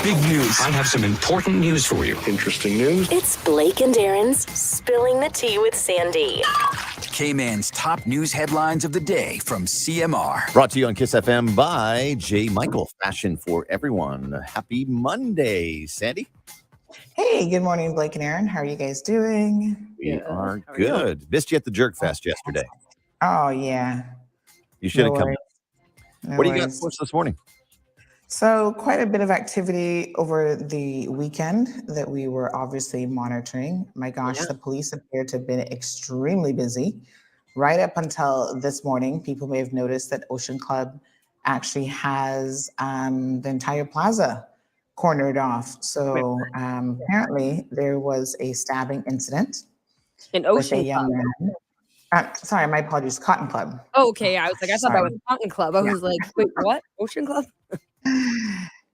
Big news. I have some important news for you. Interesting news. It's Blake and Aaron's Spilling the Tea with Sandy. K-Man's top news headlines of the day from CMR. Brought to you on Kiss FM by J. Michael, fashion for everyone. Happy Monday, Sandy. Hey, good morning, Blake and Aaron. How are you guys doing? We are good. Missed you at the Jerk Fest yesterday. Oh, yeah. You should have come. No What do you got worries. for us this morning? So quite a bit of activity over the weekend that we were obviously monitoring. My gosh, the police appear to have been extremely busy. Right up until this morning, people may have noticed that Ocean Club actually has the entire plaza cornered off. So apparently there was a stabbing incident An with a Ocean young Club. man. Sorry, my apologies, Cotton Club. Oh, okay. I was like, I thought that Sorry. was Cotton Club. I was like, wait, what? Ocean Club?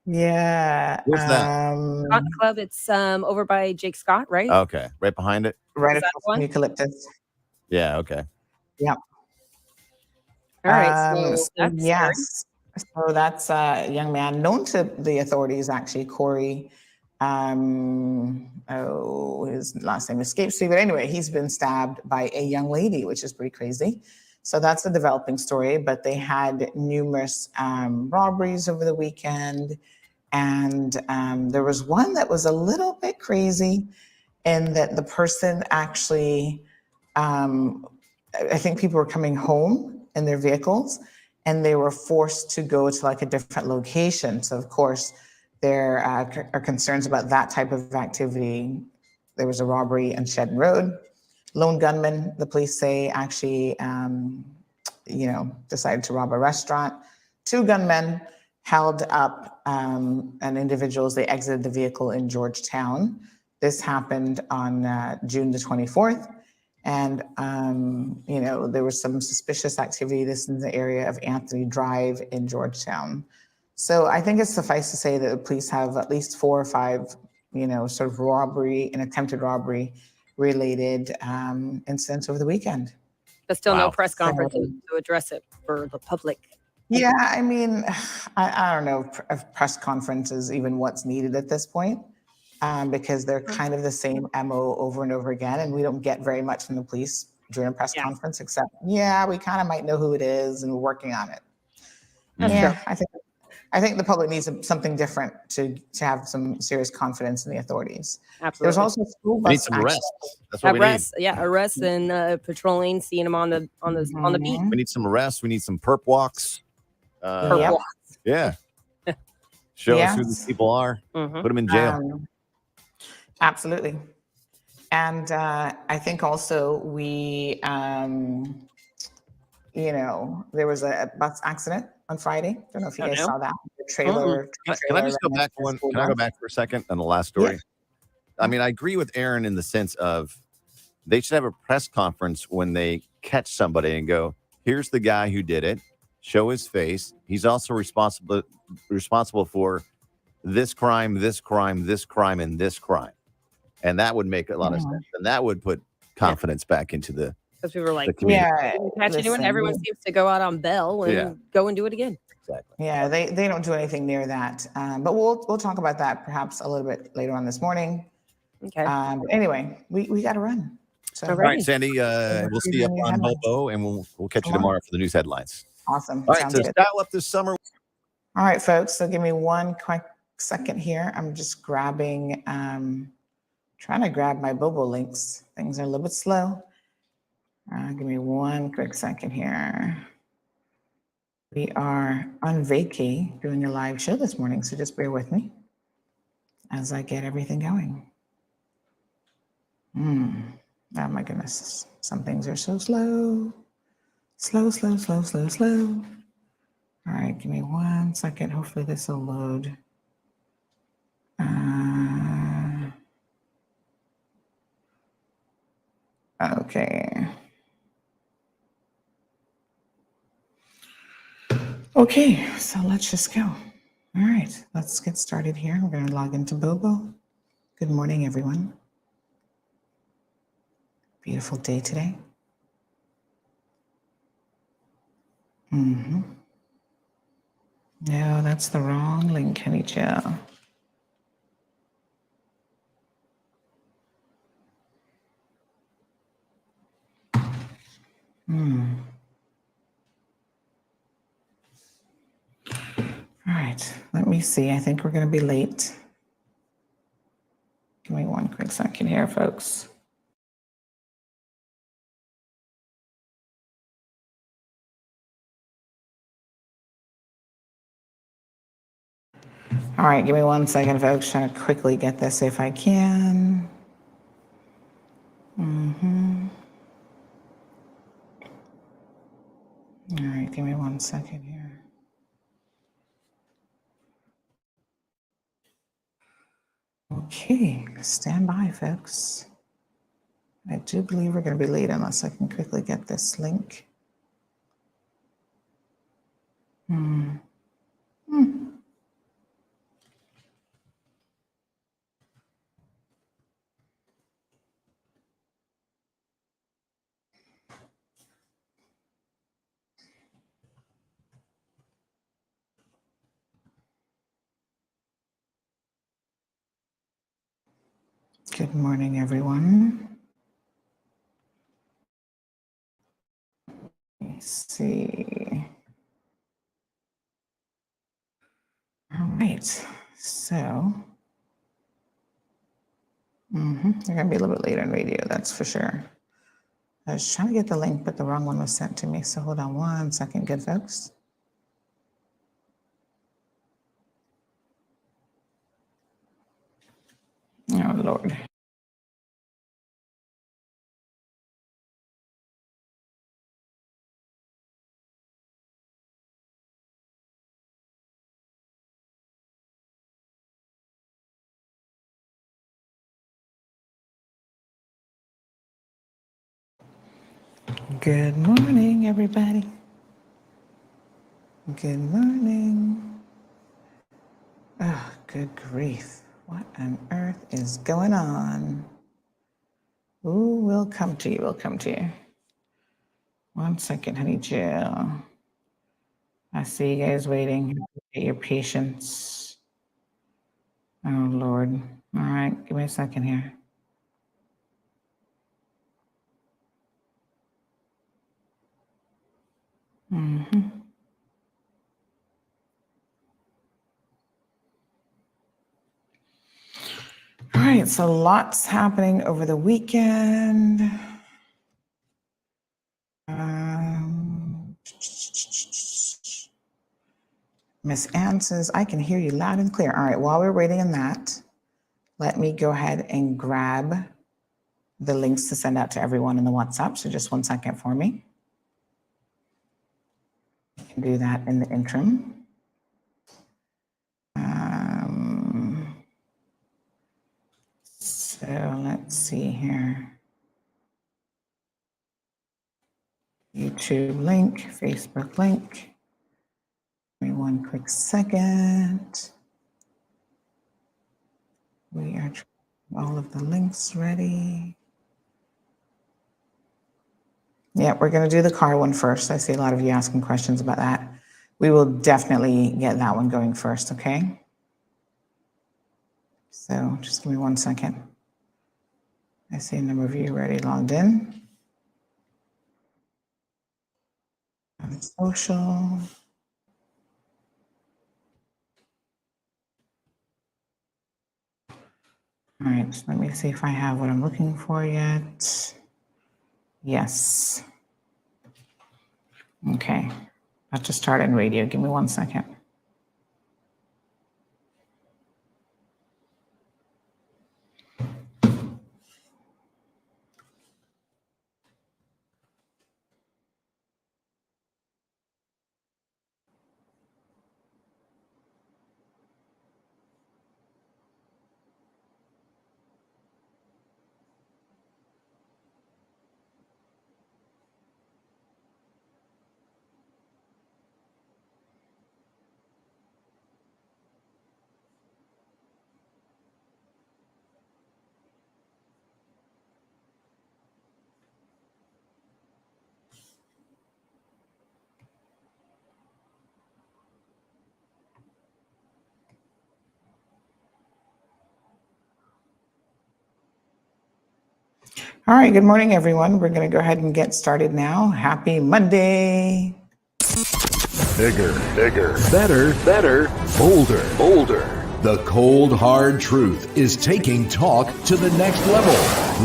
Yeah. Where's that? Cotton Club. It's over by Jake Scott, right? Okay, right behind it. Right Is that across one? from Eucalyptus. Yeah, okay. Yep. All right. So So that's scary. yes. So that's a young man known to the authorities, actually, Corey. His last name escapes me, but anyway, he's been stabbed by a young lady, which is pretty crazy. So that's a developing story, but they had numerous robberies over the weekend. And there was one that was a little bit crazy in that the person actually, I think people were coming home in their vehicles and they were forced to go to like a different location. So of course, there are concerns about that type of activity. There was a robbery on Shedden Road. Lone gunman, the police say, actually, decided to rob a restaurant. Two gunmen held up an individual as they exited the vehicle in Georgetown. This happened on June the 24th. And, there was some suspicious activity. This is in the area of Anthony Drive in Georgetown. So I think it's suffice to say that the police have at least 4 or 5, sort of robbery and attempted robbery related incidents over the weekend. But still no Wow. press conference to address it for the public. Yeah, I mean, I don't know if press conference is even what's needed at this point, because they're kind of the same MO over and over again, and we don't get very much from the police during a press conference, except, we kind of might know who it is, and we're working on it. That's true. I think the public needs something different to have some serious confidence in the authorities. Absolutely. There's also a school We need bus some arrests. That's what we need. Arrests and patrolling, seeing them on the beat. We need some arrests. We need some perp walks. Yep. Yeah. Show us who Yes. these people are. Mhm. Put them in jail. Absolutely. And I think also we, there was a bus accident on Friday. Don't know if you guys saw that. The trailer. Can I just go back one? Can I go back for a second on the last story? Yeah. I mean, I agree with Aaron in the sense of they should have a press conference when they catch somebody and go, here's the guy who did it. Show his face. He's also responsible for this crime, this crime, this crime, and this crime. And that would make a lot of sense. And that would put confidence back into the Because we were like, community. catch anyone. Everyone seems to go out on bail and go and do it again. Exactly. Yeah, they don't do anything near that. But we'll talk about that perhaps a little bit later on this morning. Okay. But anyway, we got to run. So, All All right, Sandy, we'll see you up on Bobo, and we'll catch you tomorrow for the news headlines. Awesome. All right, Sounds so good. dial up this summer. All right, folks. So give me one quick second here. I'm just grabbing, trying to grab my Bobo links. Things are a little bit slow. Give me one quick second here. We are on vacay doing a live show this morning, so just bear with me as I get everything going. Oh my goodness. Some things are so slow. Slow. All right, give me 1 second. Hopefully this will load. Okay. Okay, so let's just go. All right, let's get started here. We're going to log into Bobo. Good morning, everyone. Beautiful day today. No, that's the wrong link, Kenny Chill. All right, let me see. I think we're going to be late. Give me one quick second here, folks. All right, give me 1 second, folks. Trying to quickly get this if I can. All right, give me 1 second here. Okay, stand by, folks. I do believe we're going to be late unless I can quickly get this link. Good morning, everyone. Let me see. All right, so they're gonna be a little bit later in radio, that's for sure. I was trying to get the link, but the wrong one was sent to me. So hold on 1 second, good folks. Oh, Lord. Good morning, everybody. Good morning. Oh, good grief. What on earth is going on? Ooh, we'll come to you. We'll come to you. 1 second, honey Jill. I see you guys waiting. Appreciate your patience. Oh, Lord. All right, give me a second here. All right, so lots happening over the weekend. Miss Ann says, I can hear you loud and clear. All right, while we're waiting on that, let me go ahead and grab the links to send out to everyone in the WhatsApp. So just 1 second for me. I can do that in the interim. So let's see here. YouTube link, Facebook link. Give me 1 quick second. We are all of the links ready. Yeah, we're going to do the car one first. I see a lot of you asking questions about that. We will definitely get that one going first, okay? So just give me 1 second. I see a number of you already logged in. On social. All right, so let me see if I have what I'm looking for yet. Yes. Okay, about to start in radio. Give me 1 second. All right, good morning, everyone. We're going to go ahead and get started now. Happy Monday. Bigger, better, bolder. The cold, hard truth is taking talk to the next level.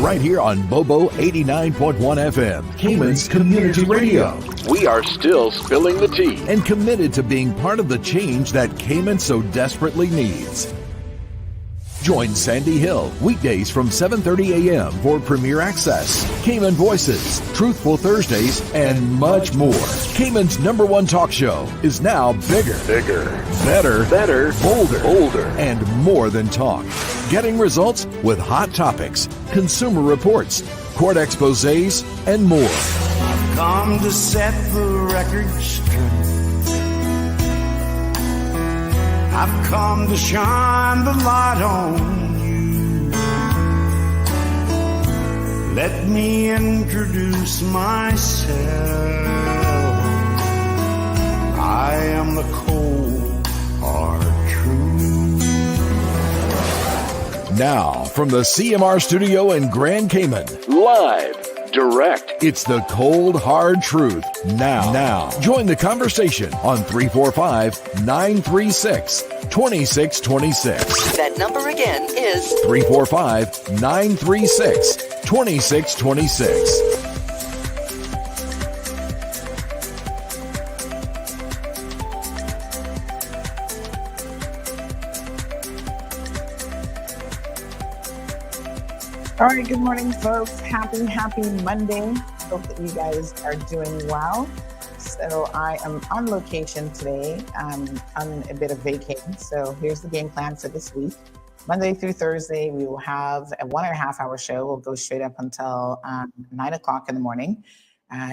Right here on Bobo 89.1 FM, Cayman's Community Radio. We are still spilling the tea and committed to being part of the change that Cayman so desperately needs. Join Sandy Hill weekdays from 7:30 a.m. for Premier Access, Cayman Voices, Truthful Thursdays, and much more. Cayman's #1 talk show is now bigger, better, bolder, and more than talk. Getting results with hot topics, consumer reports, court exposés, and more. I've come to set the record straight. I've come to shine the light on you. Let me introduce myself. I am the cold, hard truth. Now, from the CMR studio in Grand Cayman, live, direct, it's the cold, hard truth. Now, join the conversation on 345-936-2626. That number again is 345-936-2626. All right, good morning, folks. Happy Monday. Hope that you guys are doing well. So I am on location today. I'm on a bit of vacation. So here's the game plan for this week. Monday through Thursday, we will have a 1.5 hour show. We'll go straight up until 9 o'clock in the morning.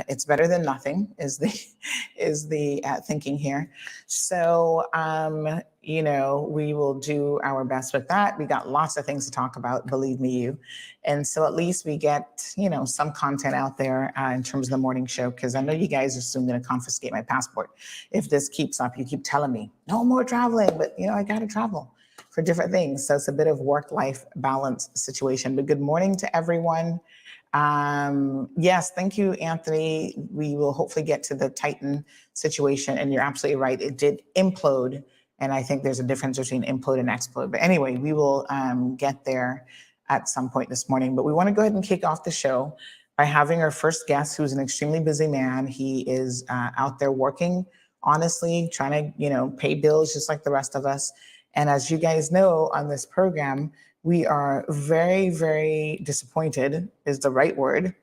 It's better than nothing is the thinking here. So, we will do our best with that. We got lots of things to talk about, believe me, and so at least we get, some content out there in terms of the morning show, because I know you guys are soon going to confiscate my passport. If this keeps up, you keep telling me no more traveling, but I got to travel for different things. So it's a bit of work-life balance situation, but good morning to everyone. Yes, thank you, Anthony. We will hopefully get to the Titan situation, and you're absolutely right. It did implode, and I think there's a difference between implode and explode. But anyway, we will get there at some point this morning. But we want to go ahead and kick off the show by having our first guest, who's an extremely busy man. He is out there working, honestly, trying to pay bills just like the rest of us. And as you guys know, on this program, we are very, very disappointed, is the right word,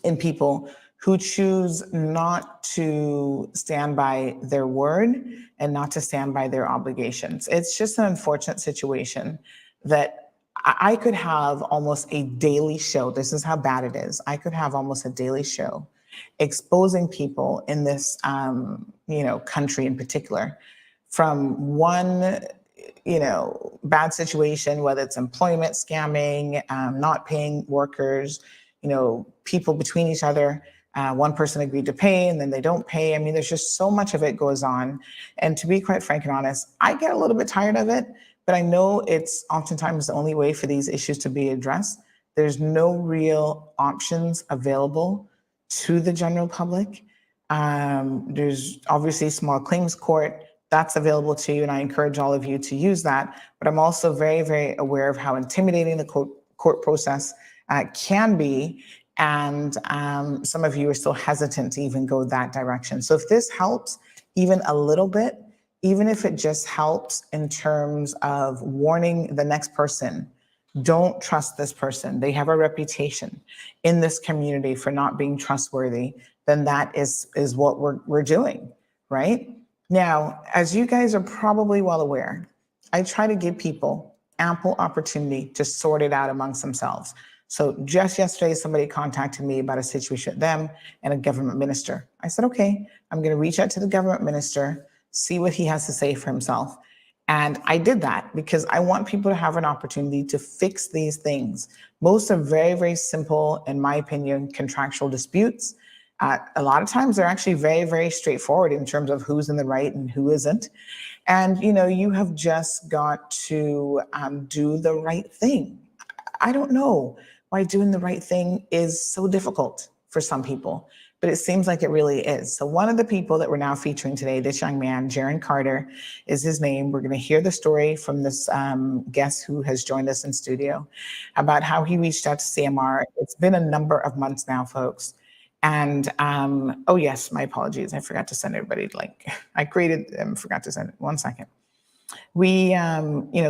in people who choose not to stand by their word and not to stand by their obligations. It's just an unfortunate situation that I could have almost a daily show. This is how bad it is. I could have almost a daily show exposing people in this, country in particular, from one bad situation, whether it's employment scamming, not paying workers, people between each other. One person agreed to pay and then they don't pay. I mean, there's just so much of it goes on. And to be quite frank and honest, I get a little bit tired of it, but I know it's oftentimes the only way for these issues to be addressed. There's no real options available to the general public. There's obviously small claims court that's available to you, and I encourage all of you to use that. But I'm also very, very aware of how intimidating the court process can be, and some of you are still hesitant to even go that direction. So if this helps even a little bit, even if it just helps in terms of warning the next person, don't trust this person. They have a reputation in this community for not being trustworthy, then that is what we're doing, right? Now, as you guys are probably well aware, I try to give people ample opportunity to sort it out amongst themselves. So just yesterday, somebody contacted me about a situation with them and a government minister. I said, okay, I'm going to reach out to the government minister, see what he has to say for himself. And I did that because I want people to have an opportunity to fix these things. Most are very, very simple, in my opinion, contractual disputes. A lot of times they're actually very, very straightforward in terms of who's in the right and who isn't. And, you have just got to do the right thing. I don't know why doing the right thing is so difficult for some people, but it seems like it really is. So one of the people that we're now featuring today, this young man, Jaron Carter is his name. We're going to hear the story from this guest who has joined us in studio about how he reached out to CMR. It's been a number of months now, folks. And oh yes, my apologies. I forgot to send everybody the link. I created and forgot to send it. 1 second. We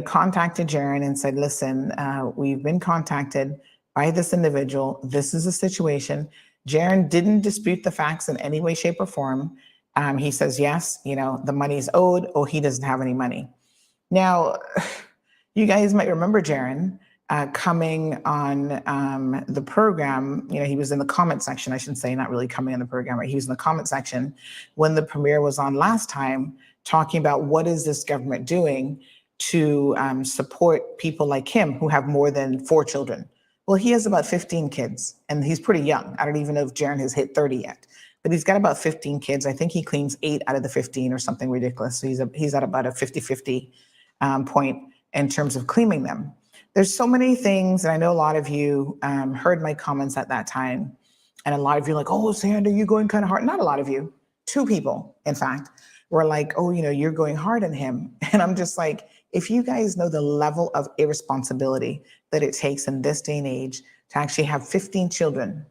contacted Jaron and said, listen, we've been contacted by this individual. This is a situation. Jaron didn't dispute the facts in any way, shape, or form. He says, yes, the money's owed. Oh, he doesn't have any money. Now, you guys might remember Jaron coming on the program. He was in the comment section, I should say, not really coming on the program, right? He was in the comment section when the premiere was on last time, talking about what is this government doing to support people like him who have more than 4 children. Well, he has about 15 kids, and he's pretty young. I don't even know if Jaron has hit 30 yet, but he's got about 15 kids. I think he claims 8 out of the 15 or something ridiculous. So he's at about a 50-50 point in terms of claiming them. There's so many things, and I know a lot of you heard my comments at that time, and a lot of you are like, oh, Sandy, you're going kind of hard. Not a lot of you, 2 people, in fact, were like, oh, you're going hard on him. And I'm just like, if you guys know the level of irresponsibility that it takes in this day and age to actually have 15 children,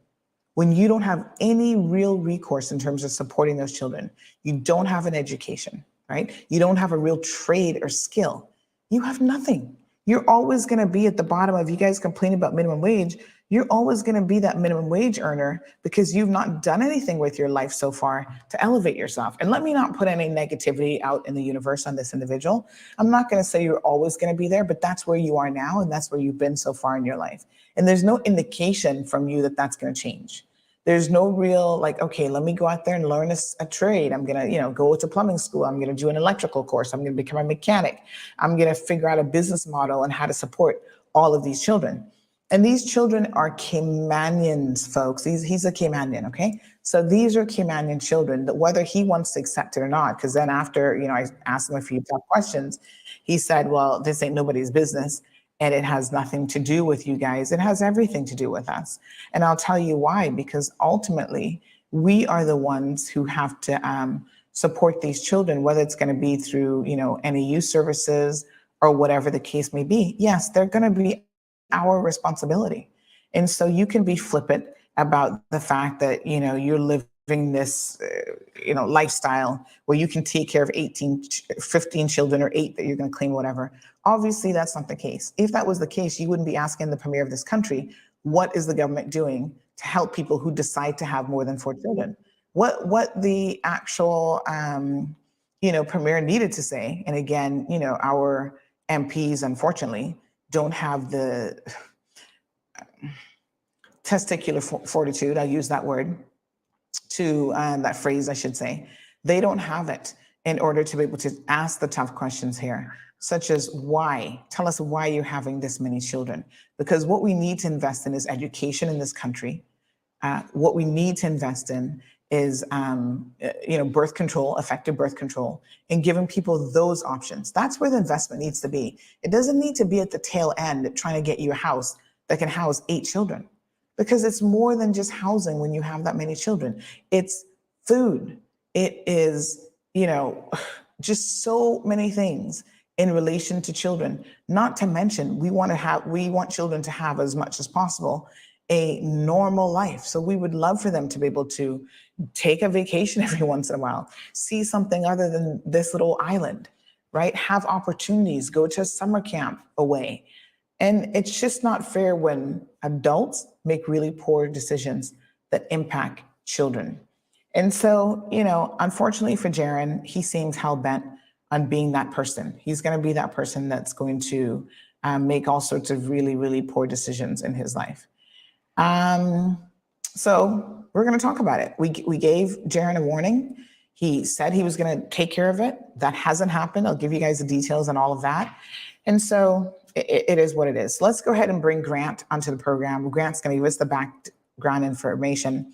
when you don't have any real recourse in terms of supporting those children, you don't have an education, right? You don't have a real trade or skill. You have nothing. You're always going to be at the bottom of, you guys complaining about minimum wage, you're always going to be that minimum wage earner because you've not done anything with your life so far to elevate yourself. And let me not put any negativity out in the universe on this individual. I'm not going to say you're always going to be there, but that's where you are now, and that's where you've been so far in your life. And there's no indication from you that that's going to change. There's no real like, okay, let me go out there and learn a trade. I'm going to, go to plumbing school. I'm going to do an electrical course. I'm going to become a mechanic. I'm going to figure out a business model and how to support all of these children. And these children are Caymanians, folks. He's a Caymanian, okay? So these are Caymanian children, that whether he wants to accept it or not, because then after, I asked him a few tough questions, he said, well, this ain't nobody's business. And it has nothing to do with you guys. It has everything to do with us. And I'll tell you why, because ultimately we are the ones who have to support these children, whether it's going to be through, NAU services or whatever the case may be. Yes, they're going to be our responsibility. And so you can be flippant about the fact that, you're living this, lifestyle where you can take care of 15 children or 8 that you're going to claim, whatever. Obviously, that's not the case. If that was the case, you wouldn't be asking the premier of this country, what is the government doing to help people who decide to have more than 4 children? What the actual, premier needed to say. And again, our MPs, unfortunately, don't have the testicular fortitude, I'll use that word, to that phrase, I should say. They don't have it in order to be able to ask the tough questions here, such as why? Tell us why you're having this many children. Because what we need to invest in is education in this country. What we need to invest in is, birth control, effective birth control, and giving people those options. That's where the investment needs to be. It doesn't need to be at the tail end trying to get you a house that can house 8 children, because it's more than just housing when you have that many children. It's food. It is, just so many things in relation to children. Not to mention, we want children to have as much as possible a normal life. So we would love for them to be able to take a vacation every once in a while, see something other than this little island, right? Have opportunities, go to a summer camp away. And it's just not fair when adults make really poor decisions that impact children. And so, unfortunately for Jaron, he seems hell-bent on being that person. He's going to be that person that's going to make all sorts of really, really poor decisions in his life. So we're going to talk about it. We gave Jaron a warning. He said he was going to take care of it. That hasn't happened. I'll give you guys the details on all of that. And so it is what it is. Let's go ahead and bring Grant onto the program. Grant's going to give us the background information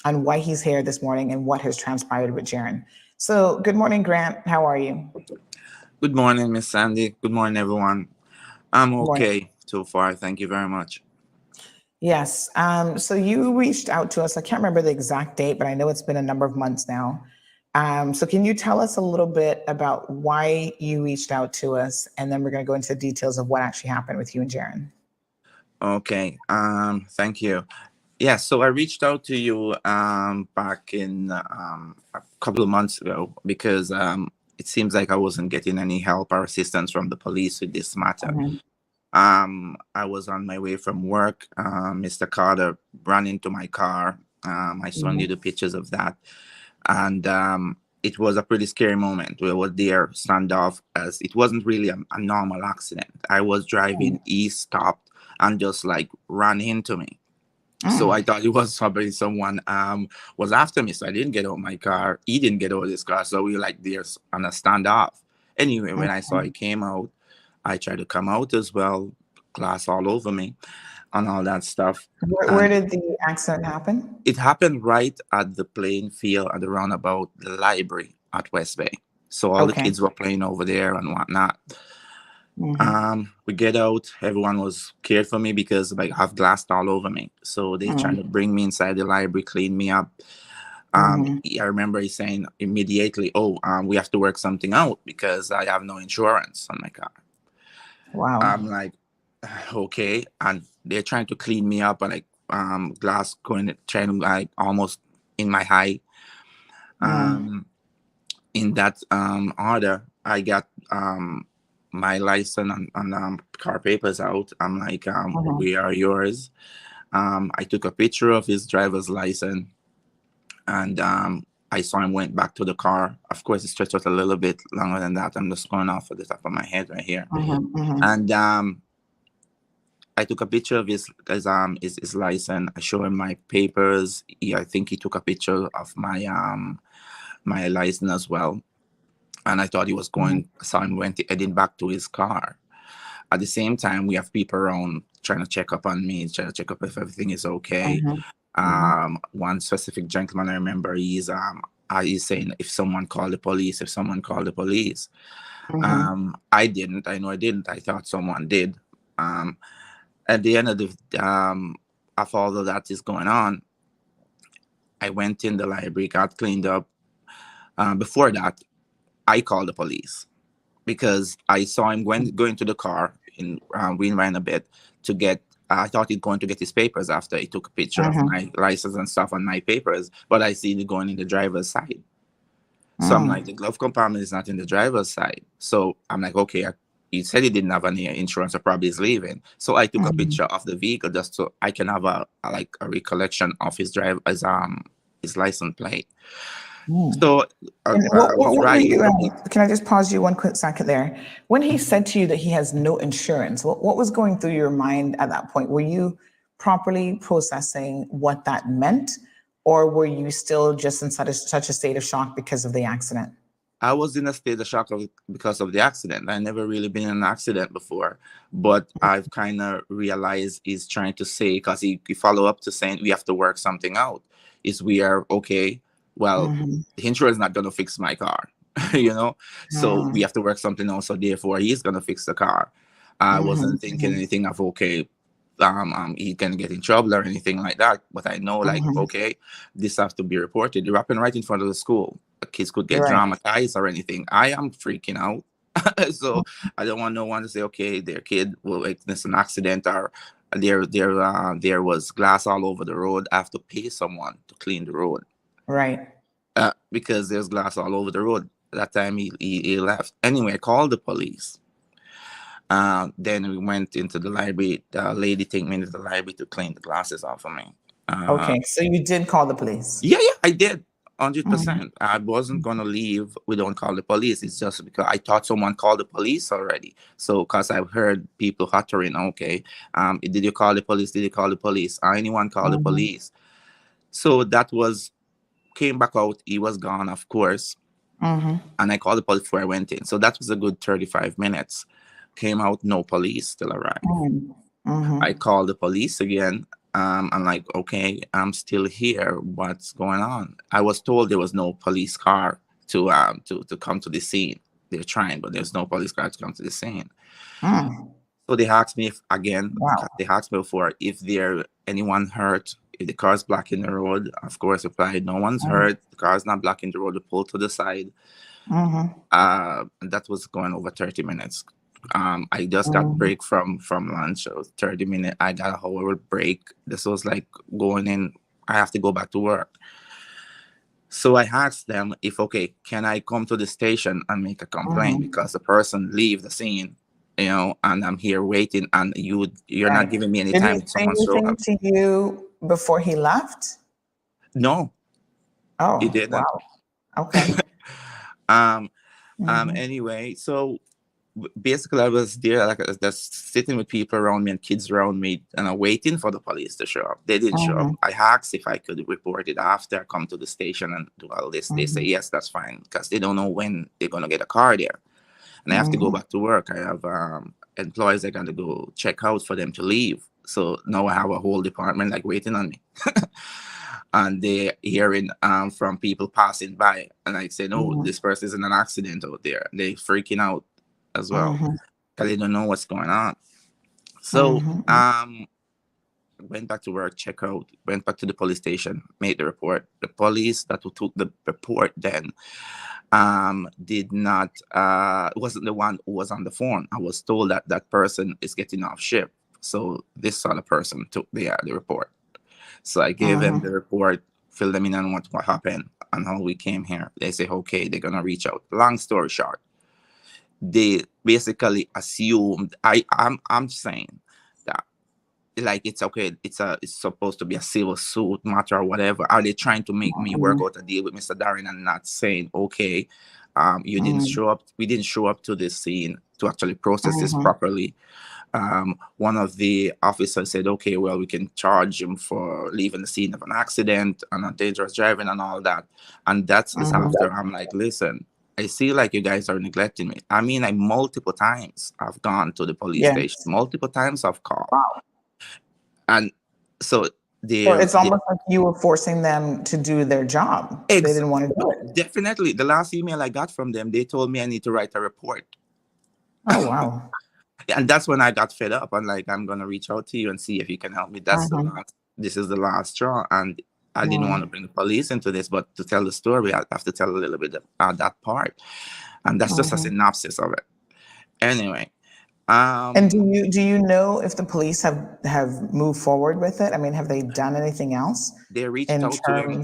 on why he's here this morning and what has transpired with Jaron. So good morning, Grant. How are you? Good morning, Miss Sandy. Good morning, everyone. I'm okay so far. Thank you very much. Yes. So you reached out to us. I can't remember the exact date, but I know it's been a number of months now. So can you tell us a little bit about why you reached out to us? And then we're going to go into the details of what actually happened with you and Jaron. Okay. Thank you. Yeah, so I reached out to you back in a couple of months ago because it seems like I wasn't getting any help or assistance from the police with this matter. Mhm. I was on my way from work. Mr. Carter ran into my car. I saw Mhm. you the pictures of that. And it was a pretty scary moment. We were there, standoff, as it wasn't really a normal accident. I was driving, he stopped and just like ran into me. So I thought it was probably someone was after me. So I didn't get out of my car. He didn't get out of his car. So we were like there on a standoff. Anyway, when I saw he came out, I tried to come out as well, glass all over me and all that stuff. Where did the accident happen? It happened right at the playing field at the roundabout, the library at West Bay. So all the kids were playing over there and whatnot. We get out. Everyone was cared for me because like I have glass all over me. So they trying to bring me inside the library, clean me up. I remember he saying immediately, "Oh, we have to work something out because I have no insurance on my car." Wow. I'm like, okay, and they're trying to clean me up and like glass going trying to like almost in my eye. In that order, I got my license and car papers out. I'm like, we are yours. I took a picture of his driver's license, and I saw him went back to the car. Of course, it stretched out a little bit longer than that. I'm just going off of the top of my head right here. And I took a picture of his license. I showed him my papers. I think he took a picture of my my license as well. And I thought he was going, saw him heading back to his car. At the same time, we have people around trying to check up on me, trying to check up if everything is okay. One specific gentleman I remember, he's saying if someone called the police, I didn't. I know I didn't. I thought someone did. At the end of of all of that is going on, I went in the library, got cleaned up. Before that, I called the police because I saw him going to the car in Greenvine a bit to get. I thought he'd going to get his papers after he took a picture of my license and stuff on my papers, but I see it going in the driver's side. So I'm like, the glove compartment is not in the driver's side. So I'm like, okay, he said he didn't have any insurance, or probably is leaving. So I took a picture of the vehicle just so I can have a recollection of his his license plate. So can I just pause you one quick second there? When he said to you that he has no insurance, what was going through your mind at that point? Were you properly processing what that meant, or were you still just in such a state of shock because of the accident? I was in a state of shock because of the accident. I never really been in an accident before, but I've kind of realized he's trying to say, because he follow up to saying we have to work something out. Is we are okay. Well, the insurance is not going to fix my car, so we have to work something out. So therefore, he's going to fix the car. I wasn't thinking anything of, okay, he can get in trouble or anything like that. But I know, like, okay, this has to be reported. They're happening right in front of the school. The kids could get dramatized or anything. I am freaking out. So I don't want no one to say, okay, their kid will witness an accident or there was glass all over the road. I have to pay someone to clean the road. Right. Because there's glass all over the road. That time he left. Anyway, I called the police. Then we went into the library. The lady took me into the library to clean the glasses off of me. Okay, so you did call the police? Yeah, I did. 100%. I wasn't going to leave. We don't call the police. It's just because I thought someone called the police already. So, because I've heard people uttering, okay, did you call the police? Did you call the police? Anyone call the police? So that came back out. He was gone, of course. And I called the police before I went in. So that was a good 35 minutes. Came out, no police still arrived. I called the police again. I'm like, okay, I'm still here. What's going on? I was told there was no police car to come to the scene. They're trying, but there's no police car to come to the scene. So So they asked me if, again, Wow. they asked me before if there anyone hurt, if the car's blocking the road. Of course, replied, no one's hurt. The car's not blocking the road. We pulled to the side. And that was going over 30 minutes. I just got break from lunch. It was 30 minutes. I got a whole break. This was like going in. I have to go back to work. So I asked them if, okay, can I come to the station and make a complaint because the person leave the scene, you know, and I'm here waiting, and you're not giving me any time. Did he say anything to you before he left? No. Oh, He didn't. wow. Okay. Anyway, so basically I was there, like, just sitting with people around me and kids around me, and I'm waiting for the police to show up. They didn't show up. I asked if I could report it after I come to the station and do all this. They say yes, that's fine, because they don't know when they're gonna get a car there, and I have to go back to work. I have employees I got to go check out for them to leave. So now I have a whole department like waiting on me. And they're hearing from people passing by, and I say, no, this person is in an accident out there. They're freaking out as well, because they don't know what's going on. So went back to work, check out, went back to the police station, made the report. The police that took the report then did not, wasn't the one who was on the phone. I was told that that person is getting off shift. So this other person took the report. So I gave them the report, filled them in on what happened and how we came here. They say, okay, they're going to reach out. Long story short, they basically assumed, I'm saying that, like, it's okay, it's supposed to be a civil suit matter or whatever. Are they trying to make me work out a deal with Mr. Darren and not saying, okay, you didn't show up, we didn't show up to this scene to actually process this properly. One of the officers said, okay, well, we can charge him for leaving the scene of an accident and dangerous driving and all that. And that's after I'm like, listen, I see like you guys are neglecting me. I mean, like multiple times I've gone to the police station, multiple times I've called. And so it's almost like you were forcing them to do their job. They didn't want to do it. Definitely. The last email I got from them, they told me I need to write a report. Oh, wow. And that's when I got fed up. I'm like, I'm going to reach out to you and see if you can help me. That's this is the last straw. And I didn't want to bring the police into this, but to tell the story, I have to tell a little bit of that part. And that's just a synopsis of it. Anyway. And do you know if the police have moved forward with it? I mean, have they done anything else? They reached out to him.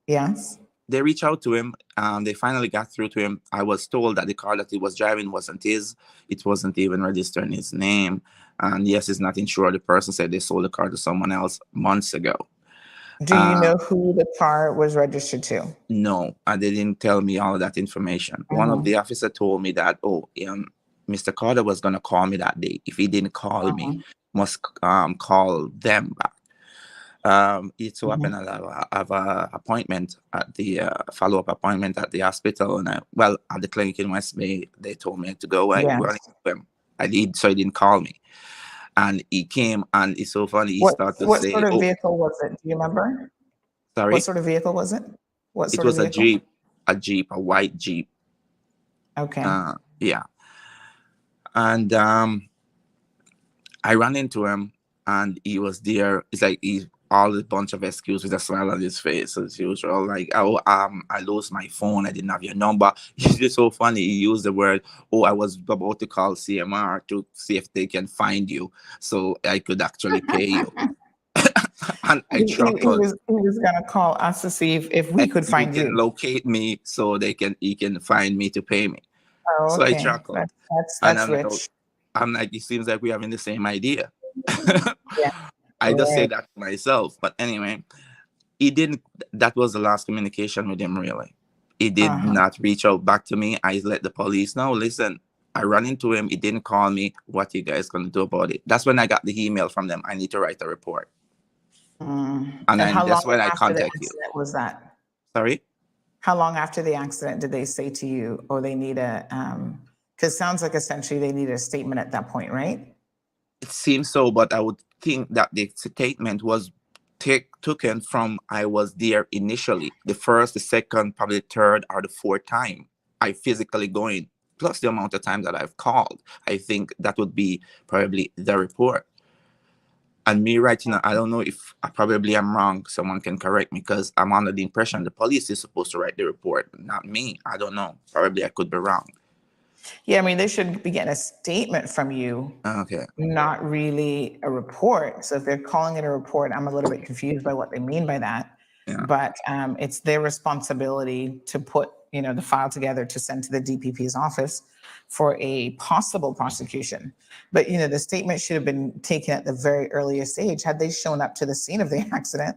Yes. They reached out to him. They finally got through to him. I was told that the car that he was driving wasn't his. It wasn't even registered in his name. And yes, it's not insured. The person said they sold the car to someone else months ago. Do you know who the car was registered to? No, they didn't tell me all of that information. One of the officers told me that, Mr. Carter was going to call me that day. If he didn't call me, must call them back. It so happened I have an appointment at the follow-up appointment at the hospital, and at the clinic in West Bay. They told me to go. I did, so he didn't call me, and he came, and it's so funny. He started to say, "What sort of vehicle was it? Do you remember? Sorry, what sort of vehicle was it? It was a Jeep, a white Jeep. Okay. Yeah, and I ran into him, and he was there. It's like he. All a bunch of excuses with a smile on his face as usual. Like, I lost my phone. I didn't have your number. It's just so funny. He used the word, I was about to call CMR to see if they can find you so I could actually pay you. And I chuckled. He was going to call us to see if we could find you. Locate me so he can find me to pay me. Oh, so okay. I chuckled. That's rich. I'm like, it seems like we're having the same idea. Yeah. I just say that to myself. But anyway, he didn't. That was the last communication with him, really. He did not reach out back to me. I let the police know, listen, I ran into him. He didn't call me. What you guys going to do about it? That's when I got the email from them. I need to write a report. And that's when I contact you. Was that? Sorry? How long after the accident did they say to you, they need a, because it sounds like essentially they need a statement at that point, right? It seems so, but I would think that the statement was taken from I was there initially, the first, the second, probably the third or the fourth time I physically going plus the amount of time that I've called. I think that would be probably the report. And me writing, I don't know if I probably am wrong. Someone can correct me, because I'm under the impression the police is supposed to write the report, not me. I don't know. Probably I could be wrong. Yeah, I mean, they should be getting a statement from you, Okay. not really a report. So if they're calling it a report, I'm a little bit confused by what they mean by that. Yeah. But it's their responsibility to put, the file together to send to the DPP's office for a possible prosecution. But, the statement should have been taken at the very earliest stage. Had they shown up to the scene of the accident,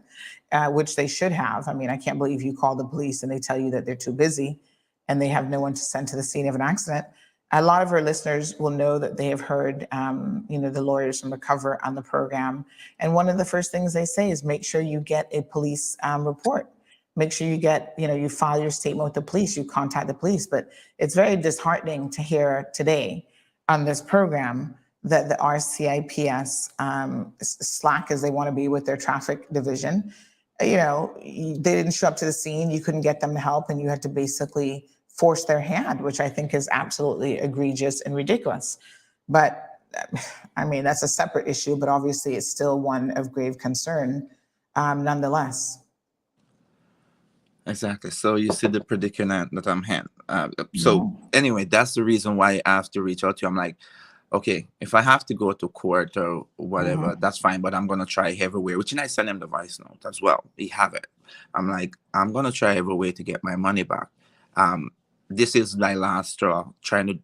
which they should have. I mean, I can't believe you call the police and they tell you that they're too busy and they have no one to send to the scene of an accident. A lot of our listeners will know that they have heard, the lawyers from Recover on the program. And one of the first things they say is make sure you get a police report. Make sure you get, you file your statement with the police, you contact the police. But it's very disheartening to hear today on this program that the RCIPS, slack as they want to be with their traffic division, they didn't show up to the scene, you couldn't get them to help, and you had to basically force their hand, which I think is absolutely egregious and ridiculous. But I mean, that's a separate issue, but obviously it's still one of grave concern nonetheless. Exactly. So you see the predicament that I'm in. Anyway, that's the reason why I have to reach out to you. I'm like, okay, if I have to go to court or whatever, that's fine, but I'm going to try every way, which, and I send him the voice note as well. He have it. I'm like, I'm going to try every way to get my money back. This is my last straw, trying to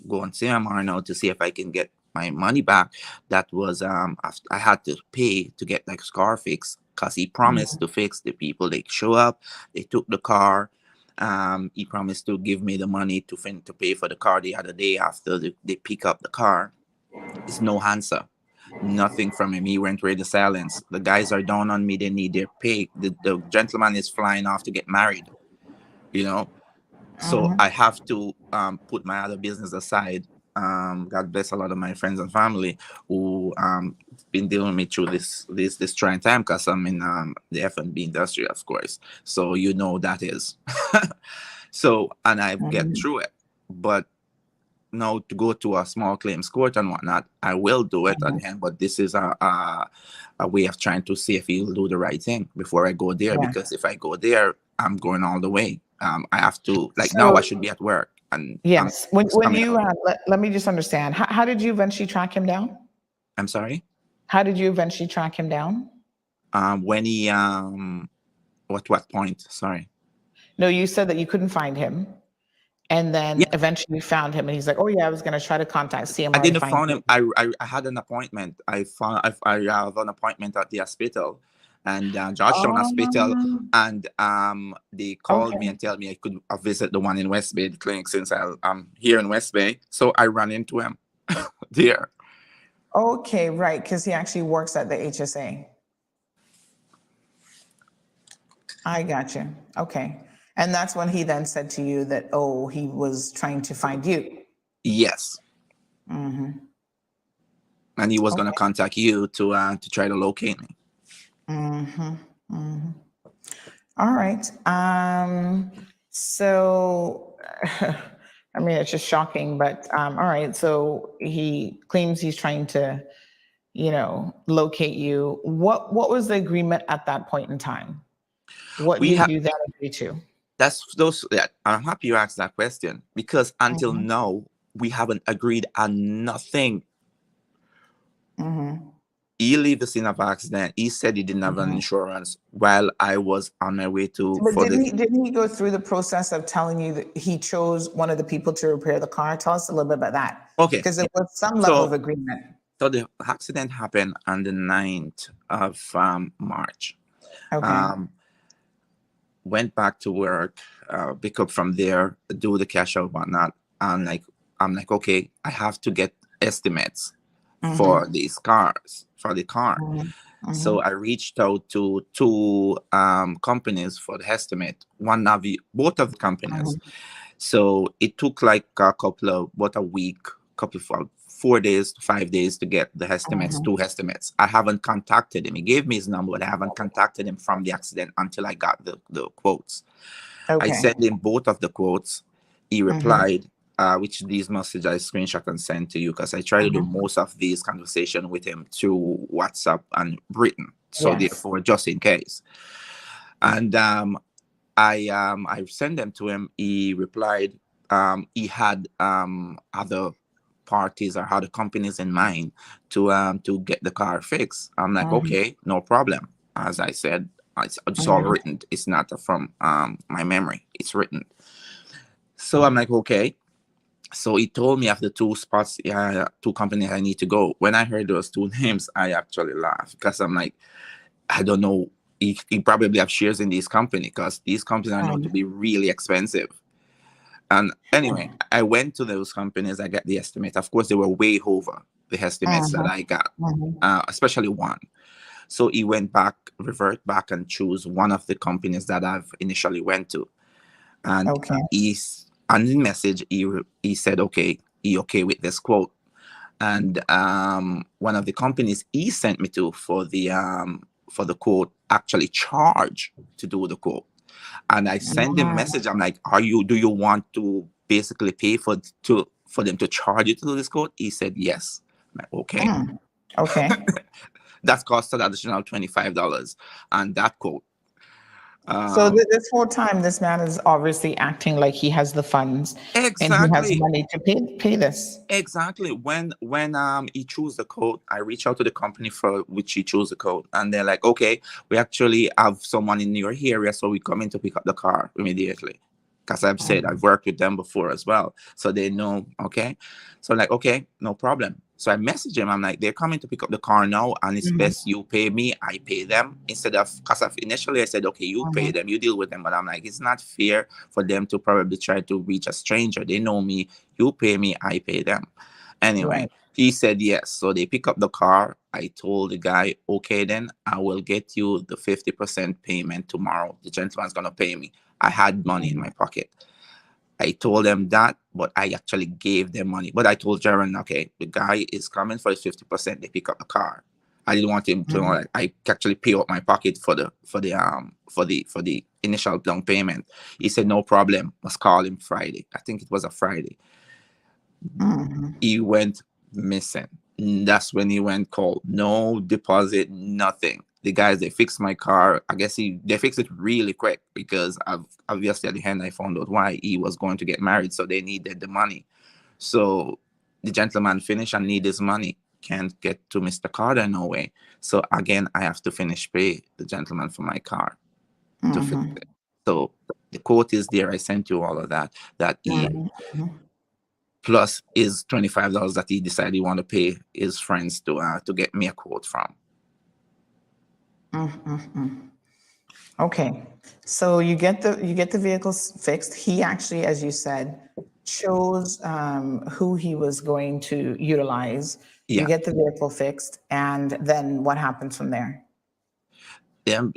go on CMR now to see if I can get my money back. That was, I had to pay to get like car fixed, because he promised to fix the people. They show up, they took the car. He promised to give me the money to pay for the car the other day after they pick up the car. It's no answer. Nothing from him. He went radio silence. The guys are down on me. They need their pay. The gentleman is flying off to get married, So I have to put my other business aside. God bless a lot of my friends and family who been dealing with me through this trying time, because I'm in the F&B industry, of course. So that is. So, and I get through it. But now to go to a small claims court and whatnot, I will do it at the end. But this is a way of trying to see if he'll do the right thing before I go there. Yeah. Because if I go there, I'm going all the way. I have to, now I should be at work. And yes, when you let me just understand, how did you eventually track him down? I'm sorry? How did you eventually track him down? When he what point? Sorry. No, you said that you couldn't find him, and then eventually found him, and he's like, "Oh yeah, I was going to try to contact CMR." I didn't find him. I had an appointment. I have an appointment at the hospital, and Georgetown Hospital, and they called me and tell me I could visit the one in West Bay, the clinic, since I'm here in West Bay. So I ran into him there. Okay, right, because he actually works at the HSA. I got you. Okay. And that's when he then said to you that, he was trying to find you. Yes. And he was going to contact you to try to locate me. All right. So, I mean, it's just shocking, but all right. So he claims he's trying to, locate you. What was the agreement at that point in time? What did you then agree to? I'm happy you asked that question, because until now, we haven't agreed on nothing. He left the scene of accident. He said he didn't have an insurance while I was on my way to. But didn't he go through the process of telling you that he chose one of the people to repair the car? Tell us a little bit about that. Okay. Because there was some level of agreement. So the accident happened on the 9th of March. Okay. Went back to work, pick up from there, do the cash out, whatnot. I'm like, okay, I have to get estimates for these cars, for the car. So I reached out to two companies for the estimate, both of the companies. So it took like about a week, 4 days to 5 days to get the estimates, 2 estimates. I haven't contacted him. He gave me his number, but I haven't contacted him from the accident until I got the quotes. I sent him both of the quotes. He replied, which these messages I screenshot and send to you, because I try to do most of these conversation with him through WhatsApp and written. So therefore, just in case. And I sent them to him. He replied. He had other parties or other companies in mind to get the car fixed. I'm like, okay, no problem. As I said, it's all written. It's not from my memory. It's written. So I'm like, okay. So he told me of the two spots, two companies I need to go. When I heard those two names, I actually laughed, because I'm like, I don't know. He probably have shares in these companies, because these companies are known to be really expensive. And anyway, I went to those companies. I got the estimate. Of course, they were way over the estimates that I got, especially one. So he revert back and choose one of the companies that I've initially went to. And he's on the message, he said, okay, he okay with this quote. And one of the companies he sent me to for the quote actually charge to do the quote. And I sent him a message. I'm like, do you want to basically pay for them to charge you to do this quote? He said yes. I'm like, okay. Okay. That cost an additional $25 on that quote. So this whole time, this man is obviously acting like he has the funds and he has money to pay this. Exactly. When he chose the code, I reach out to the company for which he chose the code, and they're like, okay, we actually have someone in your area, so we come in to pick up the car immediately. Because I've said I've worked with them before as well, so they know. Okay, so I'm like, okay, no problem. So I message him. I'm like, they're coming to pick up the car now, and it's best you pay me, I pay them, instead of, because initially I said, okay, you pay them, you deal with them. But I'm like, it's not fair for them to probably try to reach a stranger. They know me, you pay me, I pay them. Anyway, he said yes. So they pick up the car. I told the guy, okay, then I will get you the 50% payment tomorrow. The gentleman's going to pay me. I had money in my pocket. I told them that, but I actually gave them money. But I told Jaron, okay, the guy is coming for his 50%. They pick up the car. I didn't want him to know that I actually pay out my pocket for the initial down payment. He said no problem. Must call him Friday. I think it was a Friday. He went missing. That's when he went cold. No deposit, nothing. The guys, they fixed my car. I guess they fixed it really quick, because obviously at the end I found out why. He was going to get married, so they needed the money. So the gentleman finished and need his money. Can't get to Mr. Carter, no way. So again, I have to pay the gentleman for my car to fix it. So the quote is there. I sent you all of that. Plus is $25 that he decided he want to pay his friends to get me a quote from. Okay, so you get the vehicles fixed. He actually, as you said, chose who he was going to utilize. You get the vehicle fixed, and then what happens from there? Yeah,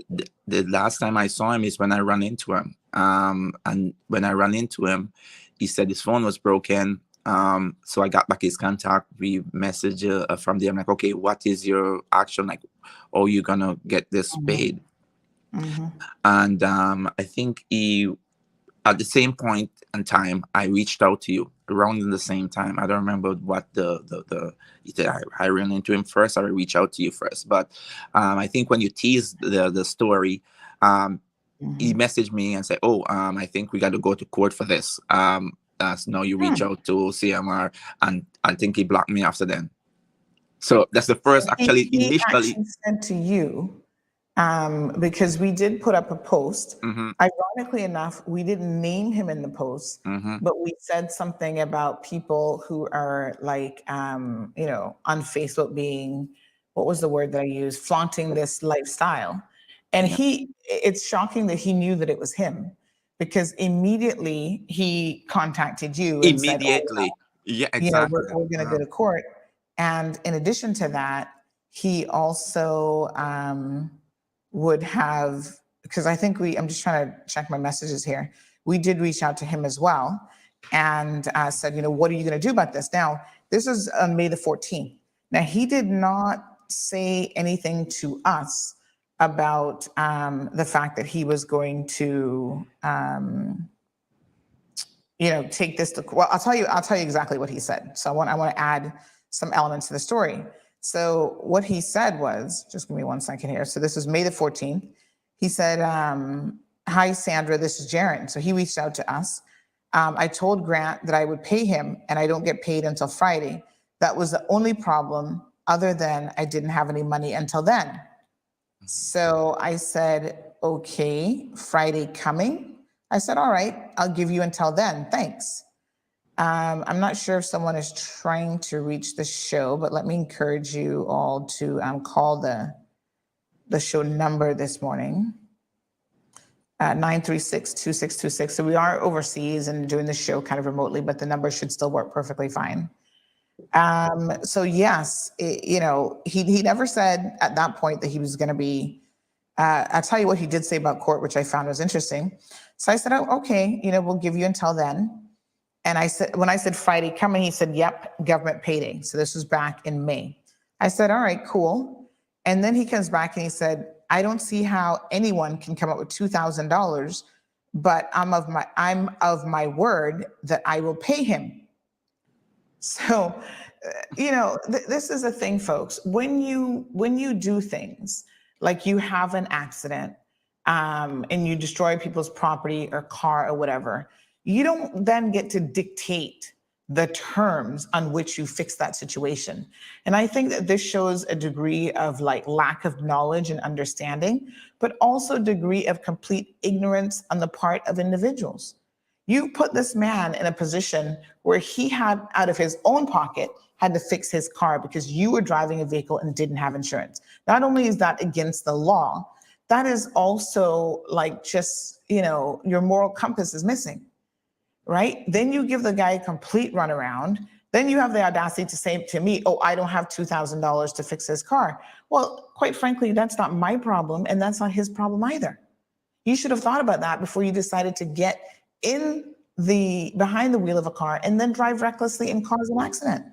the last time I saw him is when I ran into him. And when I ran into him, he said his phone was broken. So I got back his contact. We messaged from there. I'm like, okay, what is your action? Like, oh, you're gonna get this paid. And I think at the same point in time, I reached out to you around in the same time. I don't remember what I ran into him first, or I reached out to you first. But I think when you teased the story, he messaged me and said, oh, I think we got to go to court for this. Now you reach out to CMR, and I think he blocked me after then. So that's the first He actually sent to you, because we did put up a post. Ironically enough, we didn't name him in the post, but we said something about people who are like, on Facebook being, what was the word that I used? Flaunting this lifestyle. And it's shocking that he knew that it was him, because immediately he contacted you and said, oh, yeah, exactly. We're going to go to court. And in addition to that, he also would have, because I think I'm just trying to check my messages here. We did reach out to him as well and said, what are you going to do about this? Now, this is on May the 14th. Now, he did not say anything to us about the fact that he was going to take this to, well, I'll tell you exactly what he said. So I want to add some elements to the story. So what he said was, just give me 1 second here. So this was May the 14th. He said, hi, Sandra, this is Jaron. So he reached out to us. I told Grant that I would pay him and I don't get paid until Friday. That was the only problem, other than I didn't have any money until then. So I said, okay, Friday coming. I said, all right, I'll give you until then. Thanks. I'm not sure if someone is trying to reach the show, but let me encourage you all to call the show number this morning. 936-2626. So we are overseas and doing the show kind of remotely, but the number should still work perfectly fine. So yes, he never said at that point that he was going to be, I'll tell you what he did say about court, which I found was interesting. So I said, oh, okay, we'll give you until then. And I said, when I said Friday coming, he said, yep, government payday. So this was back in May. I said, all right, cool. And then he comes back and he said, I don't see how anyone can come up with $2,000, but I'm of my word that I will pay him. So, this is a thing, folks. When you do things like you have an accident and you destroy people's property or car or whatever, you don't then get to dictate the terms on which you fix that situation. And I think that this shows a degree of lack of knowledge and understanding, but also a degree of complete ignorance on the part of individuals. You put this man in a position where he had, out of his own pocket, had to fix his car because you were driving a vehicle and didn't have insurance. Not only is that against the law, that is also your moral compass is missing. Right? Then you give the guy a complete runaround. Then you have the audacity to say to me, oh, I don't have $2,000 to fix his car. Well, quite frankly, that's not my problem, and that's not his problem either. You should have thought about that before you decided to get behind the wheel of a car and then drive recklessly and cause an accident.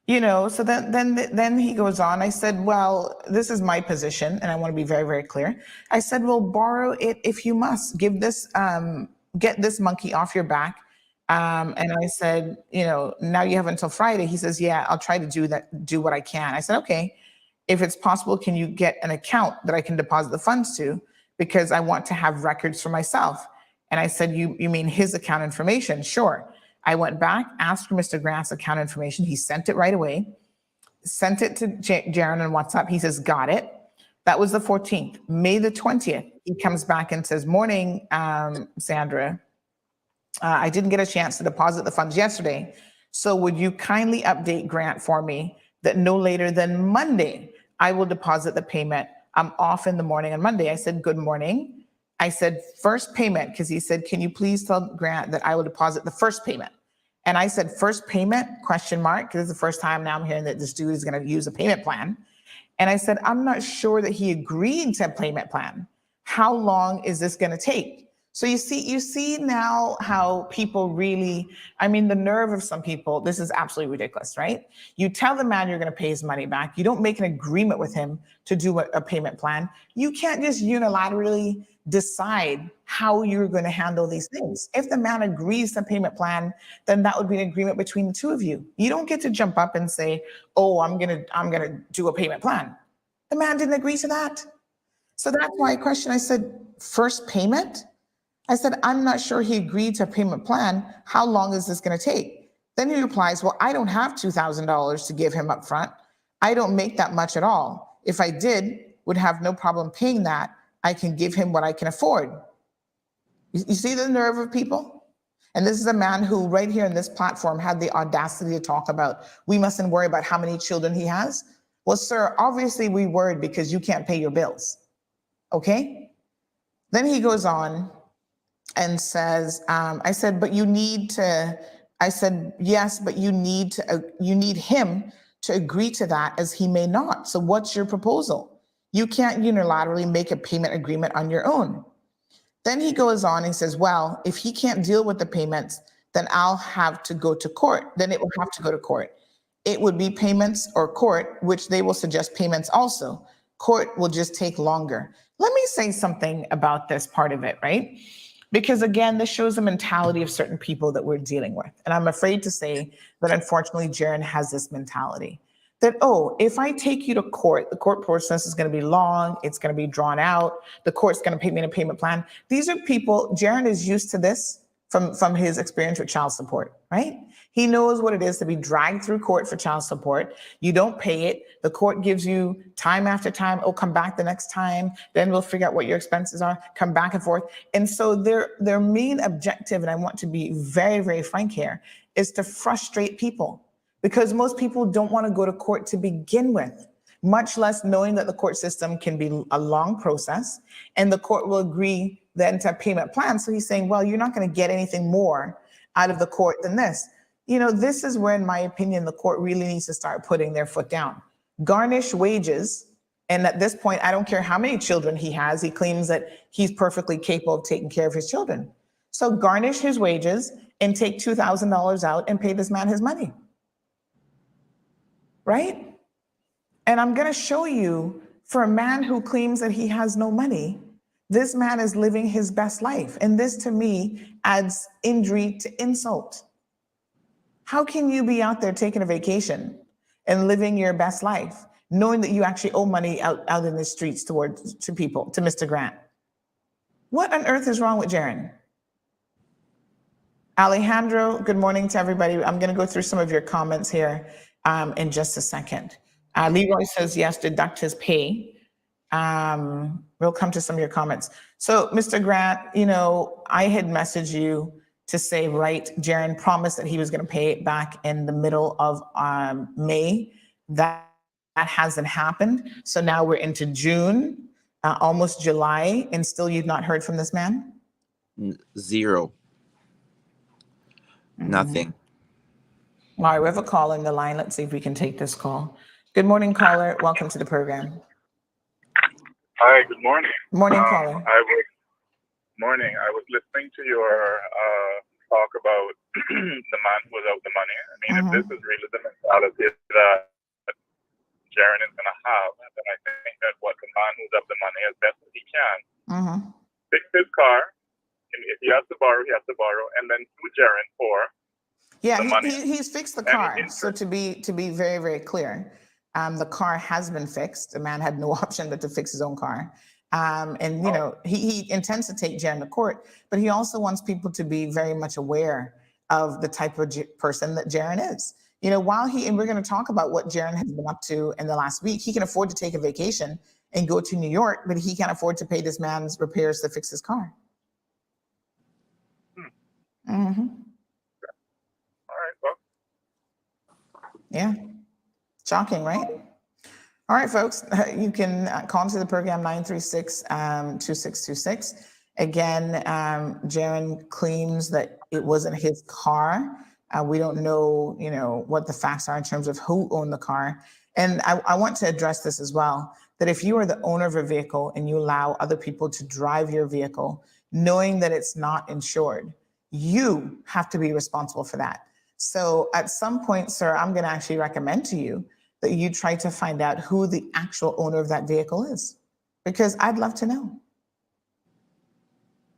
So then he goes on. I said, well, this is my position, and I want to be very, very clear. I said, well, borrow it if you must. Get this monkey off your back. And I said, now you have until Friday. He says, yeah, I'll try to do what I can. I said, okay, if it's possible, can you get an account that I can deposit the funds to? Because I want to have records for myself. And I said, you mean his account information? Sure. I went back, asked for Mr. Grant's account information. He sent it right away, sent it to Jaron on WhatsApp. He says, got it. That was the 14th. May the 20th, he comes back and says, morning, Sandra. I didn't get a chance to deposit the funds yesterday. So would you kindly update Grant for me that no later than Monday, I will deposit the payment. I'm off in the morning on Monday. I said, good morning. I said, first payment, because he said, can you please tell Grant that I will deposit the first payment? And I said, first payment, question mark, because it's the first time now I'm hearing that this dude is going to use a payment plan. And I said, I'm not sure that he agreed to a payment plan. How long is this going to take? So you see now how people really, the nerve of some people, this is absolutely ridiculous, right? You tell the man you're going to pay his money back. You don't make an agreement with him to do a payment plan. You can't just unilaterally decide how you're going to handle these things. If the man agrees to a payment plan, then that would be an agreement between the two of you. You don't get to jump up and say, oh, I'm going to do a payment plan. The man didn't agree to that. So that's why I questioned. I said, first payment? I said, I'm not sure he agreed to a payment plan. How long is this going to take? Then he replies, well, I don't have $2,000 to give him up front. I don't make that much at all. If I did, would have no problem paying that. I can give him what I can afford. You see the nerve of people? And this is a man who right here in this platform had the audacity to talk about, we mustn't worry about how many children he has. Well, sir, obviously we worried because you can't pay your bills. Okay? Then he goes on and says, I said, but you need to, I said, yes, but you need him to agree to that, as he may not. So what's your proposal? You can't unilaterally make a payment agreement on your own. Then he goes on and says, well, if he can't deal with the payments, then I'll have to go to court. Then it will have to go to court. It would be payments or court, which they will suggest payments also. Court will just take longer. Let me say something about this part of it, right? Because again, this shows the mentality of certain people that we're dealing with. And I'm afraid to say that unfortunately, Jaron has this mentality that, oh, if I take you to court, the court process is going to be long, it's going to be drawn out, the court's going to pay me in a payment plan. These are people, Jaron is used to this from his experience with child support, right? He knows what it is to be dragged through court for child support. You don't pay it. The court gives you time after time. Oh, come back the next time. Then we'll figure out what your expenses are. Come back and forth. And so their main objective, and I want to be very, very frank here, is to frustrate people, because most people don't want to go to court to begin with, much less knowing that the court system can be a long process and the court will agree then to a payment plan. So he's saying, well, you're not going to get anything more out of the court than this. You know, this is where, in my opinion, the court really needs to start putting their foot down. Garnish wages. And at this point, I don't care how many children he has. He claims that he's perfectly capable of taking care of his children. So garnish his wages and take $2,000 out and pay this man his money. Right? And I'm going to show you, for a man who claims that he has no money, this man is living his best life. And this, to me, adds injury to insult. How can you be out there taking a vacation and living your best life, knowing that you actually owe money out in the streets to people, to Mr. Grant? What on earth is wrong with Jaron? Alejandro, good morning to everybody. I'm going to go through some of your comments here in just a second. Leroy says, yes, deduct his pay. We'll come to some of your comments. So, Mr. Grant, you know, I had messaged you to say, right, Jaron promised that he was going to pay it back in the middle of May. That hasn't happened. So now we're into June, almost July, and still you've not heard from this man? Zero. Nothing. All right, we have a call on the line. Let's see if we can take this call. Good morning, caller. Welcome to the program. Hi, good morning. Morning, caller. I was listening to your talk about the man who was out the money. I mean, if this is really the mentality that Jaron is going to have, then I think that what the man who's up the money as best as he can, fix his car. If he has to borrow, he has to borrow, and then sue Jaron for the money. He's fixed the car. So to be very, very clear, the car has been fixed. The man had no option but to fix his own car. And, you know, he intends to take Jaron to court, but he also wants people to be very much aware of the type of person that Jaron is. You know, and we're going to talk about what Jaron has been up to in the last week. He can afford to take a vacation and go to New York, but he can't afford to pay this man's repairs to fix his car. All right, well. Yeah. Shocking, right? All right, folks, you can call into the program 936-2626. Again, Jaron claims that it wasn't his car. We don't know, you know, what the facts are in terms of who owned the car. And I want to address this as well, that if you are the owner of a vehicle and you allow other people to drive your vehicle, knowing that it's not insured, you have to be responsible for that. So at some point, sir, I'm going to actually recommend to you that you try to find out who the actual owner of that vehicle is, because I'd love to know.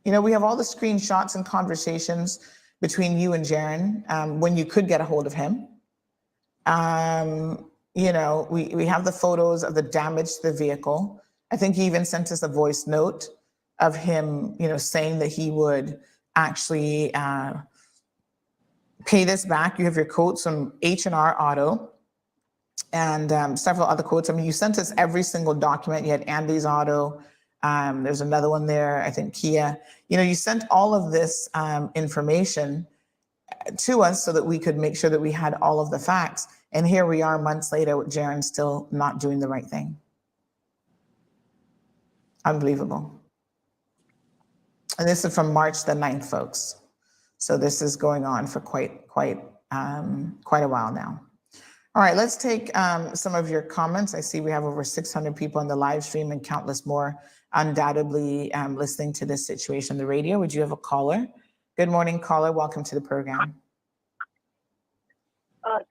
You know, we have all the screenshots and conversations between you and Jaron when you could get a hold of him. You know, we have the photos of the damage to the vehicle. I think he even sent us a voice note of him, you know, saying that he would actually pay this back. You have your quotes from H&R Auto and several other quotes. I mean, you sent us every single document. You had Andy's Auto. There's another one there, I think Kia. You know, you sent all of this information to us so that we could make sure that we had all of the facts. And here we are months later with Jaron still not doing the right thing. Unbelievable. And this is from March the 9th, folks. So this is going on for quite a while now. All right, let's take some of your comments. I see we have over 600 people on the live stream and countless more undoubtedly listening to this situation on the radio. Would you have a caller? Good morning, caller. Welcome to the program.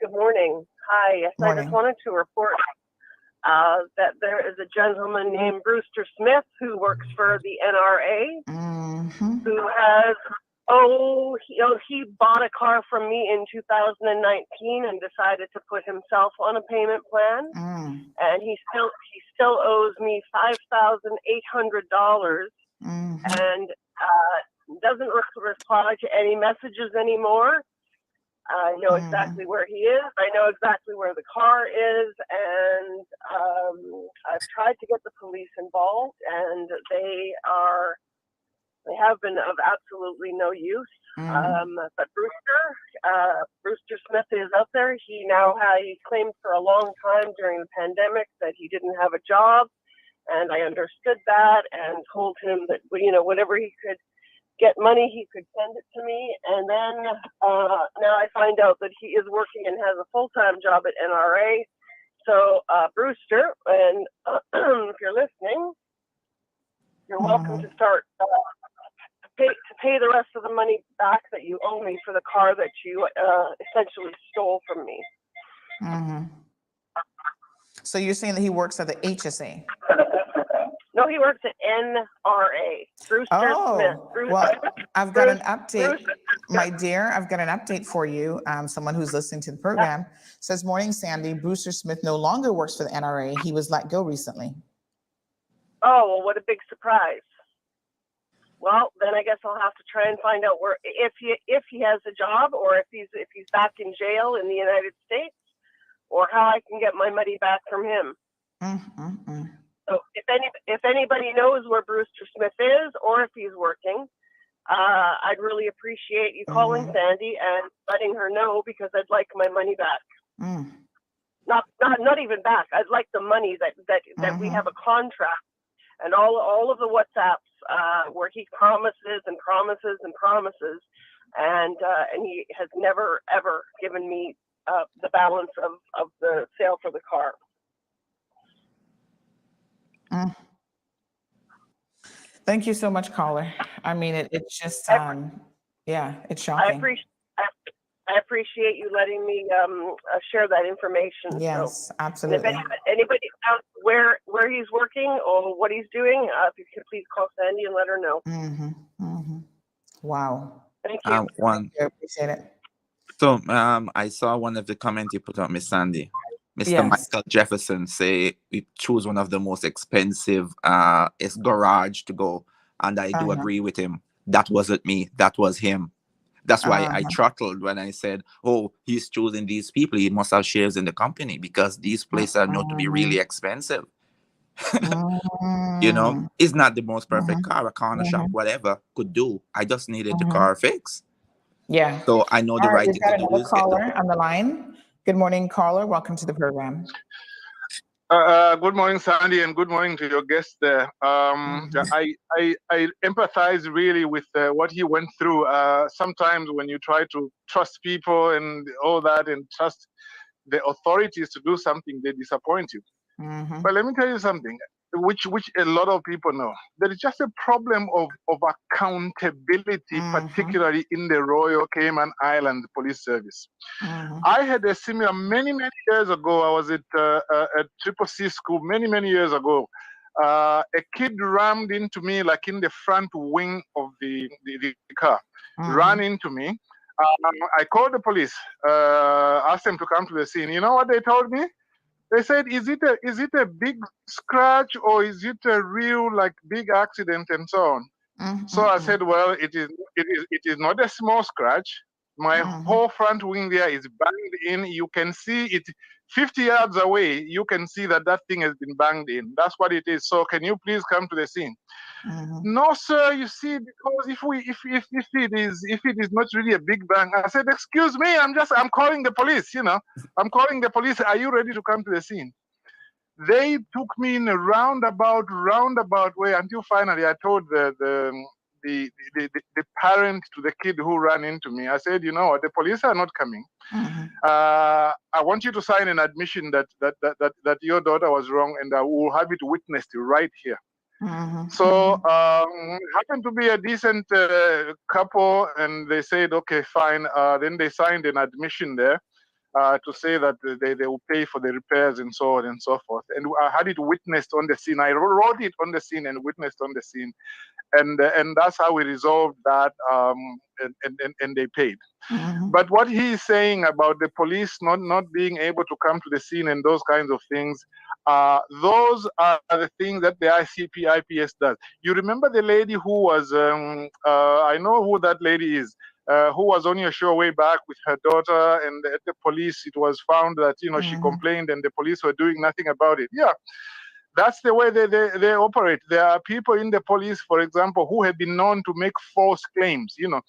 Good morning. Hi. Yes, Morning. I just wanted to report that there is a gentleman named Brewster Smith who works for the NRA, who has, he bought a car from me in 2019 and decided to put himself on a payment plan, and he still owes me $5,800, and doesn't reply to any messages anymore. I know exactly where he is. I know exactly where the car is, and I've tried to get the police involved, and they have been of absolutely no use. But Brewster Smith is out there. He claimed for a long time during the pandemic that he didn't have a job, and I understood that and told him that whenever he could get money, he could send it to me. And then now I find out that he is working and has a full-time job at NRA. So Brewster, and if you're listening, you're welcome to start to pay the rest of the money back that you owe me for the car that you essentially stole from me. So you're saying that he works at the HSA? No, he works at NRA. Brewster Smith. Well, I've got an update, my dear. I've got an update for you. Someone who's listening to the program says, "Morning, Sandy. Brewster Smith no longer works for the NRA. He was let go recently." Oh, well, what a big surprise. Well, then I guess I'll have to try and find out if he has a job, or if he's back in jail in the United States, or how I can get my money back from him. So if anybody knows where Brewster Smith is, or if he's working, I'd really appreciate you calling Sandy and letting her know, because I'd like my money back. Not even back. I'd like the money that we have a contract, and all of the WhatsApps where he promises and promises and promises, and he has never ever given me the balance of the sale for the car. Thank you so much, caller. I mean, it's just, it's shocking. I appreciate you letting me share that information. Yes, so, absolutely. If anybody knows where he's working or what he's doing, if you could please call Sandy and let her know. Wow. Thank you. I appreciate it. So I saw one of the comments you put up, Miss Sandy. Mr. Yes. Michael Jefferson say we choose one of the most expensive garage to go, and I do agree with him. That wasn't me. That was him. That's why I throttled when I said, "Oh, he's choosing these people. He must have shares in the company, because these places are known to be really expensive." It's not the most perfect car. A corner shop, whatever, could do. I just needed the car fixed. Yeah. So I know the right We've thing got to do another is caller on the line. Good morning, caller. Welcome to the program. Good morning, Sandy, and good morning to your guest there. I empathize really with what he went through. Sometimes when you try to trust people and all that, and trust the authorities to do something, they disappoint you. But let me tell you something, which a lot of people know. There is just a problem of accountability, particularly in the Royal Cayman Island Police Service. I had a similar many years ago. I was at Triple C school many years ago. A kid rammed into me, like in the front wing of the car, ran into me. I called the police, asked them to come to the scene. You know what they told me? They said, is it a big scratch, or is it a real big accident, and so on? So I said, well, it is not a small scratch. My whole front wing there is banged in. You can see it 50 yards away. You can see that thing has been banged in. That's what it is. So can you please come to the scene? No, sir. You see, because if it is not really a big bang, I said, excuse me, I'm calling the police. I'm calling the police. Are you ready to come to the scene? They took me in a roundabout way until finally I told the parent to the kid who ran into me. I said, you know what, the police are not coming. I want you to sign an admission that your daughter was wrong, and I will have it witnessed right here. So happened to be a decent couple, and they said, okay, fine. Then they signed an admission there. to say that they will pay for the repairs and so on and so forth. And I had it witnessed on the scene. I wrote it on the scene and witnessed on the scene. And that's how we resolved that, and they paid. But what he's saying about the police not being able to come to the scene and those kinds of things, those are the things that the ICP-IPS does. You remember the lady who was, I know who that lady is, who was on your show way back with her daughter, and at the police it was found that, she complained and the police were doing nothing about it. Yeah. That's the way they operate. There are people in the police, for example, who have been known to make false claims. You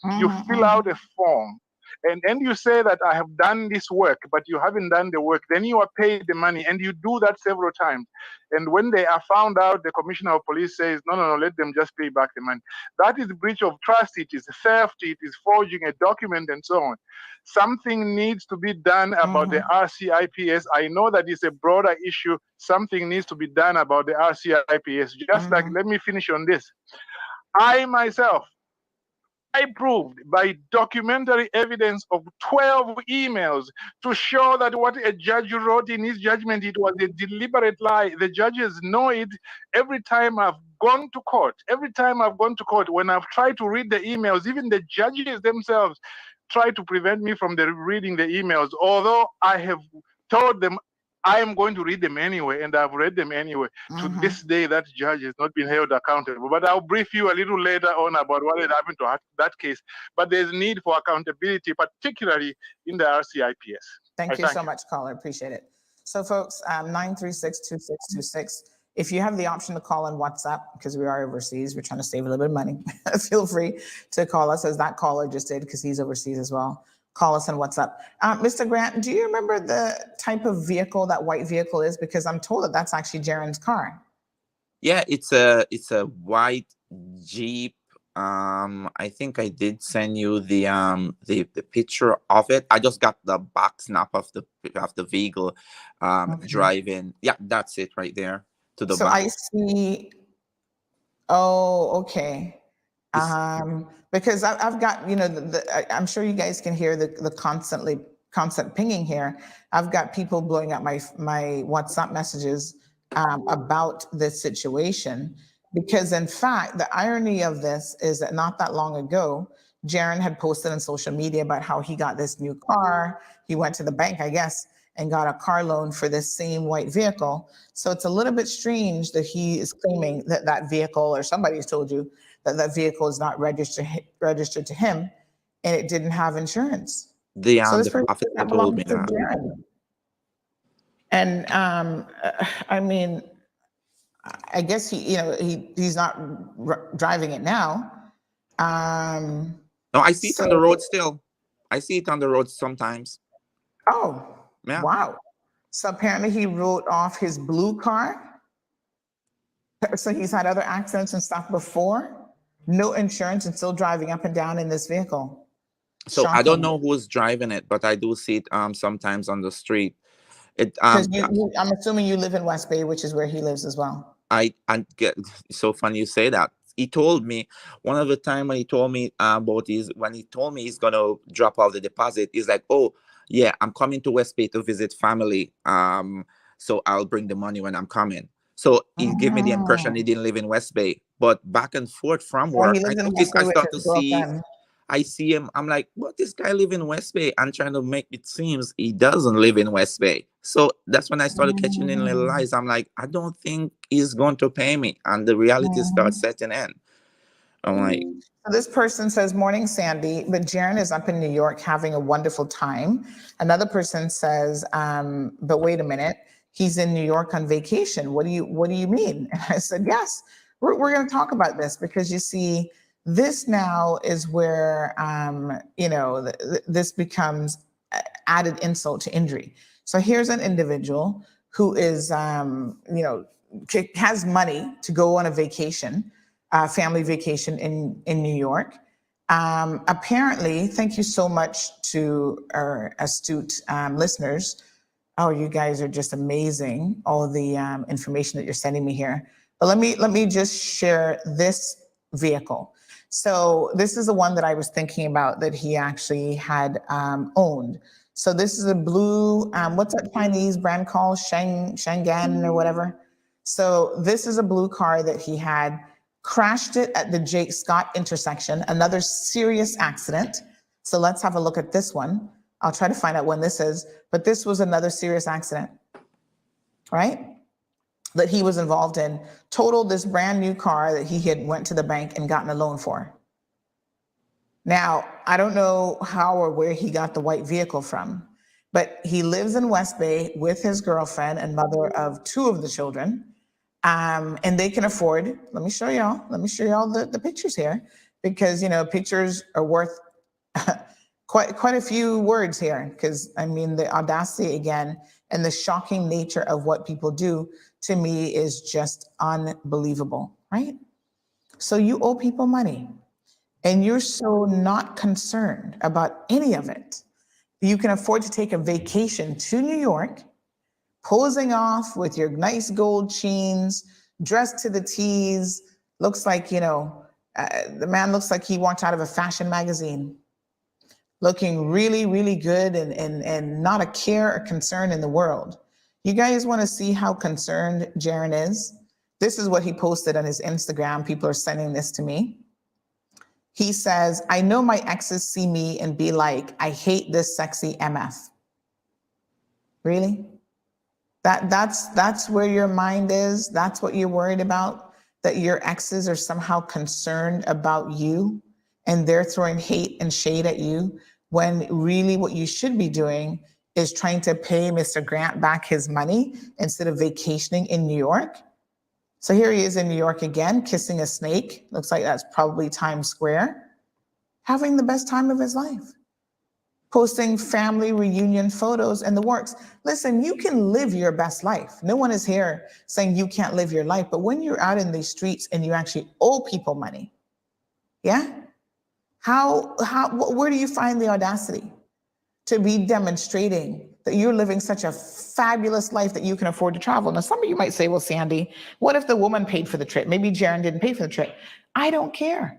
fill out a form and you say that I have done this work, but you haven't done the work. Then you are paid the money, and you do that several times. And when they are found out, the commissioner of police says, no, let them just pay back the money. That is breach of trust. It is theft. It is forging a document and so on. Something needs to be done about the RCIPS. I know that it's a broader issue. Something needs to be done about the RCIPS. Just like, let me finish on this. I myself, I proved by documentary evidence of 12 emails to show that what a judge wrote in his judgment, it was a deliberate lie. The judges know it. Every time I've gone to court, when I've tried to read the emails, even the judges themselves try to prevent me from reading the emails, although I have told them I am going to read them anyway, and I've read them anyway. To this day, that judge has not been held accountable. But I'll brief you a little later on about what had happened to that case. But there's need for accountability, particularly in the RCIPS. Thank you so much, caller. Appreciate it. So, folks, 936-2626. If you have the option to call on WhatsApp, because we are overseas, we're trying to save a little bit of money, feel free to call us, as that caller just did, because he's overseas as well. Call us on WhatsApp. Mr. Grant, do you remember the type of vehicle that white vehicle is? Because I'm told that that's actually Jaren's car. Yeah, it's a white Jeep. I think I did send you the picture of it. I just got the back snap of the vehicle driving. Yeah, that's it right there to the back. I see. Oh, okay. Because I've got, I'm sure you guys can hear the constant pinging here. I've got people blowing up my WhatsApp messages about this situation, because in fact, the irony of this is that not that long ago, Jaren had posted on social media about how he got this new car. He went to the bank, I guess, and got a car loan for this same white vehicle. So it's a little bit strange that he is claiming that that vehicle, or somebody's told you that vehicle is not registered to him, and it didn't have insurance. The officer told me that. And I mean, I guess he's not driving it now. No, I see it on the road still. I see it on the road sometimes. Oh, yeah. Wow. So apparently he wrote off his blue car. So he's had other accidents and stuff before. No insurance and still driving up and down in this vehicle. So shocking. I don't know who's driving it, but I do see it sometimes on the street. I'm assuming you live in West Bay, which is where he lives as well. So funny you say that. He told me one of the time when he told me when he told me he's gonna drop off the deposit, he's like, oh yeah, I'm coming to West Bay to visit family. So I'll bring the money when I'm coming. So he gave me the impression he didn't live in West Bay, but back and forth from work, I see him. I'm like, what? This guy live in West Bay? I'm trying to make it seems he doesn't live in West Bay. So that's when I started catching in little lies. I'm like, I don't think he's going to pay me, and the reality starts setting in. I'm like, so this person says, morning, Sandy, but Jaren is up in New York having a wonderful time. Another person says, but wait a minute, he's in New York on vacation. What do you mean? And I said, yes, we're going to talk about this, because you see, this now is where, this becomes added insult to injury. So here's an individual who is, has money to go on a vacation, family vacation in New York. Apparently, thank you so much to our astute listeners. Oh, you guys are just amazing. All the information that you're sending me here. But let me just share this vehicle. So this is the one that I was thinking about that he actually had owned. So this is a blue, what's that Chinese brand called? Shangan or whatever. So this is a blue car that he had, crashed it at the Jake Scott intersection, another serious accident. So let's have a look at this one. I'll try to find out when this is, but this was another serious accident, right? That he was involved in, totaled this brand new car that he had went to the bank and gotten a loan for. Now, I don't know how or where he got the white vehicle from, but he lives in West Bay with his girlfriend and mother of 2 of the children. And they can afford, let me show y'all the pictures here, because, you know, pictures are worth quite a few words here, because I mean, the audacity again, and the shocking nature of what people do to me is just unbelievable, right? So you owe people money and you're so not concerned about any of it. You can afford to take a vacation to New York, posing off with your nice gold chains, dressed to the T's, looks like, you know, the man looks like he walked out of a fashion magazine, looking really, really good and not a care or concern in the world. You guys want to see how concerned Jaron is? This is what he posted on his Instagram. People are sending this to me. He says, I know my exes see me and be like, I hate this sexy MF. Really? That's where your mind is. That's what you're worried about, that your exes are somehow concerned about you and they're throwing hate and shade at you, when really what you should be doing is trying to pay Mr. Grant back his money instead of vacationing in New York. So here he is in New York again, kissing a snake. Looks like that's probably Times Square, having the best time of his life, posting family reunion photos and the works. Listen, you can live your best life. No one is here saying you can't live your life, but when you're out in these streets and you actually owe people money, yeah? Where do you find the audacity to be demonstrating that you're living such a fabulous life that you can afford to travel? Now, some of you might say, well, Sandy, what if the woman paid for the trip? Maybe Jaron didn't pay for the trip. I don't care.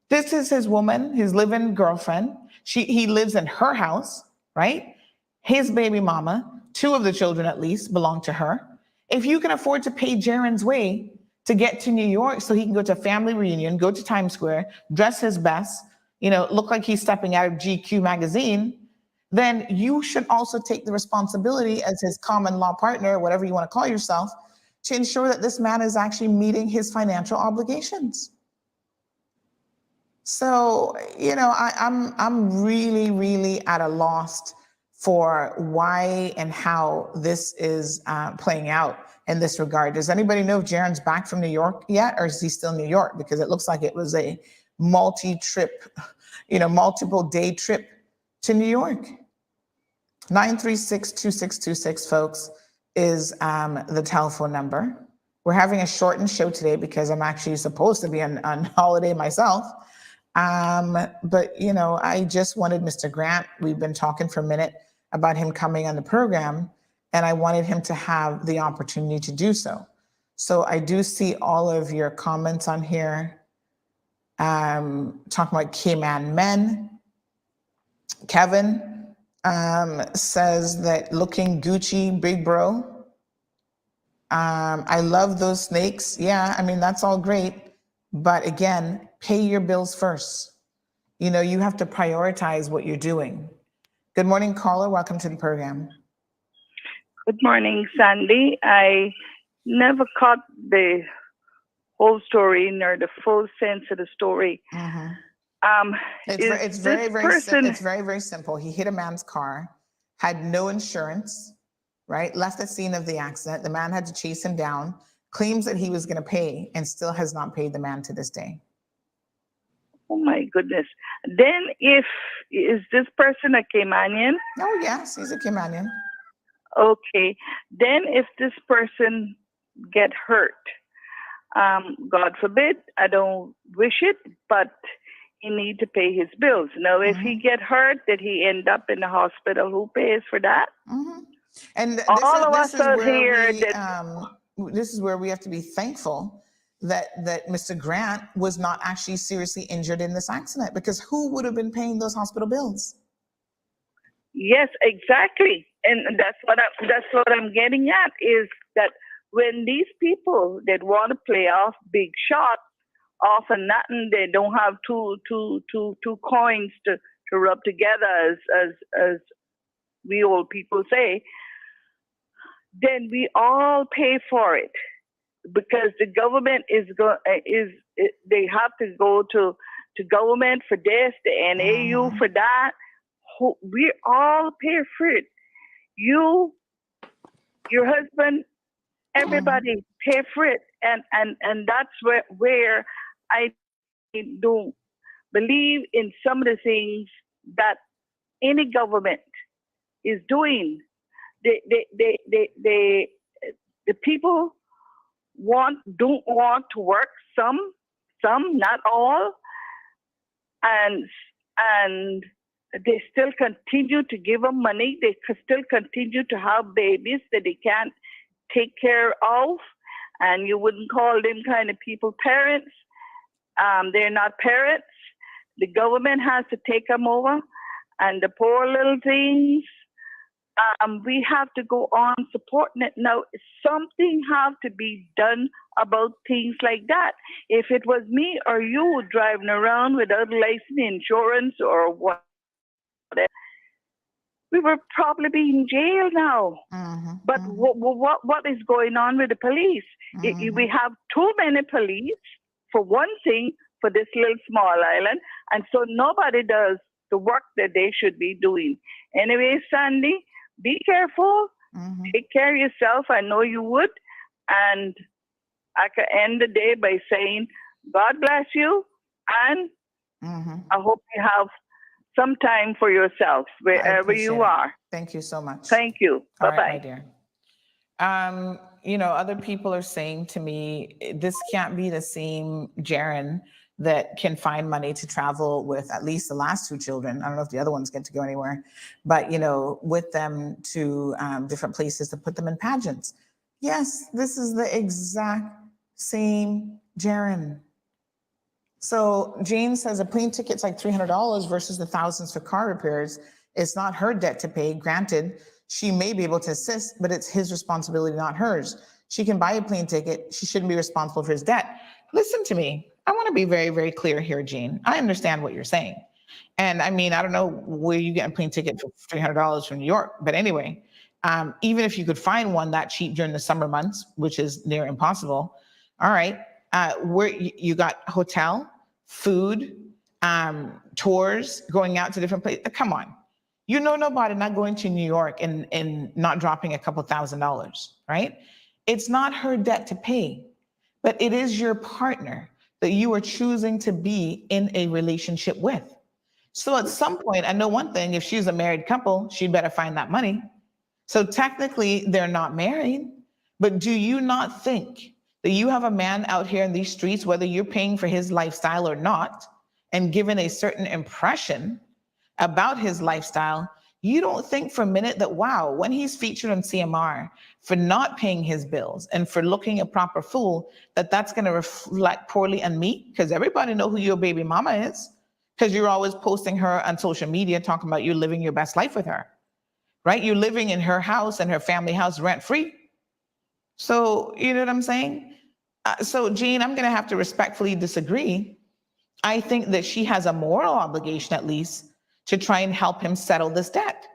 This is his woman, his live-in girlfriend. He lives in her house, right? His baby mama, 2 of the children at least belong to her. If you can afford to pay Jaron's way to get to New York so he can go to a family reunion, go to Times Square, dress his best, you know, look like he's stepping out of GQ magazine, then you should also take the responsibility as his common law partner, whatever you want to call yourself, to ensure that this man is actually meeting his financial obligations. So, you know, I'm really, really at a loss for why and how this is playing out in this regard. Does anybody know if Jaron's back from New York yet, or is he still in New York? Because it looks like it was a multiple day trip to New York. 936-2626, folks, is the telephone number. We're having a shortened show today because I'm actually supposed to be on holiday myself. But, you know, I just wanted Mr. Grant, we've been talking for a minute about him coming on the program, and I wanted him to have the opportunity to do so. So I do see all of your comments on here. Talking about K-Man Men. Kevin says that looking Gucci, big bro. I love those snakes. Yeah, I mean, that's all great. But again, pay your bills first. You know, you have to prioritize what you're doing. Good morning, caller. Welcome to the program. Good morning, Sandy. I never caught the whole story nor the full sense of the story. It's very, very simple. He hit a man's car, had no insurance, right? Left the scene of the accident. The man had to chase him down, claims that he was going to pay, and still has not paid the man to this day. Oh my goodness. Then is this person a Caymanian? Oh yes, he's a Caymanian. Okay. Then if this person get hurt, God forbid, I don't wish it, but he need to pay his bills. Now, if he get hurt, did he end up in the hospital? Who pays for that? And this is where we have to be thankful that Mr. Grant was not actually seriously injured in this accident, because who would have been paying those hospital bills? Yes, exactly, and that's what I'm getting at is that when these people that want to play off big shots off and nothing, they don't have two coins to rub together, as we old people say, then we all pay for it because the government they have to go to government for this, the NAU for that. We all pay for it. You, your husband, everybody pay for it, and that's where I don't believe in some of the things that any government is doing. The people don't want to work. Some, not all, and they still continue to give them money. They still continue to have babies that they can't take care of, and you wouldn't call them kind of people parents. They're not parents. The government has to take them over, and the poor little things. We have to go on supporting it. Now, something have to be done about things like that. If it was me or you driving around without license, insurance, or what, we would probably be in jail now. But what is going on with the police? We have too many police, for one thing, for this little small island, and so nobody does the work that they should be doing. Anyway, Sandy, be careful. Take care of yourself. I know you would. And I can end the day by saying, God bless you. And I hope you have some time for yourself wherever you are. Thank you so much. Thank you. All Bye-bye. right, my dear. Other people are saying to me, this can't be the same Jaron that can find money to travel with at least the last two children. I don't know if the other ones get to go anywhere, but, with them to different places to put them in pageants. Yes, this is the exact same Jaron. So Jane says a plane ticket's like $300 versus the thousands for car repairs. It's not her debt to pay. Granted, she may be able to assist, but it's his responsibility, not hers. She can buy a plane ticket. She shouldn't be responsible for his debt. Listen to me. I want to be very, very clear here, Jane. I understand what you're saying. And I mean, I don't know where you get a plane ticket for $300 from New York. But anyway, even if you could find one that cheap during the summer months, which is near impossible. All right. Where you got hotel, food, tours, going out to different places. Come on. Nobody not going to New York and not dropping a couple $1,000s, right? It's not her debt to pay, but it is your partner that you are choosing to be in a relationship with. So at some point, I know one thing, if she's a married couple, she'd better find that money. So technically they're not married, but do you not think that you have a man out here in these streets, whether you're paying for his lifestyle or not, and given a certain impression about his lifestyle, you don't think for a minute that, wow, when he's featured on CMR for not paying his bills and for looking a proper fool, that's going to reflect poorly on me? Because everybody know who your baby mama is, because you're always posting her on social media talking about you living your best life with her, right? You're living in her house and her family house rent-free. So you know what I'm saying? So Jean, I'm going to have to respectfully disagree. I think that she has a moral obligation, at least, to try and help him settle this debt.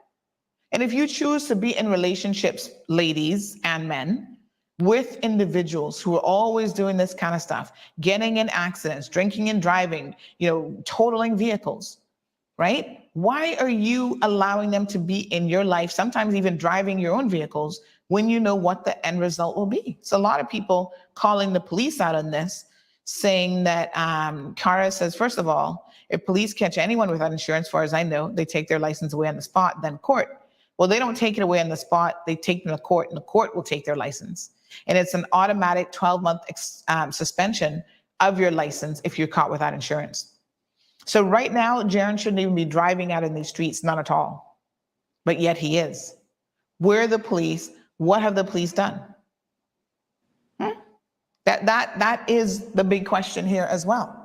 And if you choose to be in relationships, ladies and men, with individuals who are always doing this kind of stuff, getting in accidents, drinking and driving, totaling vehicles, right? Why are you allowing them to be in your life, sometimes even driving your own vehicles, when you know what the end result will be? So a lot of people calling the police out on this, saying that Cara says, first of all, if police catch anyone without insurance, as far as I know, they take their license away on the spot, then court. Well, they don't take it away on the spot. They take them to court, and the court will take their license. And it's an automatic 12-month suspension of your license if you're caught without insurance. So right now, Jaron shouldn't even be driving out in these streets, not at all. But yet he is. Where are the police? What have the police done? That is the big question here as well.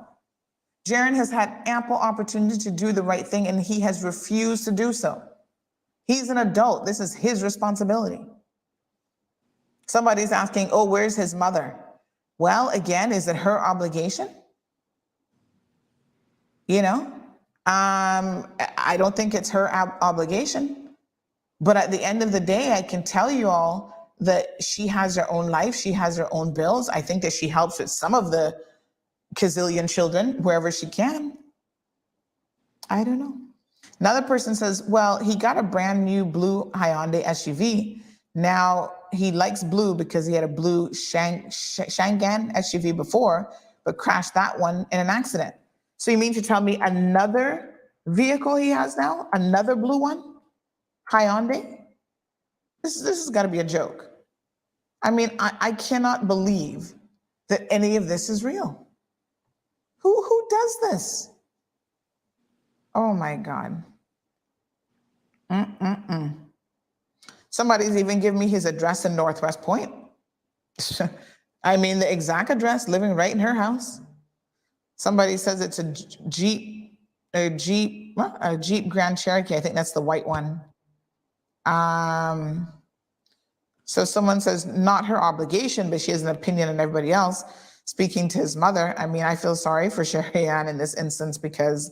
Jaron has had ample opportunity to do the right thing, and he has refused to do so. He's an adult. This is his responsibility. Somebody's asking, oh, where's his mother? Well, again, is it her obligation? You know, I don't think it's her obligation. But at the end of the day, I can tell you all that she has her own life. She has her own bills. I think that she helps with some of the gazillion children wherever she can. I don't know. Another person says, well, he got a brand new blue Hyundai SUV. Now he likes blue because he had a blue Shangan SUV before, but crashed that one in an accident. So you mean to tell me another vehicle he has now? Another blue one? Hyundai? This has got to be a joke. I mean, I cannot believe that any of this is real. Who does this? Oh my God. Somebody's even given me his address in Northwest Point. I mean, the exact address, living right in her house. Somebody says it's a Jeep Grand Cherokee. I think that's the white one. So someone says not her obligation, but she has an opinion on everybody else. Speaking to his mother, I mean, I feel sorry for Sherry Ann in this instance because,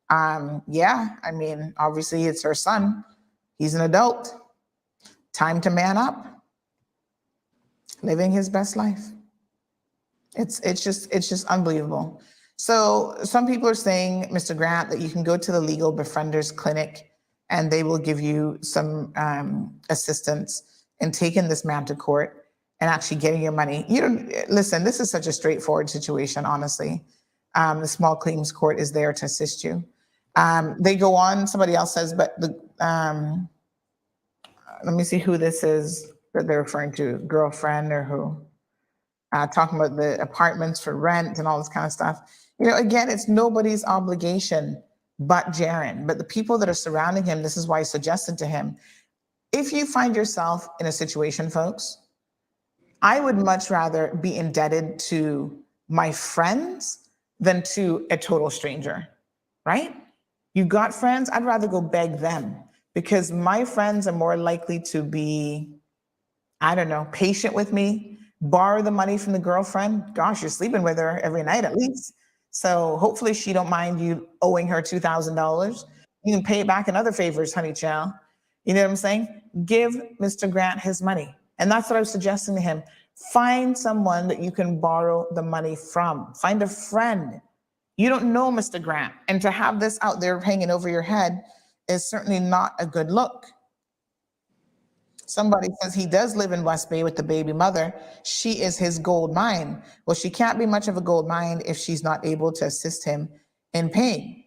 yeah, I mean, obviously it's her son. He's an adult. Time to man up. Living his best life. It's just unbelievable. So some people are saying, Mr. Grant, that you can go to the Legal Befrienders Clinic and they will give you some assistance in taking this man to court and actually getting your money. You don't listen, this is such a straightforward situation, honestly. The small claims court is there to assist you. They go on, somebody else says, but the let me see who this is that they're referring to, girlfriend or who, talking about the apartments for rent and all this kind of stuff. You know, again, it's nobody's obligation but Jaron, but the people that are surrounding him. This is why I suggested to him, if you find yourself in a situation, folks, I would much rather be indebted to my friends than to a total stranger, right? You got friends, I'd rather go beg them because my friends are more likely to be, I don't know, patient with me, borrow the money from the girlfriend. Gosh, you're sleeping with her every night at least. So hopefully she don't mind you owing her $2,000. You can pay it back in other favors, honey child. You know what I'm saying? Give Mr. Grant his money. And that's what I was suggesting to him. Find someone that you can borrow the money from. Find a friend. You don't know Mr. Grant. And to have this out there hanging over your head is certainly not a good look. Somebody says he does live in West Bay with the baby mother. She is his gold mine. Well, she can't be much of a gold mine if she's not able to assist him in paying.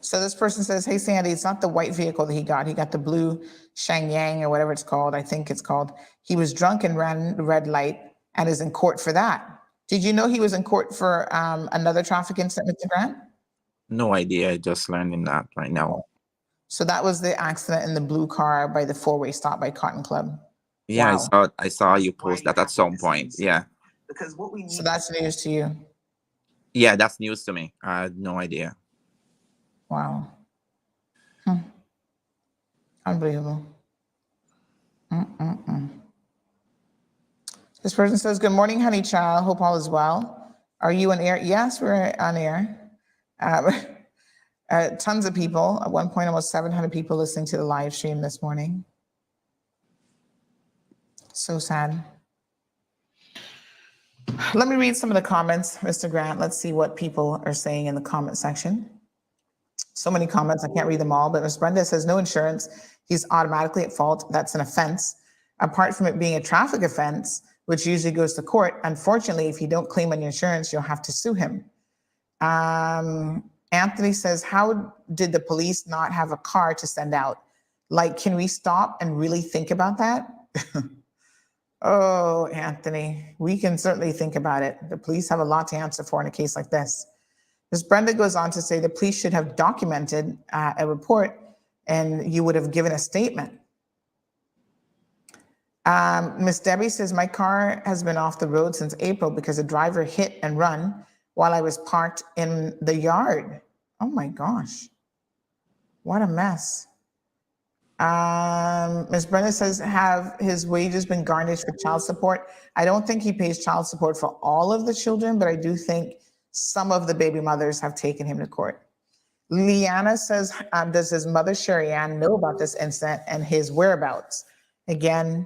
So this person says, hey, Sandy, it's not the white vehicle that he got. He got the blue Shangyang or whatever it's called. I think it's called. He was drunk and ran the red light and is in court for that. Did you know he was in court for another traffic incident, Mr. Grant? No idea. Just learning that right now. So that was the accident in the blue car by the four-way stop by Cotton Club. Yeah, Wow. I saw you post that at some point. Yeah. Because what we need. So that's news to you. Yeah, that's news to me. I had no idea. Wow. Unbelievable. This person says, good morning, honey child. Hope all is well. Are you on air? Yes, we're on air. Tons of people. At one point, almost 700 people listening to the live stream this morning. So sad. Let me read some of the comments, Mr. Grant. Let's see what people are saying in the comment section. So many comments, I can't read them all, but Ms. Brenda says, no insurance. He's automatically at fault. That's an offense. Apart from it being a traffic offense, which usually goes to court, unfortunately, if you don't claim on your insurance, you'll have to sue him. Anthony says, how did the police not have a car to send out? Like, can we stop and really think about that? Oh, Anthony, we can certainly think about it. The police have a lot to answer for in a case like this. Ms. Brenda goes on to say the police should have documented a report and you would have given a statement. Miss Debbie says, my car has been off the road since April because a driver hit and run while I was parked in the yard. Oh my gosh. What a mess. Ms. Brenda says, have his wages been garnished for child support? I don't think he pays child support for all of the children, but I do think some of the baby mothers have taken him to court. Liana says, does his mother, Sherry Ann, know about this incident and his whereabouts? Again,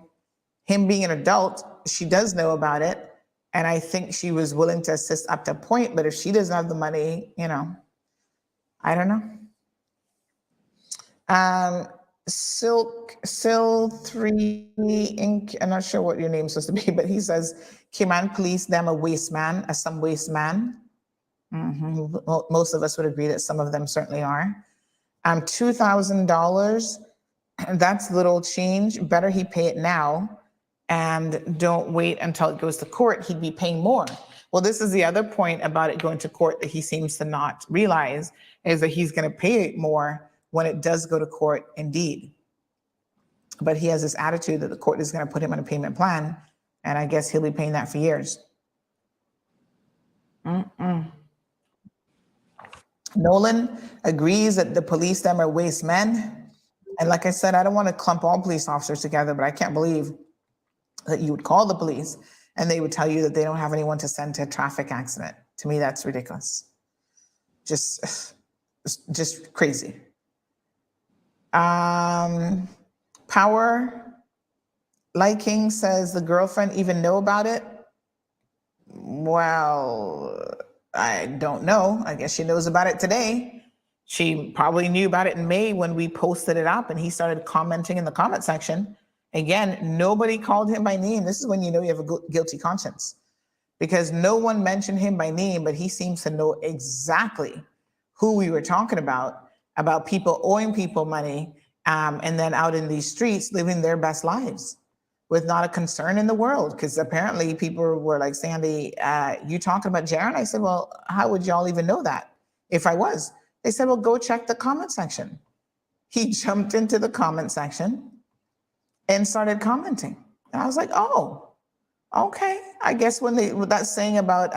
him being an adult, she does know about it. And I think she was willing to assist up to a point, but if she doesn't have the money, you know, I don't know. Sil3 Inc. I'm not sure what your name's supposed to be, but he says, Kiman police them a waste man, some waste man. Well, most of us would agree that some of them certainly are. $2,000, that's little change. Better he pay it now and don't wait until it goes to court. He'd be paying more. Well, this is the other point about it going to court that he seems to not realize, is that he's going to pay more when it does go to court, indeed. But he has this attitude that the court is going to put him on a payment plan, and I guess he'll be paying that for years. Nolan agrees that the police them are waste men. And like I said, I don't want to clump all police officers together, but I can't believe that you would call the police and they would tell you that they don't have anyone to send to a traffic accident. To me, that's ridiculous. Just crazy. Power Liking says, the girlfriend even know about it? Well, I don't know. I guess she knows about it today. She probably knew about it in May when we posted it up and he started commenting in the comment section. Again, nobody called him by name. This is when you know you have a guilty conscience, because no one mentioned him by name, but he seems to know exactly who we were talking about people owing people money, and then out in these streets living their best lives with not a concern in the world. Because apparently people were like, Sandy, you talking about Jaron? I said, well, how would y'all even know that if I was? They said, well, go check the comment section. He jumped into the comment section and started commenting. And I was like, oh, okay. I guess when that saying about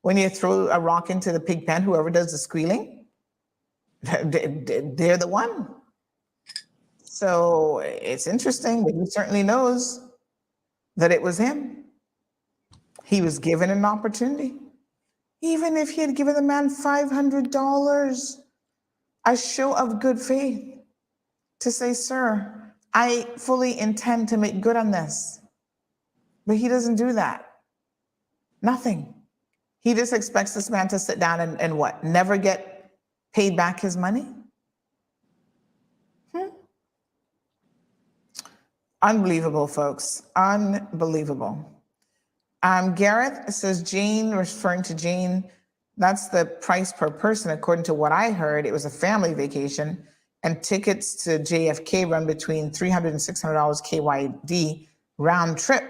when you throw a rock into the pig pen, whoever does the squealing, they're the one. So it's interesting, but he certainly knows that it was him. He was given an opportunity. Even if he had given the man $500, a show of good faith to say, sir, I fully intend to make good on this. But he doesn't do that. Nothing. He just expects this man to sit down and what? Never get paid back his money? Unbelievable, folks. Unbelievable. Gareth says, Jane, referring to Jane, that's the price per person. According to what I heard, it was a family vacation, and tickets to JFK run between $300 and $600 KYD round trip.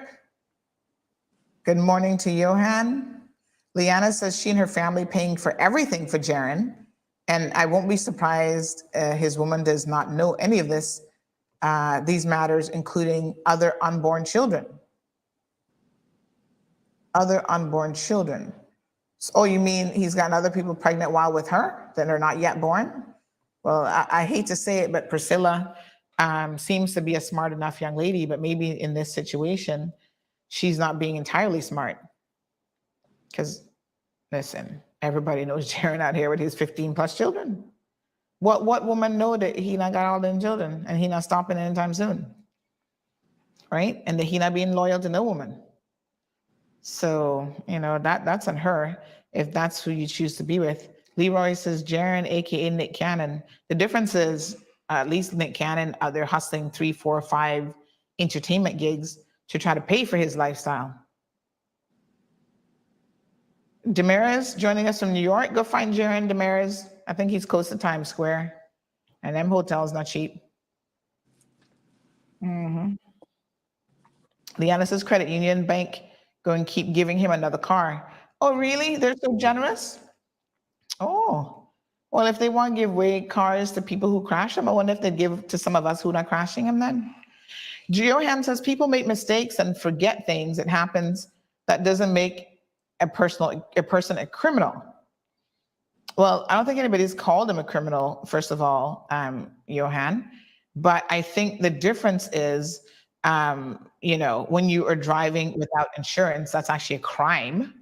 Good morning to Johan. Liana says she and her family paying for everything for Jaron, and I won't be surprised his woman does not know any of this, these matters, including other unborn children. Other unborn children. Oh, you mean he's gotten other people pregnant while with her that are not yet born? Well, I hate to say it, but Priscilla seems to be a smart enough young lady, but maybe in this situation, she's not being entirely smart. Because, listen, everybody knows Jaron out here with his 15 plus children. What woman know that he not got all them children and he not stopping anytime soon? Right? And that he not being loyal to no woman. So, you know, that's on her if that's who you choose to be with. Leroy says, Jaron, aka Nick Cannon. The difference is, at least Nick Cannon, they're hustling 3, 4, 5 entertainment gigs to try to pay for his lifestyle. Damaris joining us from New York. Go find Jaron, Damaris. I think he's close to Times Square. And them hotels not cheap. Liana says, credit union bank going to keep giving him another car. Oh, really? They're so generous? Oh, well, if they want to give away cars to people who crash them, I wonder if they'd give to some of us who are not crashing them then. Johan says, people make mistakes and forget things. It happens. That doesn't make a person a criminal. Well, I don't think anybody's called him a criminal, first of all, Johan. But I think the difference is, when you are driving without insurance, that's actually a crime.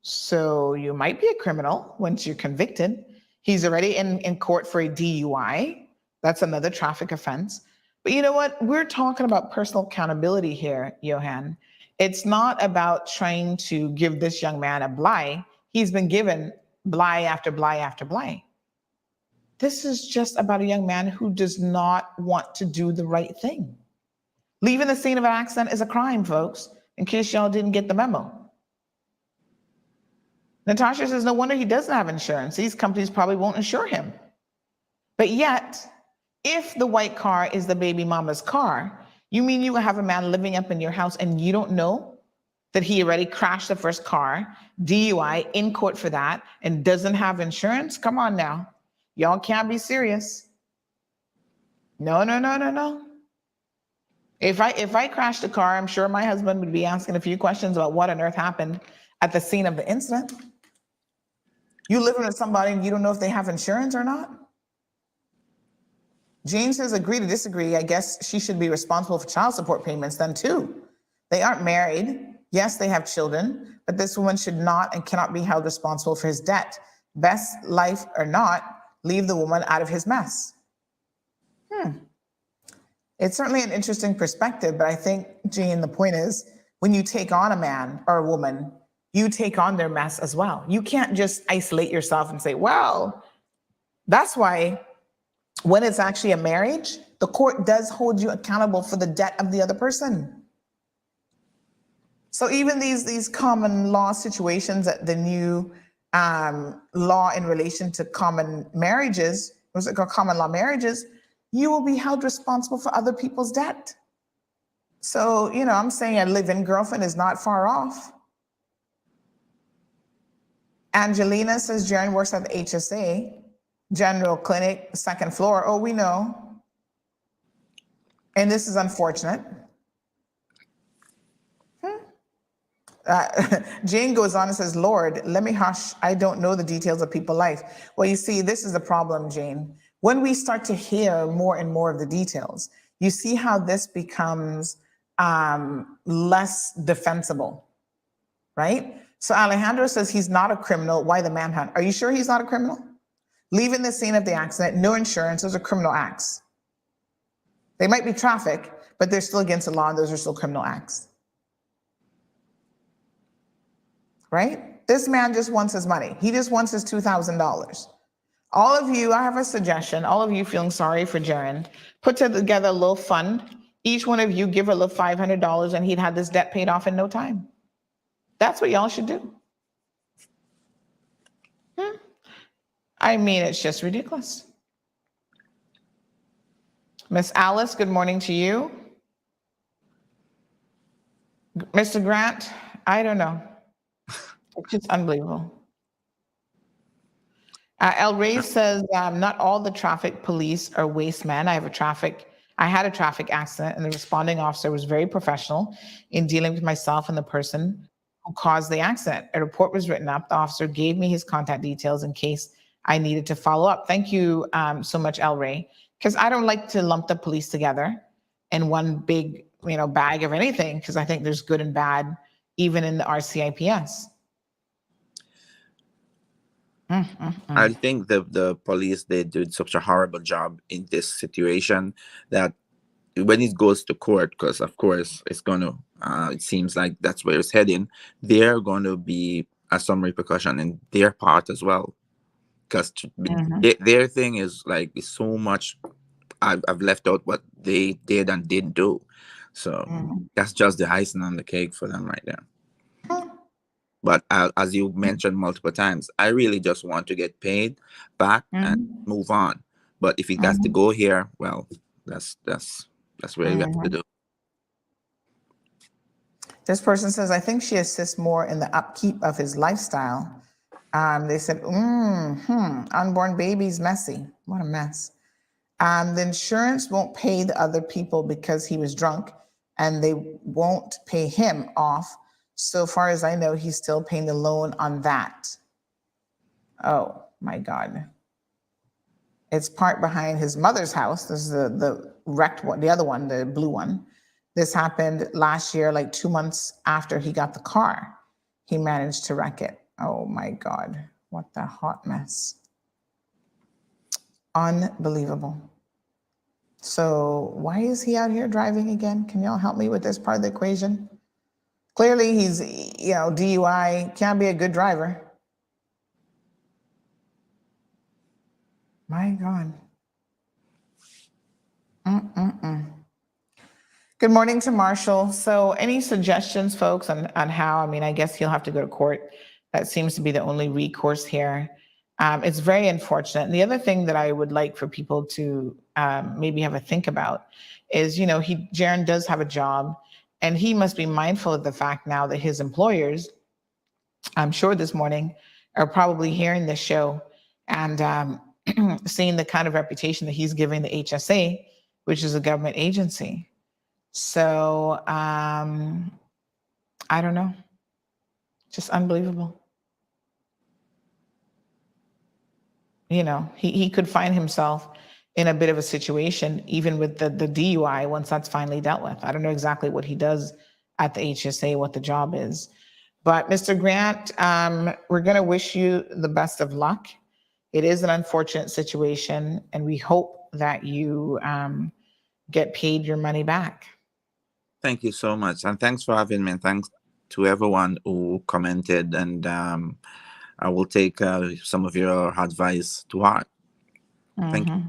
So you might be a criminal once you're convicted. He's already in court for a DUI. That's another traffic offense. But you know what? We're talking about personal accountability here, Johan. It's not about trying to give this young man a bly. He's been given bly after bly after bly. This is just about a young man who does not want to do the right thing. Leaving the scene of an accident is a crime, folks, in case y'all didn't get the memo. Natasha says, no wonder he doesn't have insurance. These companies probably won't insure him. But yet, if the white car is the baby mama's car, you mean you have a man living up in your house and you don't know that he already crashed the first car, DUI, in court for that, and doesn't have insurance? Come on now. Y'all can't be serious. No. If I crashed a car, I'm sure my husband would be asking a few questions about what on earth happened at the scene of the incident. You living with somebody and you don't know if they have insurance or not? Jane says, agree to disagree. I guess she should be responsible for child support payments then too. They aren't married. Yes, they have children, but this woman should not and cannot be held responsible for his debt. Best life or not, leave the woman out of his mess. It's certainly an interesting perspective, but I think, Jane, the point is, when you take on a man or a woman, you take on their mess as well. You can't just isolate yourself and say, well, that's why when it's actually a marriage, the court does hold you accountable for the debt of the other person. So even these common law situations, that the new law in relation to common marriages, what's it called, common law marriages, you will be held responsible for other people's debt. So, I'm saying a live-in girlfriend is not far off. Angelina says Jaren works at the HSA, General Clinic, second floor. Oh, we know. And this is unfortunate. Jane goes on and says, Lord, let me hush. I don't know the details of people's life. Well, you see, this is the problem, Jane. When we start to hear more and more of the details, you see how this becomes less defensible, right? So Alejandro says he's not a criminal. Why the manhunt? Are you sure he's not a criminal? Leaving the scene of the accident, no insurance, those are criminal acts. They might be traffic, but they're still against the law and those are still criminal acts. Right? This man just wants his money. He just wants his $2,000. All of you, I have a suggestion. All of you feeling sorry for Jaren, put together a little fund. Each one of you give a little $500 and he'd have this debt paid off in no time. That's what y'all should do. I mean, it's just ridiculous. Miss Alice, good morning to you. Mr. Grant, I don't know. It's just unbelievable. El Rey says, not all the traffic police are waste men. I had a traffic accident and the responding officer was very professional in dealing with myself and the person who caused the accident. A report was written up. The officer gave me his contact details in case I needed to follow up. Thank you so much, El Rey, because I don't like to lump the police together in one big, bag of anything, because I think there's good and bad even in the RCIPS. I think the police, they did such a horrible job in this situation that when it goes to court, because of course it's going to, it seems like that's where it's heading, they're going to be some repercussion in their part as well. Because their thing is like, it's so much, I've left out what they did and didn't do. So that's just the icing on the cake for them right there. But as you mentioned multiple times, I really just want to get paid back and move on. But if it has to go here, well, that's where you have to do. This person says, I think she assists more in the upkeep of his lifestyle. They said, unborn baby's messy. What a mess. The insurance won't pay the other people because he was drunk, and they won't pay him off. So far as I know, he's still paying the loan on that. Oh my God. It's parked behind his mother's house. This is the wrecked one, the other one, the blue one. This happened last year, like 2 months after he got the car. He managed to wreck it. Oh my God, what the hot mess. Unbelievable. So why is he out here driving again? Can y'all help me with this part of the equation? Clearly he's, DUI, can't be a good driver. My God. Good morning to Marshall. So any suggestions, folks, on how, I guess he'll have to go to court. That seems to be the only recourse here. It's very unfortunate. And the other thing that I would like for people to maybe have a think about is, Jaron does have a job, and he must be mindful of the fact now that his employers, I'm sure this morning, are probably hearing this show and seeing the kind of reputation that he's giving the HSA, which is a government agency. So I don't know, just unbelievable. He could find himself in a bit of a situation, even with the DUI, once that's finally dealt with. I don't know exactly what he does at the HSA, what the job is. But Mr. Grant, we're going to wish you the best of luck. It is an unfortunate situation, and we hope that you get paid your money back. Thank you so much. And thanks for having me. And thanks to everyone who commented. And I will take some of your advice to heart. Thank you.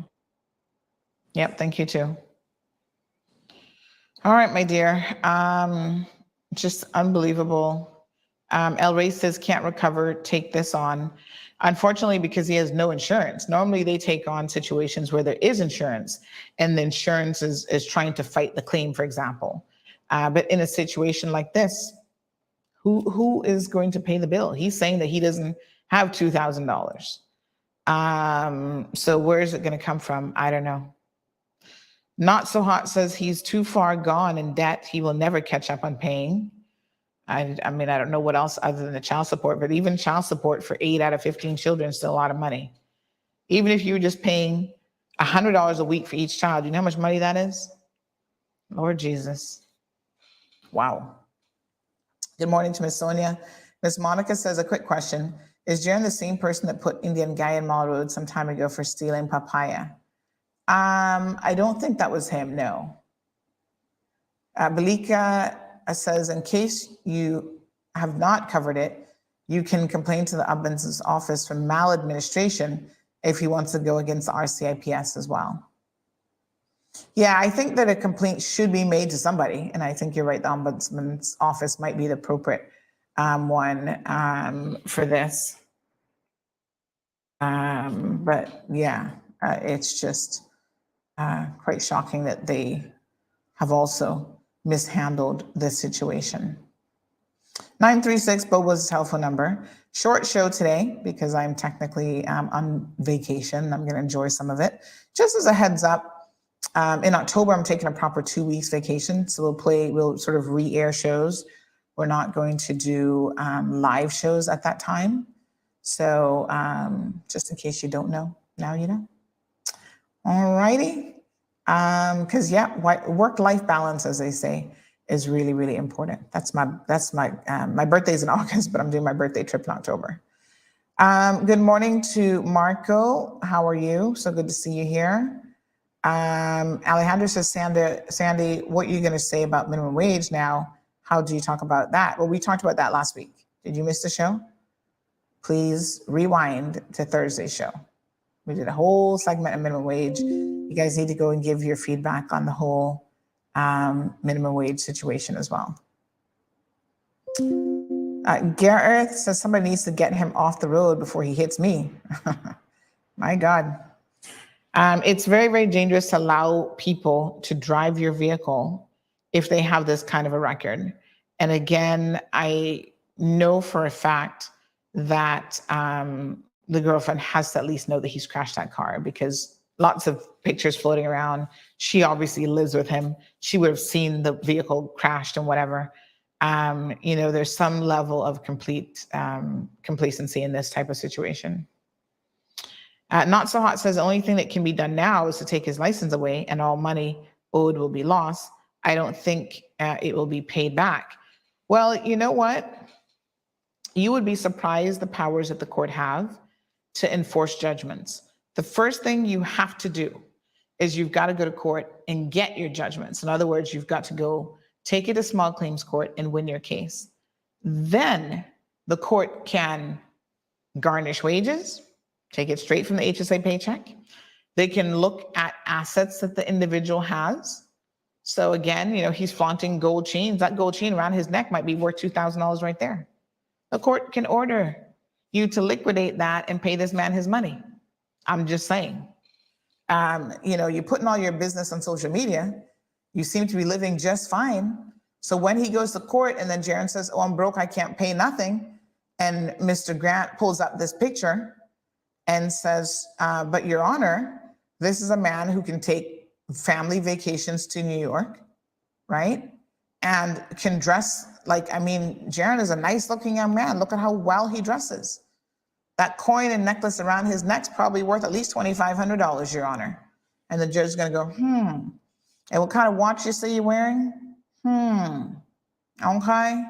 Yep, thank you too. All right, my dear. Just unbelievable. El Rey says, can't recover, take this on. Unfortunately, because he has no insurance. Normally they take on situations where there is insurance and the insurance is trying to fight the claim, for example. But in a situation like this, who is going to pay the bill? He's saying that he doesn't have $2,000. So where is it going to come from? I don't know. Not So Hot says he's too far gone in debt. He will never catch up on paying. I don't know what else other than the child support, but even child support for 8 out of 15 children is still a lot of money. Even if you were just paying $100 a week for each child, you know how much money that is? Lord Jesus. Wow. Good morning to Miss Sonia. Miss Monica says, a quick question. Is Jaron the same person that put Indian guy in Mall Road some time ago for stealing papaya? I don't think that was him, no. Belika says, in case you have not covered it, you can complain to the Ombudsman's office for maladministration if he wants to go against the RCIPS as well. Yeah, I think that a complaint should be made to somebody, and I think you're right, the Ombudsman's office might be the appropriate one for this. But yeah, it's just quite shocking that they have also mishandled this situation. 936 Bobo's telephone number. Short show today because I'm technically on vacation. I'm going to enjoy some of it. Just as a heads up, in October, I'm taking a proper 2 weeks vacation. So we'll sort of re-air shows. We're not going to do live shows at that time. So just in case you don't know, now you know. All righty. Because work-life balance, as they say, is really, really important. That's my birthday's in August, but I'm doing my birthday trip in October. Good morning to Marco. How are you? So good to see you here. Alejandro says, Sandy, what are you going to say about minimum wage now? How do you talk about that? Well, we talked about that last week. Did you miss the show? Please rewind to Thursday's show. We did a whole segment on minimum wage. You guys need to go and give your feedback on the whole minimum wage situation as well. Gareth says somebody needs to get him off the road before he hits me. My God. It's very, very dangerous to allow people to drive your vehicle if they have this kind of a record. And again, I know for a fact that the girlfriend has to at least know that he's crashed that car because lots of pictures floating around. She obviously lives with him. She would have seen the vehicle crashed and whatever. there's some level of complacency in this type of situation. Not So Hot says the only thing that can be done now is to take his license away and all money owed will be lost. I don't think it will be paid back. Well, you know what? You would be surprised the powers that the court have to enforce judgments. The first thing you have to do is you've got to go to court and get your judgments. In other words, you've got to go take it to small claims court and win your case. Then the court can garnish wages, take it straight from the HSA paycheck. They can look at assets that the individual has. So again, he's flaunting gold chains. That gold chain around his neck might be worth $2,000 right there. The court can order you to liquidate that and pay this man his money. I'm just saying. You're putting all your business on social media. You seem to be living just fine. So when he goes to court and then Jaron says, oh, I'm broke, I can't pay nothing. And Mr. Grant pulls up this picture and says, but Your Honor, this is a man who can take family vacations to New York, right? And can dress Jaron is a nice looking young man. Look at how well he dresses. That coin and necklace around his neck's probably worth at least $2,500, Your Honor. And the judge is going to go, And what kind of watch you say you're wearing? Okay.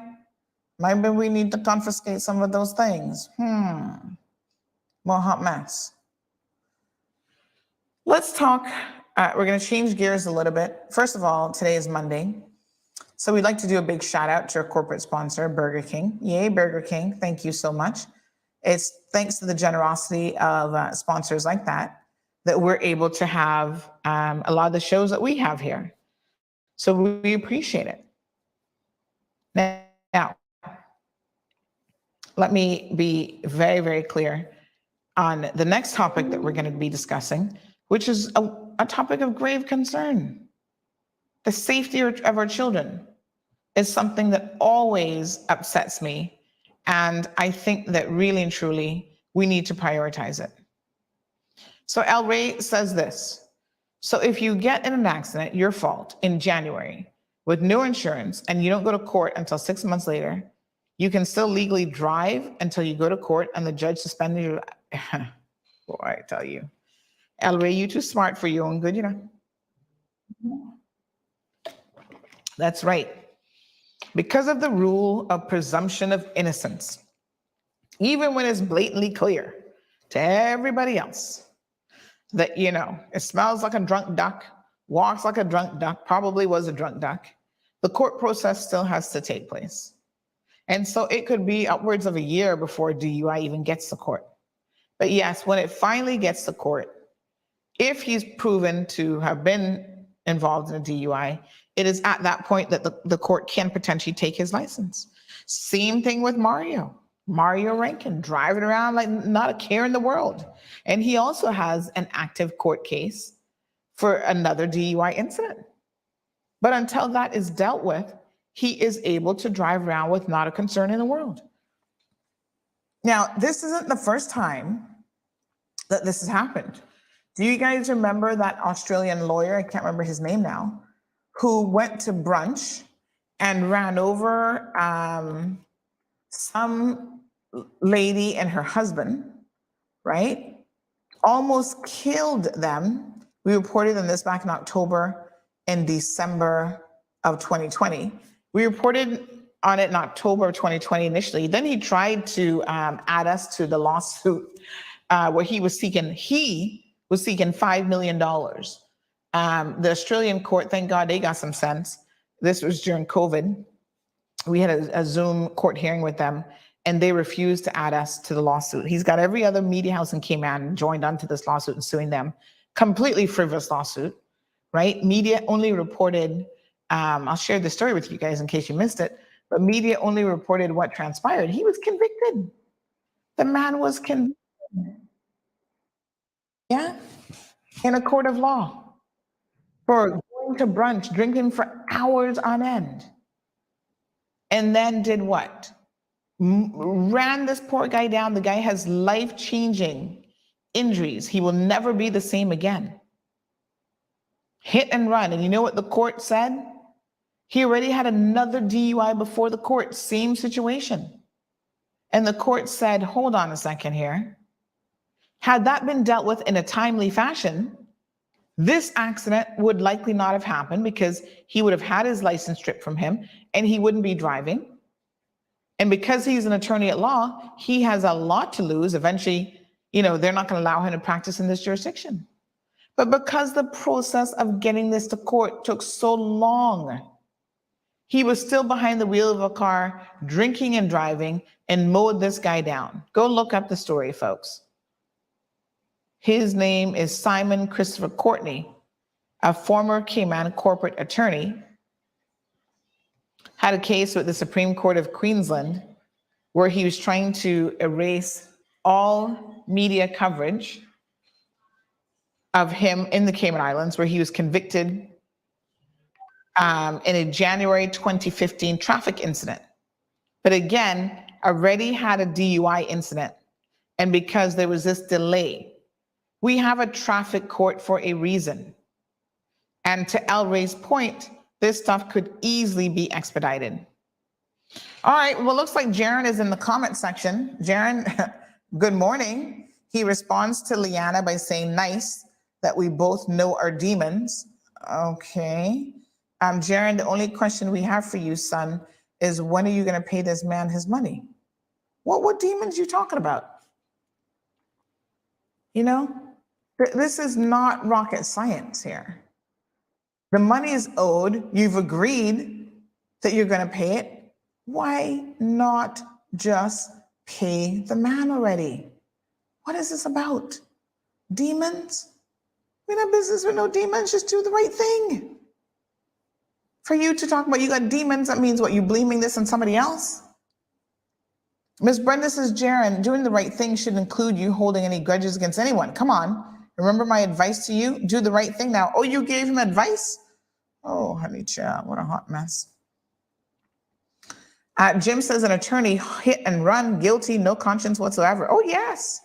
Maybe we need to confiscate some of those things. More hot mess. Let's talk. We're going to change gears a little bit. First of all, today is Monday. So we'd like to do a big shout out to our corporate sponsor, Burger King. Yay, Burger King. Thank you so much. It's thanks to the generosity of sponsors like that we're able to have a lot of the shows that we have here. So we appreciate it. Now, let me be very, very clear on the next topic that we're going to be discussing, which is a topic of grave concern. The safety of our children is something that always upsets me. And I think that really and truly, we need to prioritize it. So El Rey says this. So if you get in an accident, your fault, in January, with no insurance, and you don't go to court until 6 months later, you can still legally drive until you go to court and the judge suspended you. Boy, I tell you. El Rey, you too smart for your own good, That's right. Because of the rule of presumption of innocence, even when it's blatantly clear to everybody else that, it smells like a drunk duck, walks like a drunk duck, probably was a drunk duck, the court process still has to take place. And so it could be upwards of a year before DUI even gets to court. But yes, when it finally gets to court, if he's proven to have been involved in a DUI, it is at that point that the court can potentially take his license. Same thing with Mario Rankin, driving around like not a care in the world. And he also has an active court case for another DUI incident. But until that is dealt with, he is able to drive around with not a concern in the world. Now, this isn't the first time that this has happened. Do you guys remember that Australian lawyer, I can't remember his name now, who went to brunch and ran over some lady and her husband, right? Almost killed them. We reported on this back in October and December of 2020. We reported on it in October of 2020 initially. Then he tried to add us to the lawsuit where he was seeking $5 million. The Australian court, thank God they got some sense. This was during COVID. We had a Zoom court hearing with them, and they refused to add us to the lawsuit. He's got every other media house in Cayman joined onto this lawsuit and suing them. Completely frivolous lawsuit, right? Media only reported, I'll share the story with you guys in case you missed it, but media only reported what transpired. He was convicted. The man was convicted. Yeah, in a court of law for going to brunch, drinking for hours on end. And then did what? Ran this poor guy down. The guy has life-changing injuries. He will never be the same again. Hit and run. And you know what the court said? He already had another DUI before the court, same situation. And the court said, hold on a second here. Had that been dealt with in a timely fashion, this accident would likely not have happened because he would have had his license stripped from him and he wouldn't be driving. And because he's an attorney at law, he has a lot to lose. Eventually, they're not going to allow him to practice in this jurisdiction. But because the process of getting this to court took so long, he was still behind the wheel of a car, drinking and driving, and mowed this guy down. Go look up the story, folks. His name is Simon Christopher Courtney, a former Cayman corporate attorney, had a case with the Supreme Court of Queensland where he was trying to erase all media coverage of him in the Cayman Islands, where he was convicted in a January 2015 traffic incident. But again, already had a DUI incident. And because there was this delay, we have a traffic court for a reason. And to El Rey's point, this stuff could easily be expedited. All right, well, looks like Jaron is in the comment section. Jaron, good morning. He responds to Liana by saying, nice, that we both know our demons. Okay. Jaron, the only question we have for you, son, is when are you going to pay this man his money? What demons are you talking about? This is not rocket science here. The money is owed. You've agreed that you're going to pay it. Why not just pay the man already? What is this about? Demons? We're not business with no demons. Just do the right thing. For you to talk about you got demons, that means what? You blaming this on somebody else? Miss Brenda says, Jaron, doing the right thing should include you holding any grudges against anyone. Come on. Remember my advice to you? Do the right thing now. Oh, you gave him advice? Oh, honey child, what a hot mess. Jim says, an attorney hit and run, guilty, no conscience whatsoever. Oh, yes.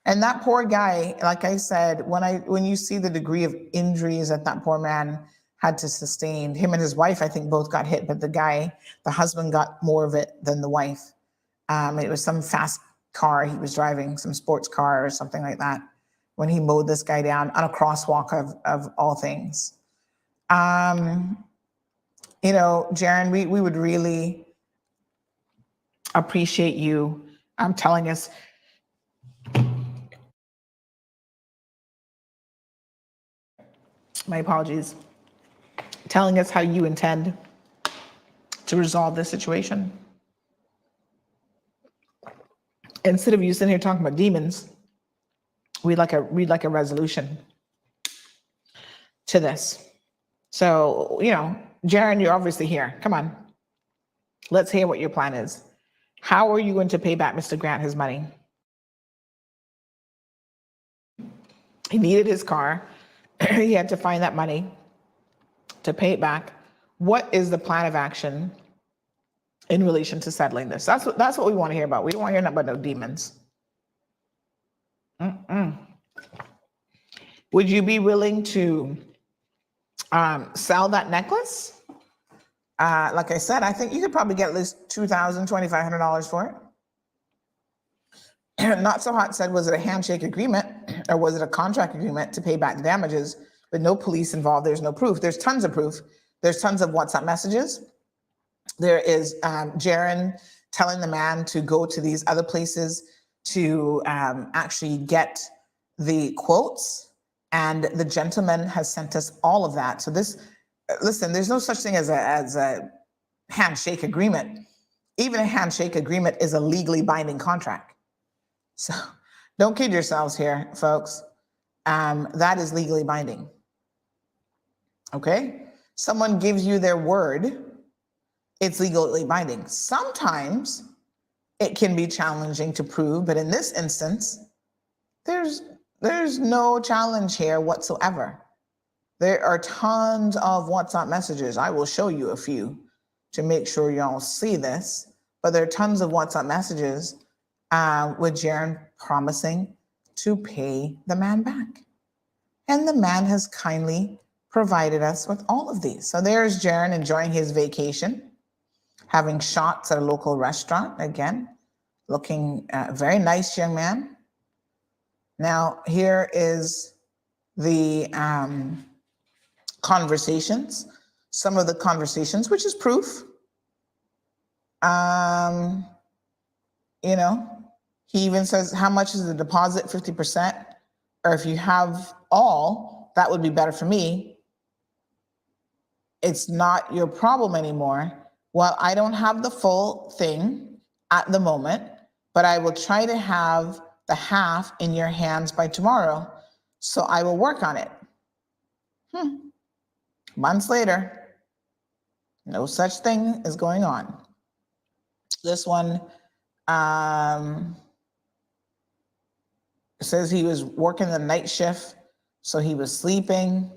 And that poor guy, like I said, when you see the degree of injuries that poor man had to sustain, him and his wife, I think both got hit, but the husband got more of it than the wife. It was some fast car he was driving, some sports car or something like that, when he mowed this guy down on a crosswalk of all things. Jaron, we would really appreciate you telling us my apologies, telling us how you intend to resolve this situation. Instead of you sitting here talking about demons, we'd like a resolution to this. So, Jaron, you're obviously here. Come on. Let's hear what your plan is. How are you going to pay back Mr. Grant his money? He needed his car. He had to find that money to pay it back. What is the plan of action in relation to settling this? That's what we want to hear about. We don't want to hear nothing about no demons. Would you be willing to sell that necklace? Like I said, I think you could probably get at least $2,000, $2,500 for it. Not So Hot said, was it a handshake agreement or was it a contract agreement to pay back damages with no police involved? There's no proof. There's tons of proof. There's tons of WhatsApp messages. There is Jaron telling the man to go to these other places to actually get the quotes. And the gentleman has sent us all of that. So listen, there's no such thing as a handshake agreement. Even a handshake agreement is a legally binding contract. So don't kid yourselves here, folks. That is legally binding. Okay? Someone gives you their word, it's legally binding. Sometimes it can be challenging to prove, but in this instance, there's no challenge here whatsoever. There are tons of WhatsApp messages. I will show you a few to make sure y'all see this, but there are tons of WhatsApp messages with Jaron promising to pay the man back. And the man has kindly provided us with all of these. So there's Jaron enjoying his vacation, having shots at a local restaurant, again, looking very nice young man. Now, here is the conversations, some of the conversations, which is proof. You know, he even says, how much is the deposit? 50%. Or if you have all, that would be better for me. It's not your problem anymore. Well, I don't have the full thing at the moment, but I will try to have the half in your hands by tomorrow. So I will work on it. Months later, no such thing is going on. This one says he was working the night shift, so he was sleeping.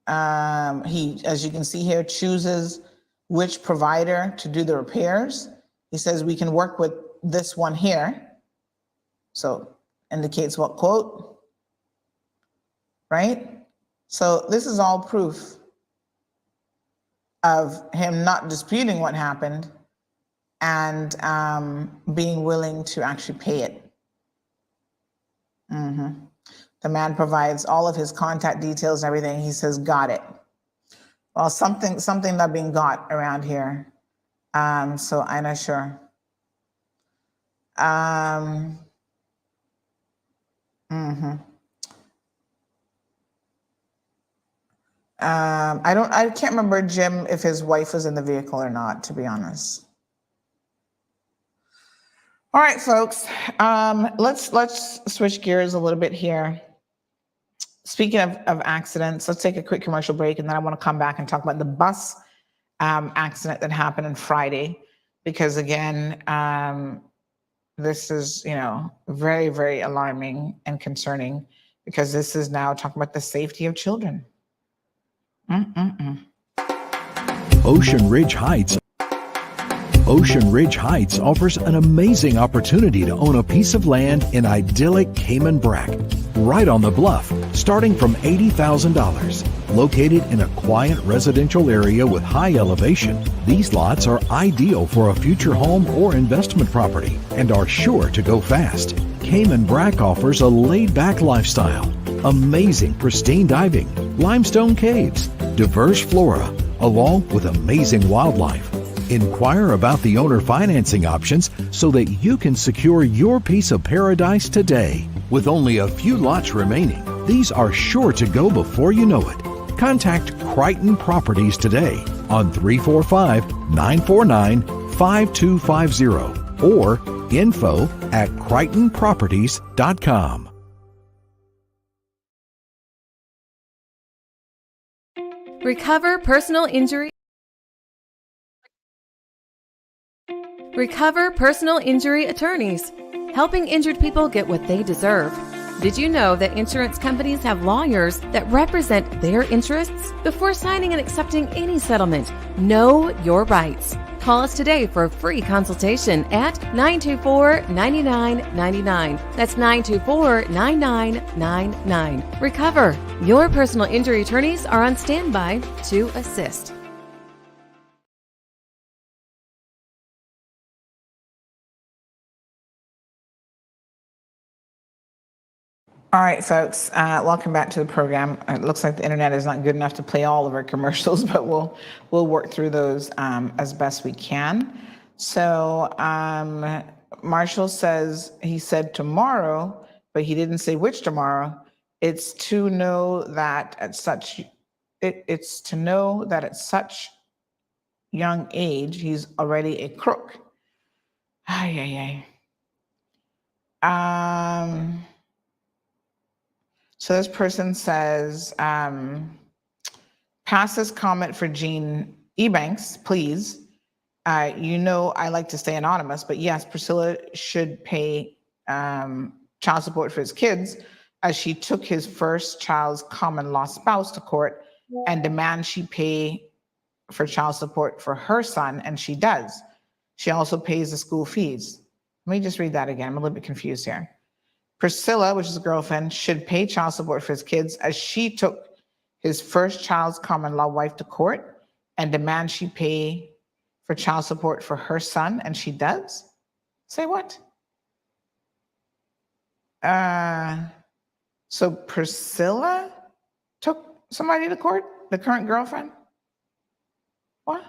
He, as you can see here, chooses which provider to do the repairs. He says we can work with this one here. So indicates what quote, right? So this is all proof of him not disputing what happened and being willing to actually pay it. The man provides all of his contact details and everything. He says, got it. Well, something not being got around here. So I'm not sure. I can't remember, Jim, if his wife was in the vehicle or not, to be honest. All right, folks, let's switch gears a little bit here. Speaking of accidents, let's take a quick commercial break, and then I want to come back and talk about the bus accident that happened on Friday, because again, this is, very, very alarming and concerning, because this is now talking about the safety of children. Ocean Ridge Heights offers an amazing opportunity to own a piece of land in idyllic Cayman Brac, right on the bluff, starting from $80,000. Located in a quiet residential area with high elevation, these lots are ideal for a future home or investment property and are sure to go fast. Cayman Brac offers a laid-back lifestyle, amazing pristine diving, limestone caves, diverse flora, along with amazing wildlife. Inquire about the owner financing options so that you can secure your piece of paradise today. With only a few lots remaining, these are sure to go before you know it. Contact Crichton Properties today on 345-949-5250 or info@crichtonproperties.com. Recover personal injury attorneys, helping injured people get what they deserve. Did you know that insurance companies have lawyers that represent their interests? Before signing and accepting any settlement, know your rights. Call us today for a free consultation at 924-9999. That's 924-9999. Recover. Your personal injury attorneys are on standby to assist. All right, folks, welcome back to the program. It looks like the internet is not good enough to play all of our commercials, but we'll work through those as best we can. So Marshall says, he said tomorrow, but he didn't say which tomorrow. It's to know that at such young age, he's already a crook. So this person says, pass this comment for Jean Ebanks, please. I like to stay anonymous, but yes, Priscilla should pay child support for his kids, as she took his first child's common law spouse to court and demands she pay for child support for her son, and she does. She also pays the school fees. Let me just read that again. I'm a little bit confused here. Priscilla, which is a girlfriend, should pay child support for his kids, as she took his first child's common law wife to court and demands she pay for child support for her son, and she does? Say what? So Priscilla took somebody to court, the current girlfriend? What?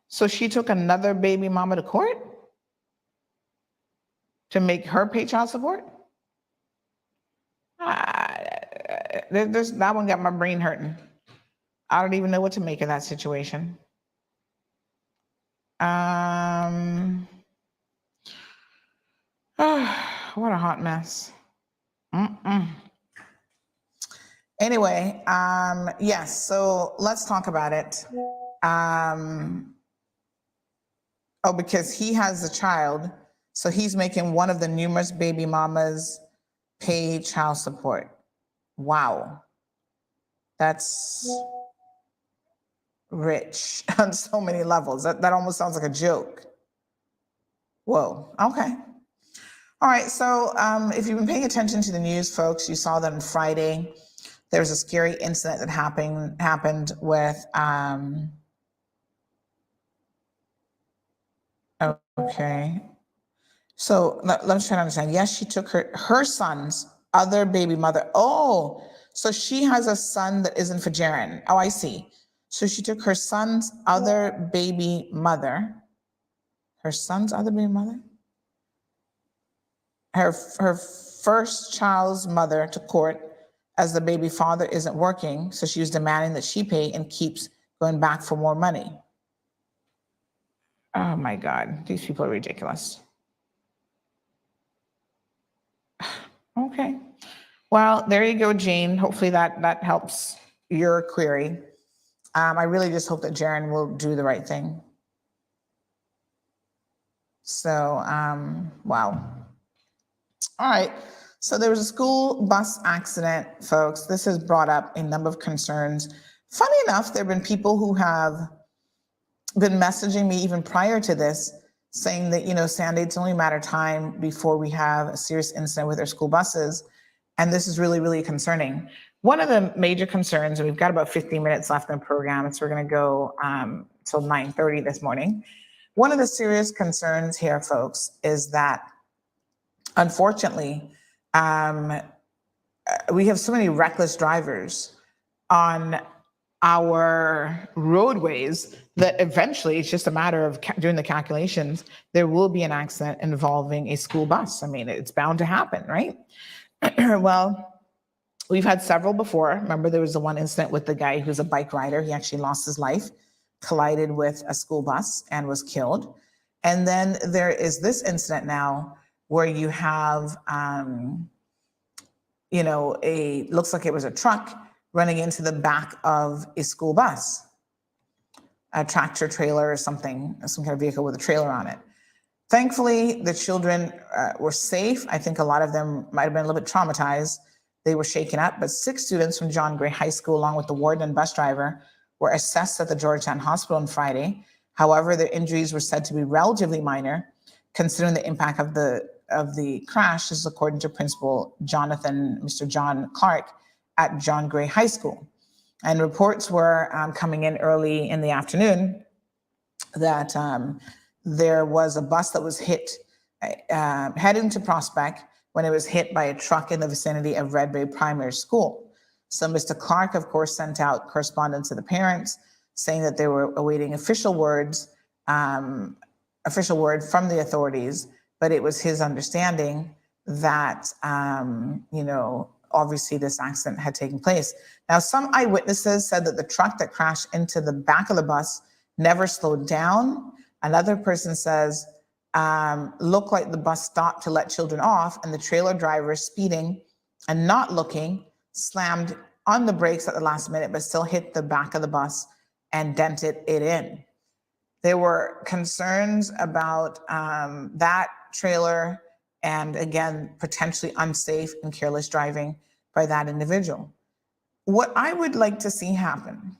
So she took another baby mama to court to make her pay child support? That one got my brain hurting. I don't even know what to make of that situation. What a hot mess. Anyway, yes, so let's talk about it. Because he has a child, so he's making one of the numerous baby mamas pay child support. Wow. That's rich on so many levels. That almost sounds like a joke. Whoa, okay. All right, so if you've been paying attention to the news, folks, you saw that on Friday, there was a scary incident that happened with, okay. So let me try to understand. Yes, she took her son's other baby mother. Oh, so she has a son that isn't for Jaren. Oh, I see. So she took her son's other baby mother. Her son's other baby mother? Her first child's mother to court as the baby father isn't working. So she was demanding that she pay and keeps going back for more money. Oh my God, these people are ridiculous. Okay. Well, there you go, Jane. Hopefully that helps your query. I really just hope that Jaren will do the right thing. So, wow. All right. So there was a school bus accident, folks. This has brought up a number of concerns. Funny enough, there have been people who have been messaging me even prior to this saying that, Sandy, it's only a matter of time before we have a serious incident with our school buses. And this is really, really concerning. One of the major concerns, and we've got about 15 minutes left in the program, so we're going to go till 9:30 this morning. One of the serious concerns here, folks, is that unfortunately, we have so many reckless drivers on our roadways that eventually it's just a matter of doing the calculations. There will be an accident involving a school bus. I mean, it's bound to happen, right? Well, we've had several before. Remember, there was the one incident with the guy who's a bike rider. He actually lost his life, collided with a school bus and was killed. And then there is this incident now where you have, looks like it was a truck running into the back of a school bus, a tractor trailer or something, some kind of vehicle with a trailer on it. Thankfully, the children were safe. I think a lot of them might have been a little bit traumatized. They were shaken up, but 6 students from John Gray High School, along with the warden and bus driver, were assessed at the Georgetown Hospital on Friday. However, their injuries were said to be relatively minor, considering the impact of the crash. This is according to Principal Mr. John Clark at John Gray High School. And reports were coming in early in the afternoon that there was a bus that was hit heading to Prospect when it was hit by a truck in the vicinity of Red Bay Primary School. So Mr. Clark, of course, sent out correspondence to the parents saying that they were awaiting official word from the authorities, but it was his understanding that, obviously this accident had taken place. Now, some eyewitnesses said that the truck that crashed into the back of the bus never slowed down. Another person says, looked like the bus stopped to let children off, and the trailer driver, speeding and not looking, slammed on the brakes at the last minute, but still hit the back of the bus and dented it in. There were concerns about that trailer and, again, potentially unsafe and careless driving by that individual. What I would like to see happen,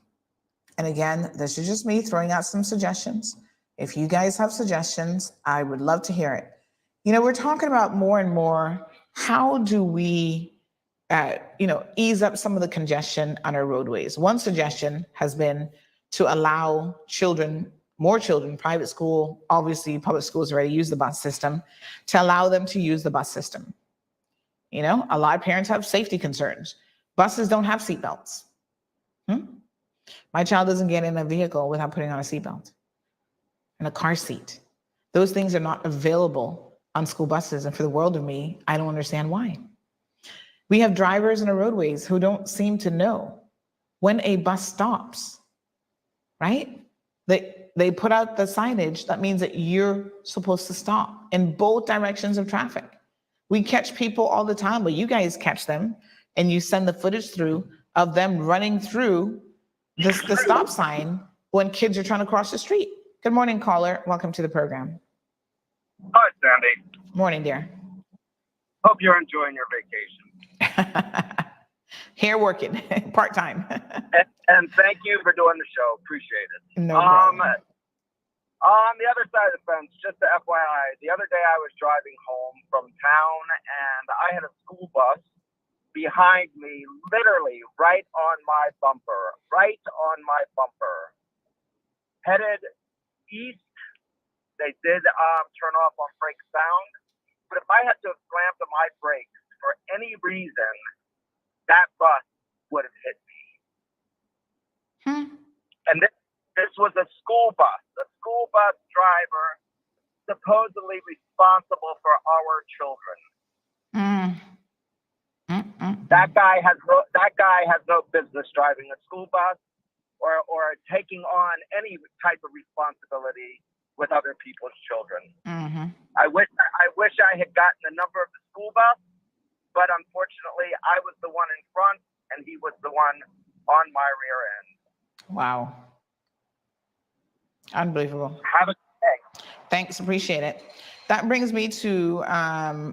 and again, this is just me throwing out some suggestions. If you guys have suggestions, I would love to hear it. We're talking about more and more, how do we ease up some of the congestion on our roadways. One suggestion has been to allow more children, private school, obviously public schools already use the bus system, to allow them to use the bus system. A lot of parents have safety concerns. Buses don't have seatbelts. My child doesn't get in a vehicle without putting on a seatbelt and a car seat. Those things are not available on school buses. And for the world of me, I don't understand why. We have drivers in the roadways who don't seem to know when a bus stops, right? They put out the signage that means that you're supposed to stop in both directions of traffic. We catch people all the time, but you guys catch them and you send the footage through of them running through the stop sign when kids are trying to cross the street. Good morning, caller. Welcome to the program. Hi, Sandy. Morning, dear. Hope you're enjoying your vacation. Here working, part-time. and thank you for doing the show. Appreciate it. No problem. On the other side of the fence, just the FYI, the other day I was driving home from town and I had a school bus behind me, literally right on my bumper, headed east. They did turn off on brake sound, but if I had to have slammed on my brakes for any reason, that bus would have hit me. And this was a school bus driver supposedly responsible for our children. That guy has no business driving a school bus or taking on any type of responsibility with other people's children. I wish I had gotten the number of the school bus, but unfortunately I was the one in front and he was the one on my rear end. Wow. Unbelievable. Have a good day. Thanks, appreciate it. That brings me to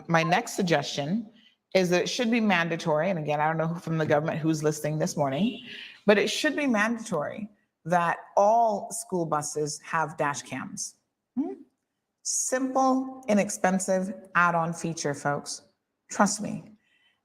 my next suggestion is that it should be mandatory. And again, I don't know from the government who's listening this morning, but it should be mandatory that all school buses have dash cams. Simple, inexpensive add-on feature, folks. Trust me.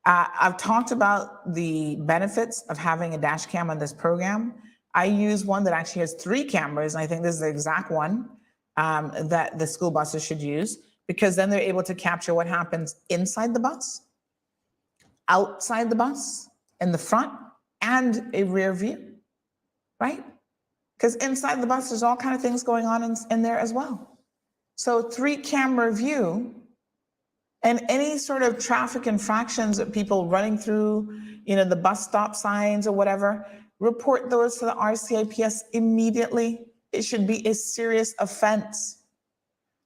I've talked about the benefits of having a dash cam on this program. I use one that actually has 3 cameras, and I think this is the exact one that the school buses should use, because then they're able to capture what happens inside the bus, outside the bus, in the front, and a rear view, right? Because inside the bus, there's all kinds of things going on in there as well. So 3-camera view, and any sort of traffic infractions that people running through, the bus stop signs or whatever, report those to the RCIPS immediately. It should be a serious offense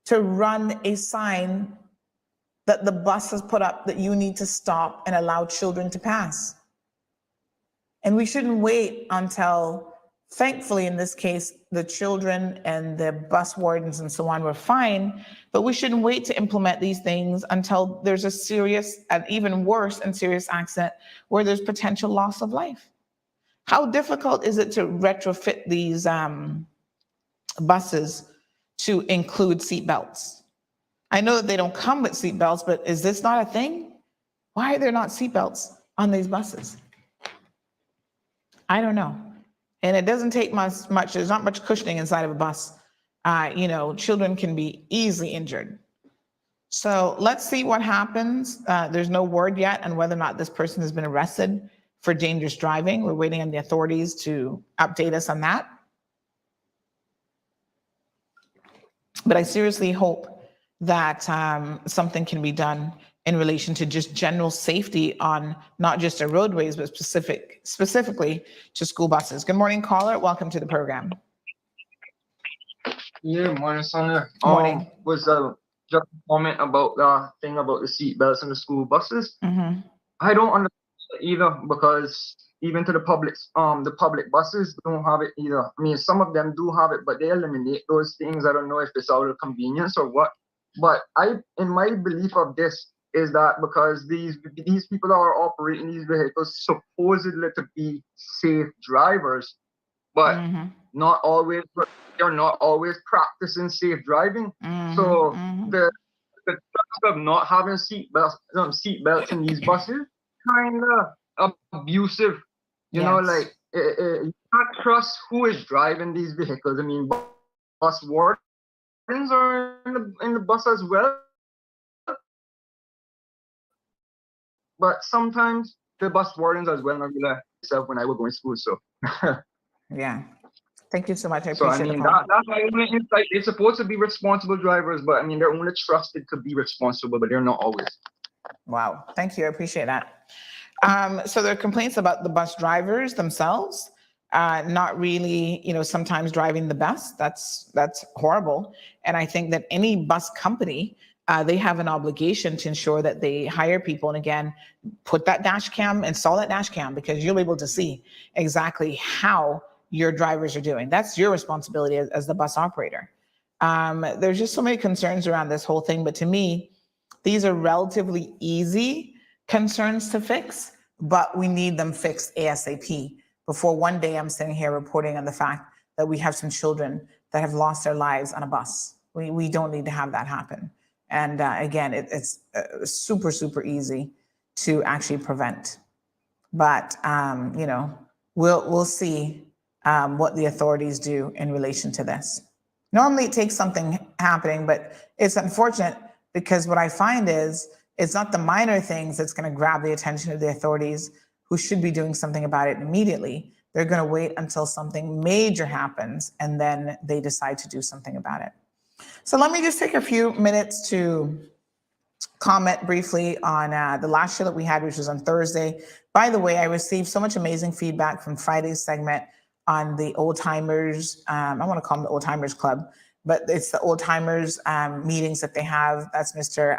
to run a sign that the bus has put up that you need to stop and allow children to pass. And we shouldn't wait until, thankfully in this case, the children and the bus wardens and so on were fine, but we shouldn't wait to implement these things until there's a serious and even worse and serious accident where there's potential loss of life. How difficult is it to retrofit these buses to include seatbelts? I know that they don't come with seatbelts, but is this not a thing? Why are there not seatbelts on these buses? I don't know. And it doesn't take much, there's not much cushioning inside of a bus. Children can be easily injured. So let's see what happens. There's no word yet on whether or not this person has been arrested for dangerous driving. We're waiting on the authorities to update us on that. But I seriously hope that something can be done in relation to just general safety on not just our roadways, but specifically to school buses. Good morning, caller. Welcome to the program. Yeah, morning, Sonia. Morning. Was just a comment about the thing about the seat belts in the school buses. I don't understand either, because even to the public buses don't have it either. I mean, some of them do have it, but they eliminate those things. I don't know if it's out of convenience or what. But in my belief of this is that because these people are operating these vehicles supposedly to be safe drivers, but not always. They're not always practicing safe driving. So the task of not having seat belts in these buses kind of abusive. You know, like you can't trust who is driving these vehicles. I mean, bus wardens are in the bus as well. But sometimes the bus wardens as well, not really myself when I was going to school. So yeah. Thank you so much. I so I appreciate mean the call. that's my only insight. They're supposed to be responsible drivers, but I mean they're only trusted to be responsible, but they're not always. Wow. Thank you. I appreciate that. So there are complaints about the bus drivers themselves, not really, sometimes driving the best. That's horrible. And I think that any bus company, they have an obligation to ensure that they hire people. And again, put that dash cam, install that dash cam, because you'll be able to see exactly how your drivers are doing. That's your responsibility as the bus operator. There's just so many concerns around this whole thing. But to me, these are relatively easy concerns to fix, but we need them fixed ASAP before one day I'm sitting here reporting on the fact that we have some children that have lost their lives on a bus. We don't need to have that happen. And again, it's super, super easy to actually prevent. But, we'll see what the authorities do in relation to this. Normally it takes something happening, but it's unfortunate because what I find is it's not the minor things that's going to grab the attention of the authorities who should be doing something about it immediately. They're going to wait until something major happens and then they decide to do something about it. So let me just take a few minutes to comment briefly on the last show that we had, which was on Thursday. By the way, I received so much amazing feedback from Friday's segment on the old timers. I want to call them the old timers club, but it's the old timers meetings that they have. That's Mr.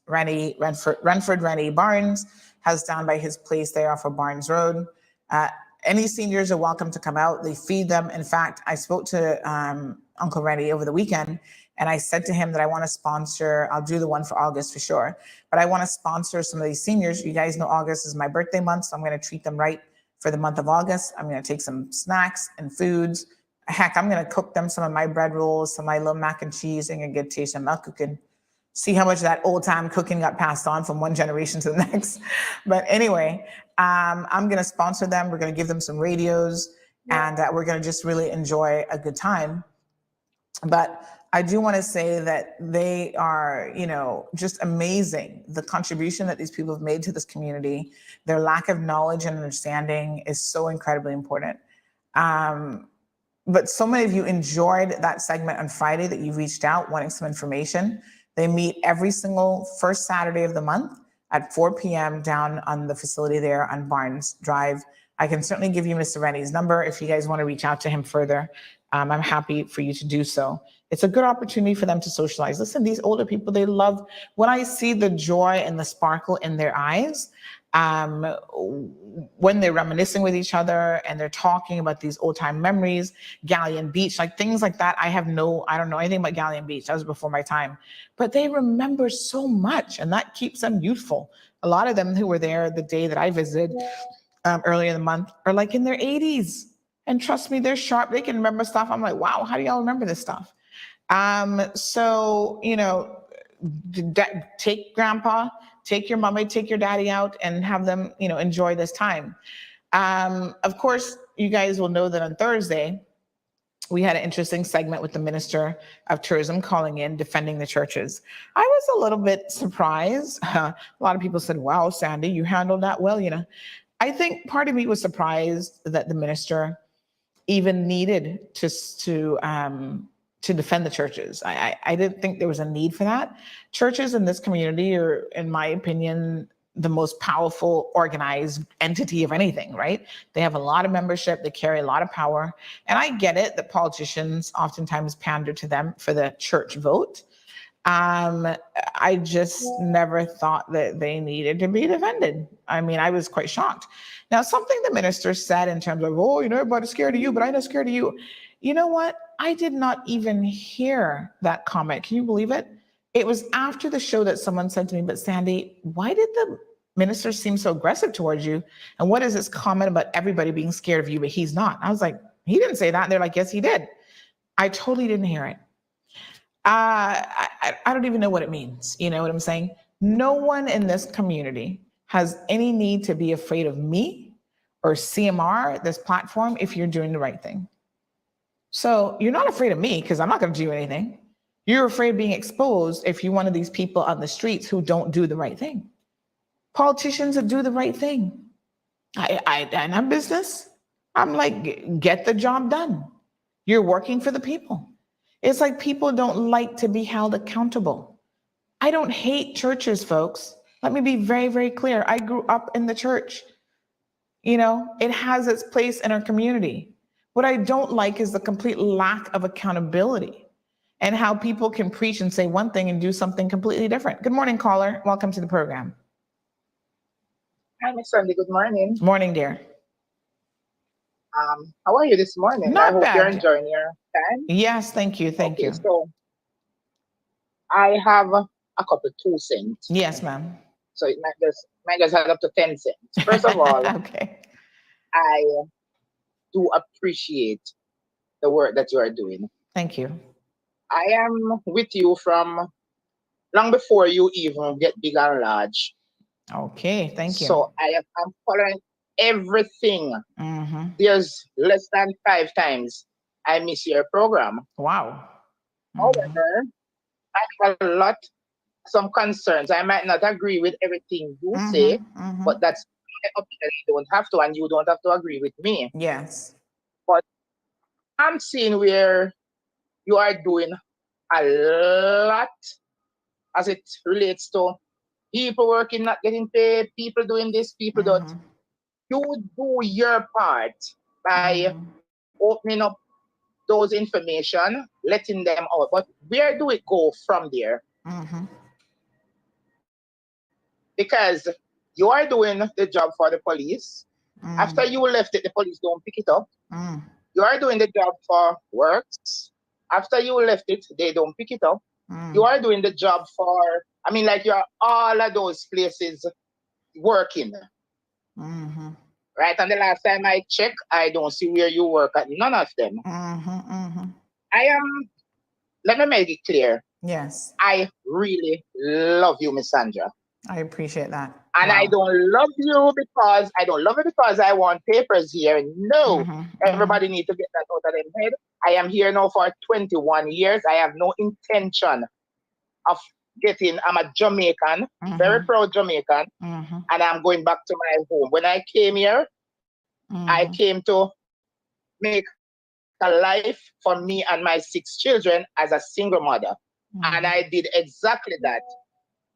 Renford Rennie Barnes has down by his place there off of Barnes Road. Any seniors are welcome to come out. They feed them. In fact, I spoke to Uncle Rennie over the weekend, and I said to him that I want to sponsor, I'll do the one for August for sure, but I want to sponsor some of these seniors. You guys know August is my birthday month, so I'm going to treat them right for the month of August. I'm going to take some snacks and foods. Heck, I'm going to cook them some of my bread rolls, some of my little mac and cheese, and get taste of milk cooking. See how much of that old time cooking got passed on from one generation to the next. But anyway, I'm going to sponsor them. We're going to give them some radios, and we're going to just really enjoy a good time. But I do want to say that they are, just amazing. The contribution that these people have made to this community, their lack of knowledge and understanding is so incredibly important. But so many of you enjoyed that segment on Friday that you reached out wanting some information. They meet every single first Saturday of the month at 4 p.m. down on the facility there on Barnes Drive. I can certainly give you Mr. Rennie's number if you guys want to reach out to him further. I'm happy for you to do so. It's a good opportunity for them to socialize. Listen, these older people, they love, when I see the joy and the sparkle in their eyes, when they're reminiscing with each other and they're talking about these old time memories, Galleon Beach, like things like that. I don't know anything about Galleon Beach. That was before my time, but they remember so much and that keeps them youthful. A lot of them who were there the day that I visited earlier in the month are like in their 80s. And trust me, they're sharp. They can remember stuff. I'm like, wow, how do y'all remember this stuff? So, take grandpa, take your mommy, take your daddy out and have them, enjoy this time. Of course, you guys will know that on Thursday, we had an interesting segment with the Minister of Tourism calling in, defending the churches. I was a little bit surprised. A lot of people said, wow, Sandy, you handled that well. I think part of me was surprised that the minister even needed to defend the churches. I didn't think there was a need for that. Churches in this community are, in my opinion, the most powerful organized entity of anything, right? They have a lot of membership, they carry a lot of power. And I get it that politicians oftentimes pander to them for the church vote. I just never thought that they needed to be defended. I mean, I was quite shocked. Now, something the minister said in terms of, everybody's scared of you, but I'm not scared of you. You know what? I did not even hear that comment. Can you believe it? It was after the show that someone said to me, but Sandy, why did the minister seem so aggressive towards you? And what is this comment about everybody being scared of you, but he's not? I was like, he didn't say that. And they're like, yes, he did. I totally didn't hear it. I don't even know what it means. You know what I'm saying? No one in this community has any need to be afraid of me or CMR, this platform, if you're doing the right thing. So you're not afraid of me because I'm not going to do anything. You're afraid of being exposed if you're one of these people on the streets who don't do the right thing. Politicians that do the right thing. And I'm business. I'm like, get the job done. You're working for the people. It's like people don't like to be held accountable. I don't hate churches, folks. Let me be very, very clear. I grew up in the church. It has its place in our community. What I don't like is the complete lack of accountability and how people can preach and say one thing and do something completely different. Good morning, caller. Welcome to the program. Hi, Miss Sandy. Good morning. Morning, dear. How are you this morning? Not I hope bad. you're enjoying your time. Yes, thank you. Thank you. So I have a couple 2 cents. Yes, ma'am. So it might just add up to 10 cents. First of all, okay. I do appreciate the work that you are doing. Thank you. I am with you from long before you even get big and large. Okay, thank you. So I'm following everything. Mm-hmm. There's less than 5 times I miss your program. Wow. However, I have some concerns. I might not agree with everything you say, but that's my opinion. You don't have to, and you don't have to agree with me. Yes. But I'm seeing where you are doing a lot as it relates to people working, not getting paid, people doing this, people don't. You do your part by opening up those information, letting them out. But where do it go from there? Because you are doing the job for the police. After you left it, the police don't pick it up. You are doing the job for works. After you left it, they don't pick it up. You are doing the job for, you're all of those places working. Right? And the last time I checked, I don't see where you work at none of them. Let me make it clear. Yes. I really love you, Miss Sandra. I appreciate that. And I don't love you because I want papers here. No, everybody needs to get that out of their head. I am here now for 21 years. I have no intention of I'm a Jamaican, very proud Jamaican, and I'm going back to my home. When I came here, I came to make a life for me and my 6 children as a single mother. And I did exactly that.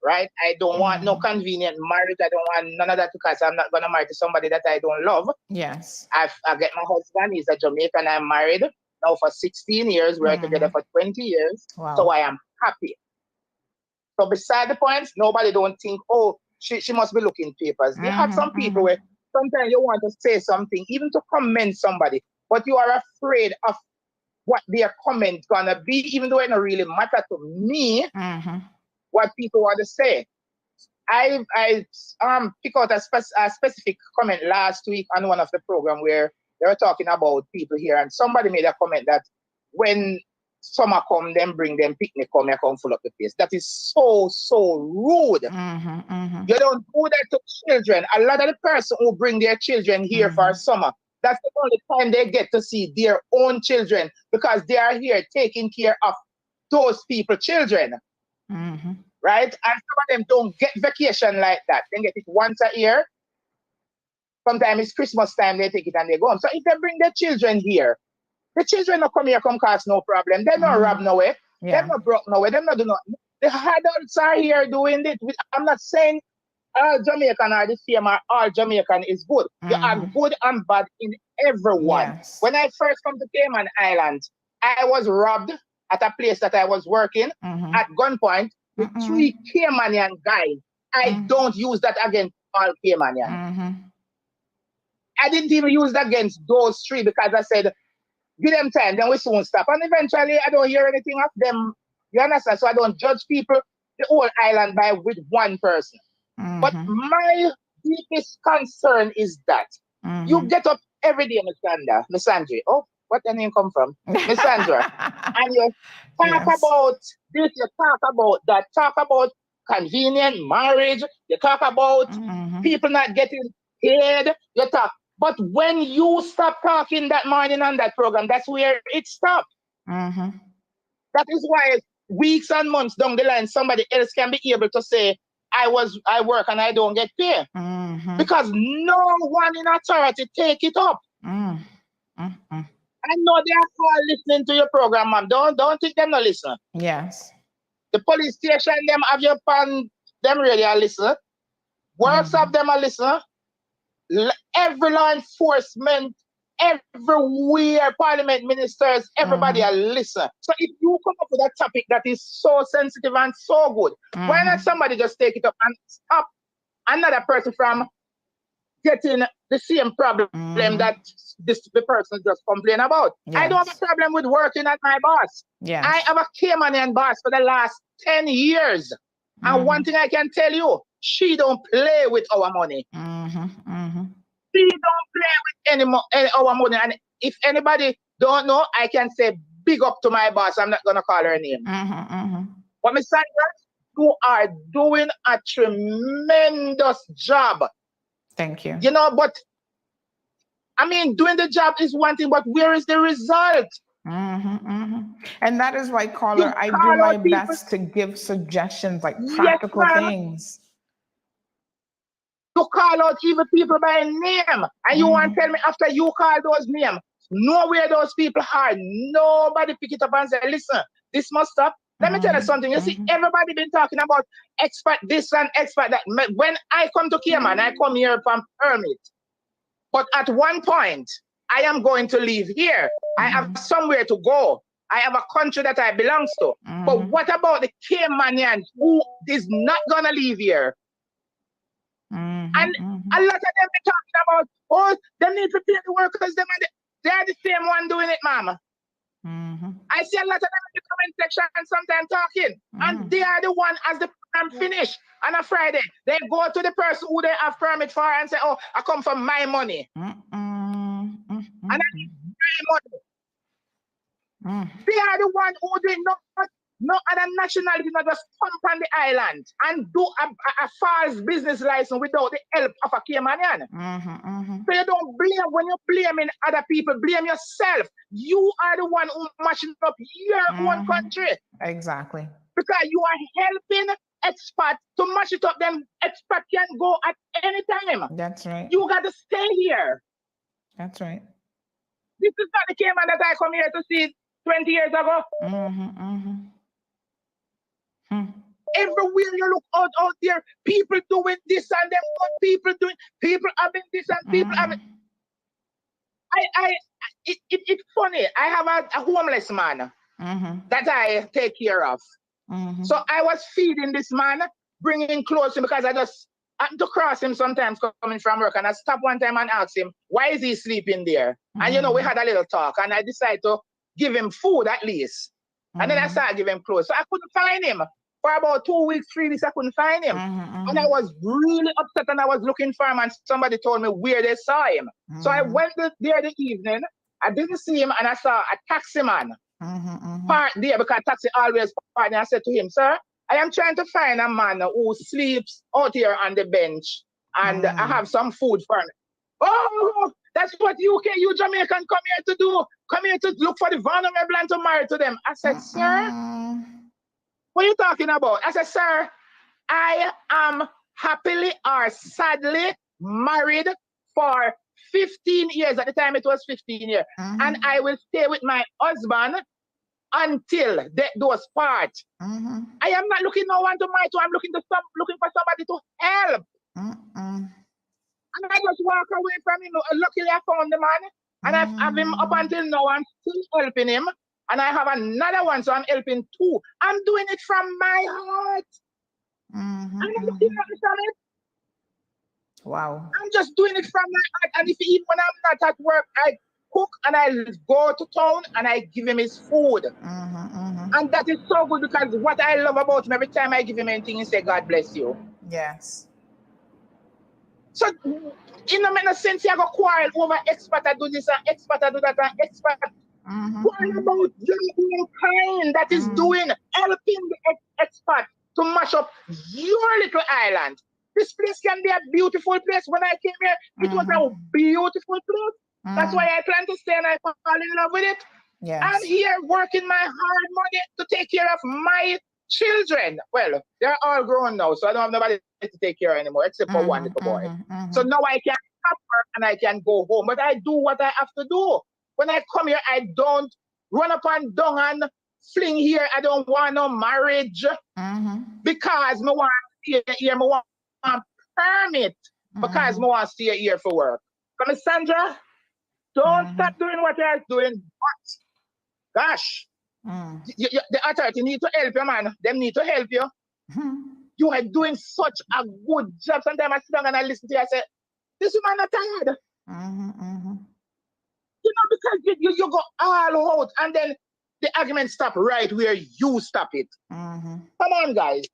Right? I don't want no convenient marriage. I don't want none of that because I'm not going to marry to somebody that I don't love. Yes. I get my husband. He's a Jamaican. I'm married now for 16 years. We're together for 20 years. Wow. So I am happy. So beside the points, nobody don't think, oh, she must be looking papers. You have some people where sometimes you want to say something, even to commend somebody, but you are afraid of what their comment gonna be, even though it don't really matter to me. What people want to say. I pick out a specific comment last week on one of the program where they were talking about people here, and somebody made a comment that when summer come, then bring them picnic come full up the place. That is so rude. You don't do that to children. A lot of the person who bring their children here for summer, that's the only time they get to see their own children because they are here taking care of those people's children. Right? And some of them don't get vacation like that. They get it once a year. Sometimes it's Christmas time, they take it and they go home. So if they bring their children here, the children don't come here, come cause no problem. They don't rob nowhere. They're not broke nowhere. They're not doing nothing. The adults are here doing it. I'm not saying all Jamaican are the same or all Jamaican is good. You have good and bad in everyone. Yes. When I first come to Cayman Islands, I was robbed at a place that I was working at gunpoint with 3 Caymanian guys. I don't use that against all Caymanians. I didn't even use that against those 3 because I said, give them time, then we soon stop. And eventually, I don't hear anything of them. You understand? So I don't judge people, the whole island, with one person. But my deepest concern is that you get up every day, Miss Sandra. Oh, what the name come from? Miss Sandra. And you talk about this, you talk about that, talk about convenient marriage. You talk about people not getting paid. You talk. But when you stop talking that morning on that program, that's where it stopped. That is why weeks and months down the line, somebody else can be able to say, I work and I don't get paid. Because no one in authority take it up. I know they are all listening to your program, ma'am. Don't think them not listen. Yes. The police station, them have your pan, them really are listen. Works of them are listen. Every law enforcement, everywhere, parliament ministers, everybody are listen. So if you come up with a topic that is so sensitive and so good, why not somebody just take it up and stop another person from getting the same problem that the person just complain about? I don't have a problem with working at my boss. I have a Caymanian boss for the last 10 years. And one thing I can tell you, she don't play with our money. She don't play with our money. And if anybody don't know, I can say big up to my boss. I'm not going to call her name. But Miss Sandra, you are doing a tremendous job. Thank you. You know, but I mean, doing the job is one thing, but where is the result? And that is why, caller, I do my best to give suggestions, like practical things. You call out even people by name, and you want to tell me after you call those names, know where those people are. Nobody pick it up and say, listen, this must stop. Let me tell you something. You see, everybody been talking about expert this and expert that. When I come to Cayman, I come here from permit. But at one point, I am going to leave here. I have somewhere to go. I have a country that I belong to. But what about the Caymanian who is not going to leave here? And a lot of them be talking about, oh, they need to pay the workers. They are the same one doing it, mama. I see a lot of them in the comment section and sometimes talking. And they are the one, as the program finish on a Friday, they go to the person who they have permit for and say, oh, I come from my money. And I need my money. They are the one who they no other nationality, not just come on the island and do a false business license without the help of a Caymanian. So you don't blame, when you're blaming other people, blame yourself. You are the one who mashing up your own country. Exactly. Because you are helping expats to mash it up. Then expat can go at any time. That's right. You got to stay here. That's right. This is not the Cayman that I come here to see 20 years ago. Everywhere you look out there, people doing this and them, what people doing, people having this and people having. It's funny. I have a homeless man that I take care of. So I was feeding this man, bringing clothes to him because I just happened to cross him sometimes coming from work, and I stopped one time and asked him, why is he sleeping there? And you know, we had a little talk, and I decided to give him food at least. And then I started giving him clothes. So I couldn't find him. For about 2 weeks, 3 weeks, I couldn't find him. And I was really upset, and I was looking for him, and somebody told me where they saw him. So I went there the evening. I didn't see him, and I saw a taxi man parked there because taxi always parked. And I said to him, sir, I am trying to find a man who sleeps out here on the bench, and I have some food for him. Oh, that's what you Jamaican come here to do. Come here to look for the vulnerable and to marry to them. I said, sir, what are you talking about? I said, sir, I am happily or sadly married for 15 years. At the time, it was 15 years. And I will stay with my husband until those part. I am not looking no one to marry to. I'm looking for somebody to help. And I just walk away from him. Luckily, I found the man. And I have him up until now. I'm still helping him. And I have another one, so I'm helping two. I'm doing it from my heart. I'm not looking at it. Wow. I'm just doing it from my heart. And even when I'm not at work, I cook and I go to town and I give him his food. And that is so good because what I love about him, every time I give him anything, he say, God bless you. Yes. So, in a sense, you have a quarrel over expert I do this and expert I do that and expert. Quarrel about your own kind that is doing, helping the expert to mash up little island. This place can be a beautiful place. When I came here, it was a beautiful place. That's why I plan to stay and I fall in love with it. Yes. I'm here working my hard money to take care of my children. Well, they're all grown now, so I don't have nobody to take care of anymore, except for one little boy. So now I can stop work and I can go home. But I do what I have to do. When I come here, I don't run up and down and fling here. I don't want no marriage because I want to stay here. I want a permit because I want to stay here for work. Come, Sandra, don't stop doing what you're doing. But, gosh, the authority need to help you, man. Them need to help you. You are doing such a good job. Sometimes I sit down and I listen to you. I say, this woman not tired. You know, because you go all out and then the argument stop right where you stop it. Come on, guys.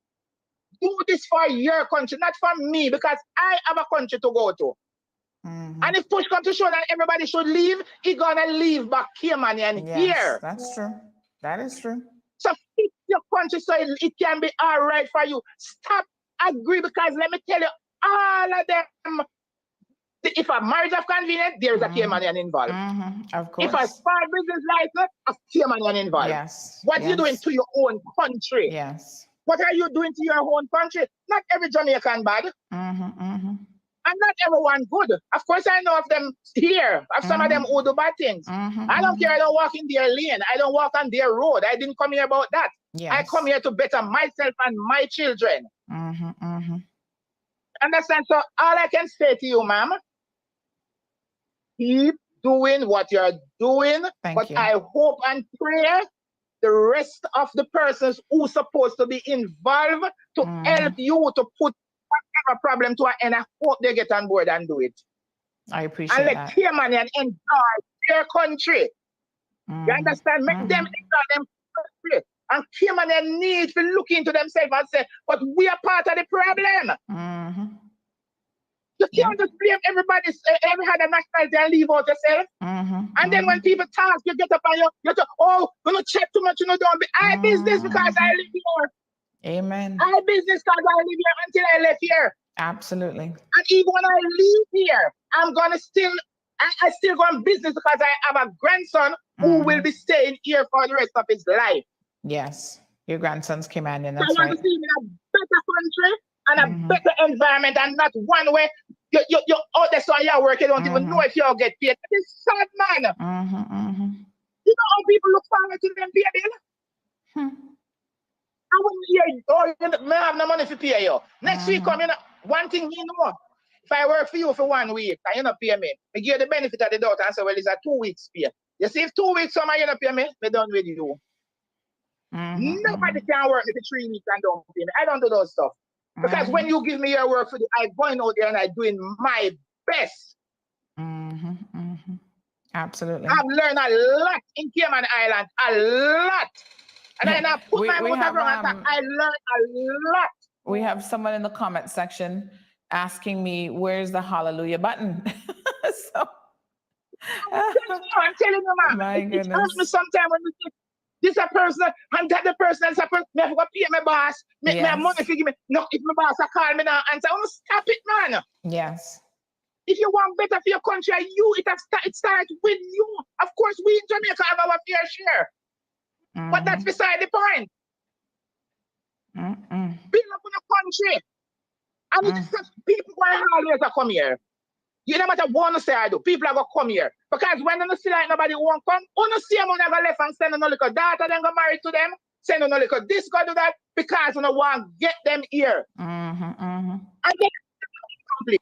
Do this for your country, not for me, because I have a country to go to. And if push comes to show that everybody should leave, it's gonna leave back here, man, and here. That's true. That is true. So fix your country so it can be all right for you. Stop agree, because let me tell you, all of them, if a marriage of convenience, there is a Caymanian involved. Of course. If a small business license, a Caymanian involved. Yes. What are you doing to your own country? Yes. What are you doing to your own country? Not every Jamaican bad. And not everyone good. Of course, I know of them here, of some of them who do bad things. I don't care. I don't walk in their lane. I don't walk on their road. I didn't come here about that. I come here to better myself and my children. Understand? So all I can say to you, ma'am, keep doing what you're doing. But I hope and pray the rest of the persons who supposed to be involved to help you to put whatever problem to an end. I hope they get on board and do it. I appreciate and let that. Caymanian enjoy their country. You understand? Make them enjoy them country. And Caymanian need to look into themselves and say, but we are part of the problem. You can't just blame everybody, every other nationality and leave out yourself. And then when people talk, you get up and you talk, oh, you don't check too much, you know, don't be. I business because I live here. Amen. I business because I live here until I left here. Absolutely. And even when I leave here, I'm gonna still, I still go on business because I have a grandson who will be staying here for the rest of his life. Yes. Your grandson's Caymanian, So that's I want right. to see him in a better country and a better environment, and not one way you're out there so you're working, you don't even know if you'll get paid. It's sad, man. You know how people look forward to them paying? I wouldn't hear, oh, you have no money to pay you. Next week, come in, one thing you know, if I work for you for 1 week and you not pay me, I give you the benefit of the doubt and say, well, it's a 2 weeks pay. You see, if 2 weeks some you not pay me, me done with you. Nobody can work me for 3 weeks and don't pay me. I don't do those stuff. Because when you give me your work for I'm going out there and I'm doing my best. Absolutely. I've learned a lot in Cayman Islands, a lot. And then I put my foot on ground and I learned a lot. We have someone in the comment section asking me, where's the hallelujah button? I'm telling you, man. My It goodness. hurts me sometimes when you say, this a person and that the person is a person. Me have to pay my boss. Me have money to give me. No, if my boss call me now and say, oh, stop it, man. Yes. If you want better for your country, it starts with you. Of course, we in Jamaica have our fair share. But that's beside the point. Build up in a country. And it's just people going always to come here. You no matter what you say I do, people are going to come here. Because when you see like nobody won't come, you see them on the left and send a little daughter, then go marry to them, send a little this, go do that, because you want to get them here. And then complete.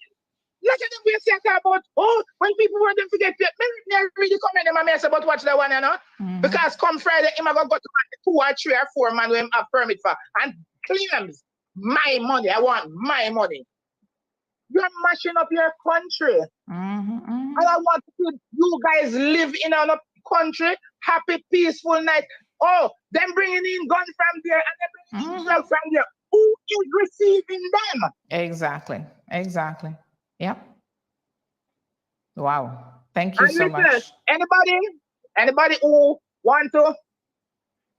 Look at them we say about, oh, when people want them to get paid, me really come in them and say about watch that one, you know? Because come Friday, him go to 2 or 3 or 4 man who him have permit for and claims my money. I want my money. You're mashing up your country. And I want to see you guys live in a country, happy, peaceful night. Oh, them bringing in guns from there and them bringing in drugs from there. Who is receiving them? Exactly. Exactly. Yep. Wow. Thank you so much. Anybody who want to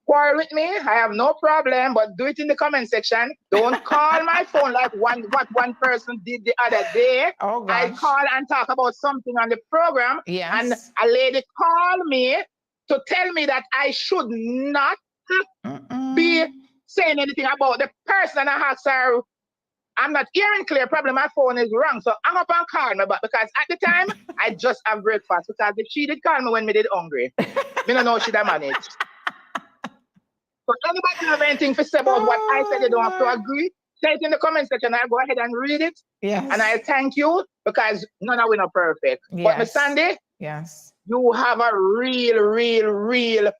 quarrel with me, I have no problem, but do it in the comment section. Don't call my phone like one person did the other day. Oh, gosh. I call and talk about something on the program, Yes. and a lady called me to tell me that I should not be saying anything about the person. And I asked her, I'm not hearing clear, probably my phone is wrong. So I'm up and call me, but because at the time, I just have breakfast, because if she did call me when me did hungry, me don't know she da manage. So anybody have anything to say about what I said, you don't have to agree, say it in the comment section. I'll go ahead and read it. Yes. And I thank you, because none of we are perfect. Yes. But Miss Sandy, yes, you have a real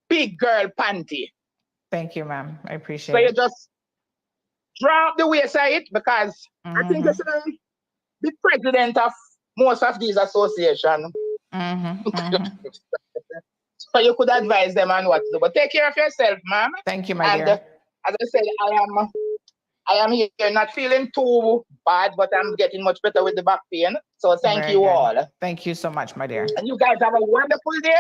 big girl panty. Thank you, ma'am. I appreciate So it. you just drop the waist of it, because I think it's the president of most of these associations. So you could advise them on what to do. But take care of yourself, ma'am. Thank you, my dear. As I said, I am here not feeling too bad, but I'm getting much better with the back pain. So thank Very you good. all. Thank you so much, my dear. And you guys have a wonderful day.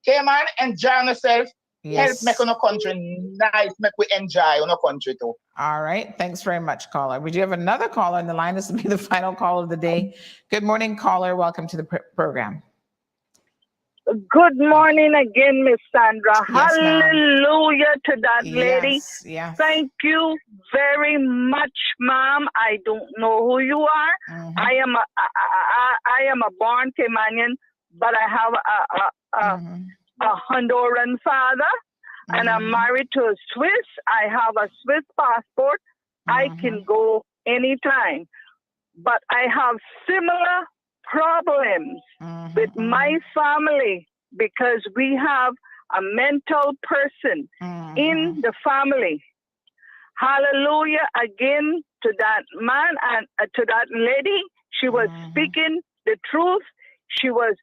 Came on, enjoy yourself. Yes. Help make our country nice, make we enjoy our country too. All right. Thanks very much, caller. We do have another caller on the line. This will be the final call of the day. Good morning, caller. Welcome to the program. Good morning again, Miss Sandra. Yes, Hallelujah to that lady. Yes, yes. Thank you very much, ma'am. I don't know who you are. I am a born Caymanian, but I have a Honduran father, and I'm married to a Swiss. I have a Swiss passport. I can go anytime, but I have similar problems with my family, because we have a mental person in the family. Hallelujah again to that man and to that lady. She was speaking the truth. She was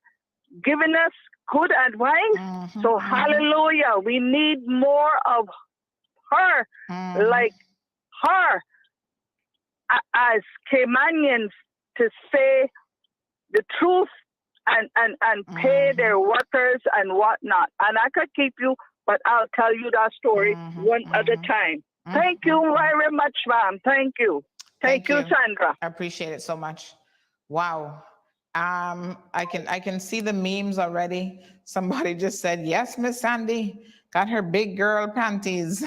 giving us good advice. So hallelujah, we need more of her, like her, as Caymanians, to say the truth and pay their workers and whatnot. And I could keep you, but I'll tell you that story one other time. Thank you very much, ma'am. Thank you. Thank you, Sandra. I appreciate it so much. Wow. I can see the memes already. Somebody just said, yes, Miss Sandy got her big girl panties.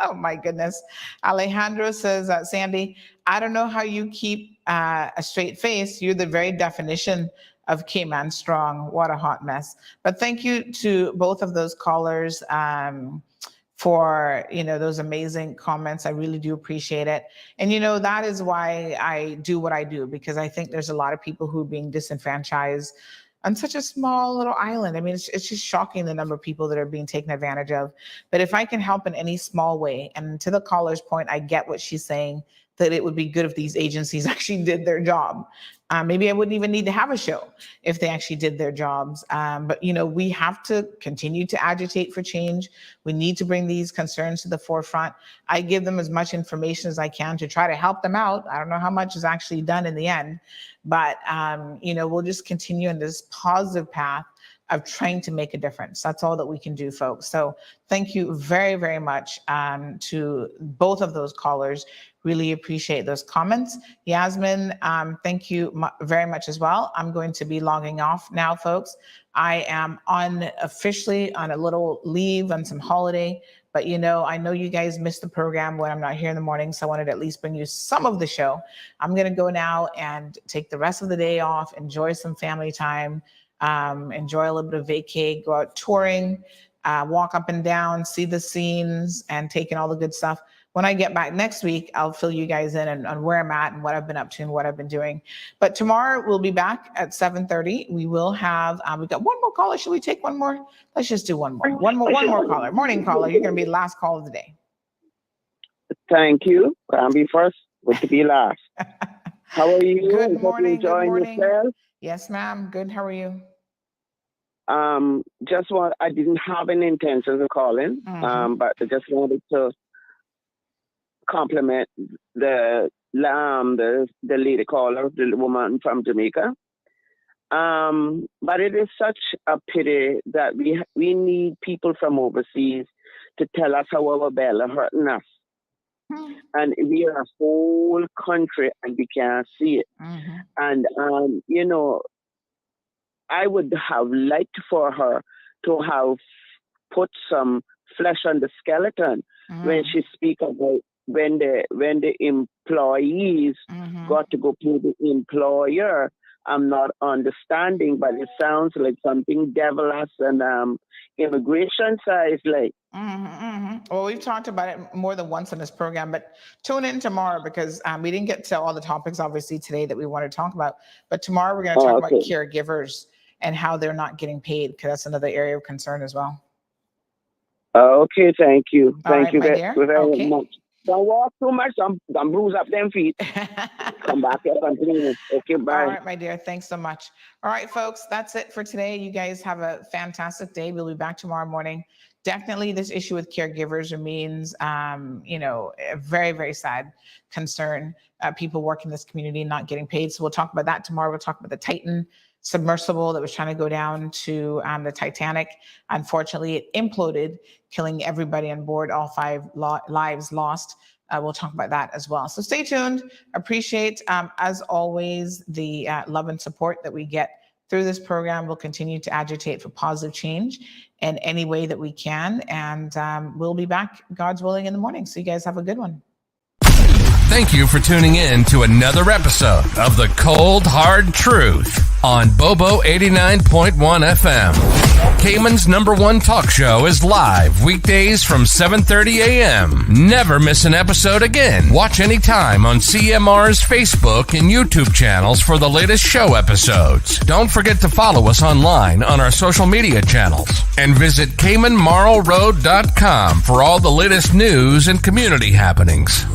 Oh my goodness. Alejandro says, Sandy, I don't know how you keep a straight face. You're the very definition of Cayman strong. What a hot mess. But thank you to both of those callers for, those amazing comments. I really do appreciate it. And, that is why I do what I do, because I think there's a lot of people who are being disenfranchised on such a small little island. I mean, it's just shocking the number of people that are being taken advantage of. But if I can help in any small way, and to the caller's point, I get what she's saying, that it would be good if these agencies actually did their job. Maybe I wouldn't even need to have a show if they actually did their jobs. But, we have to continue to agitate for change. We need to bring these concerns to the forefront. I give them as much information as I can to try to help them out. I don't know how much is actually done in the end, but, we'll just continue on this positive path of trying to make a difference. That's all that we can do, folks. So thank you very, very much to both of those callers. Really appreciate those comments. Yasmin, thank you very much as well. I'm going to be logging off now, folks. I am officially on a little leave on some holiday, but I know you guys missed the program when I'm not here in the morning, so I wanted to at least bring you some of the show. I'm gonna go now and take the rest of the day off, enjoy some family time, enjoy a little bit of vacay, go out touring, walk up and down, see the scenes, and take in all the good stuff. When I get back next week, I'll fill you guys in on where I'm at and what I've been up to and what I've been doing. But tomorrow we'll be back at 7:30. We will have, we've got one more caller. Should we take one more? Let's just do one more. One more caller. Morning caller. You're going to be the last call of the day. Thank you. I'll be first, good to be last. How are you? Good morning. Enjoying Good morning. yourself? Yes, ma'am. Good. How are you? I didn't have an intention of calling, but I just wanted to compliment the lady caller, the woman from Jamaica. But it is such a pity that we need people from overseas to tell us how our belly hurting us. And we are a whole country and we can't see it. And, you know, I would have liked for her to have put some flesh on the skeleton when she speak about when the employees got to go to the employer. I'm not understanding, but it sounds like something devilish and immigration side like. Well, we've talked about it more than once in this program, but tune in tomorrow because we didn't get to all the topics, obviously, today that we want to talk about. But tomorrow we're going to talk about caregivers and how they're not getting paid, because that's another area of concern as well. Okay, thank you. Thank you very much. Don't walk too much. I'm bruise up them feet. Come back here, continue. Okay, bye. All right, my dear. Thanks so much. All right, folks, that's it for today. You guys have a fantastic day. We'll be back tomorrow morning. Definitely this issue with caregivers remains, you know, a very, very sad concern. People working in this community not getting paid. So we'll talk about that tomorrow. We'll talk about the Titan submersible that was trying to go down to the Titanic. Unfortunately, it imploded, killing everybody on board, all 5 lives lost. We'll talk about that as well. So stay tuned. Appreciate, as always, the love and support that we get through this program. We'll continue to agitate for positive change in any way that we can. And we'll be back, God's willing, in the morning. So you guys have a good one. Thank you for tuning in to another episode of The Cold Hard Truth on Bobo 89.1 FM. Cayman's #1 talk show is live weekdays from 7:30 a.m. Never miss an episode again. Watch anytime on CMR's Facebook and YouTube channels for the latest show episodes. Don't forget to follow us online on our social media channels and visit CaymanMarlRoad.com for all the latest news and community happenings.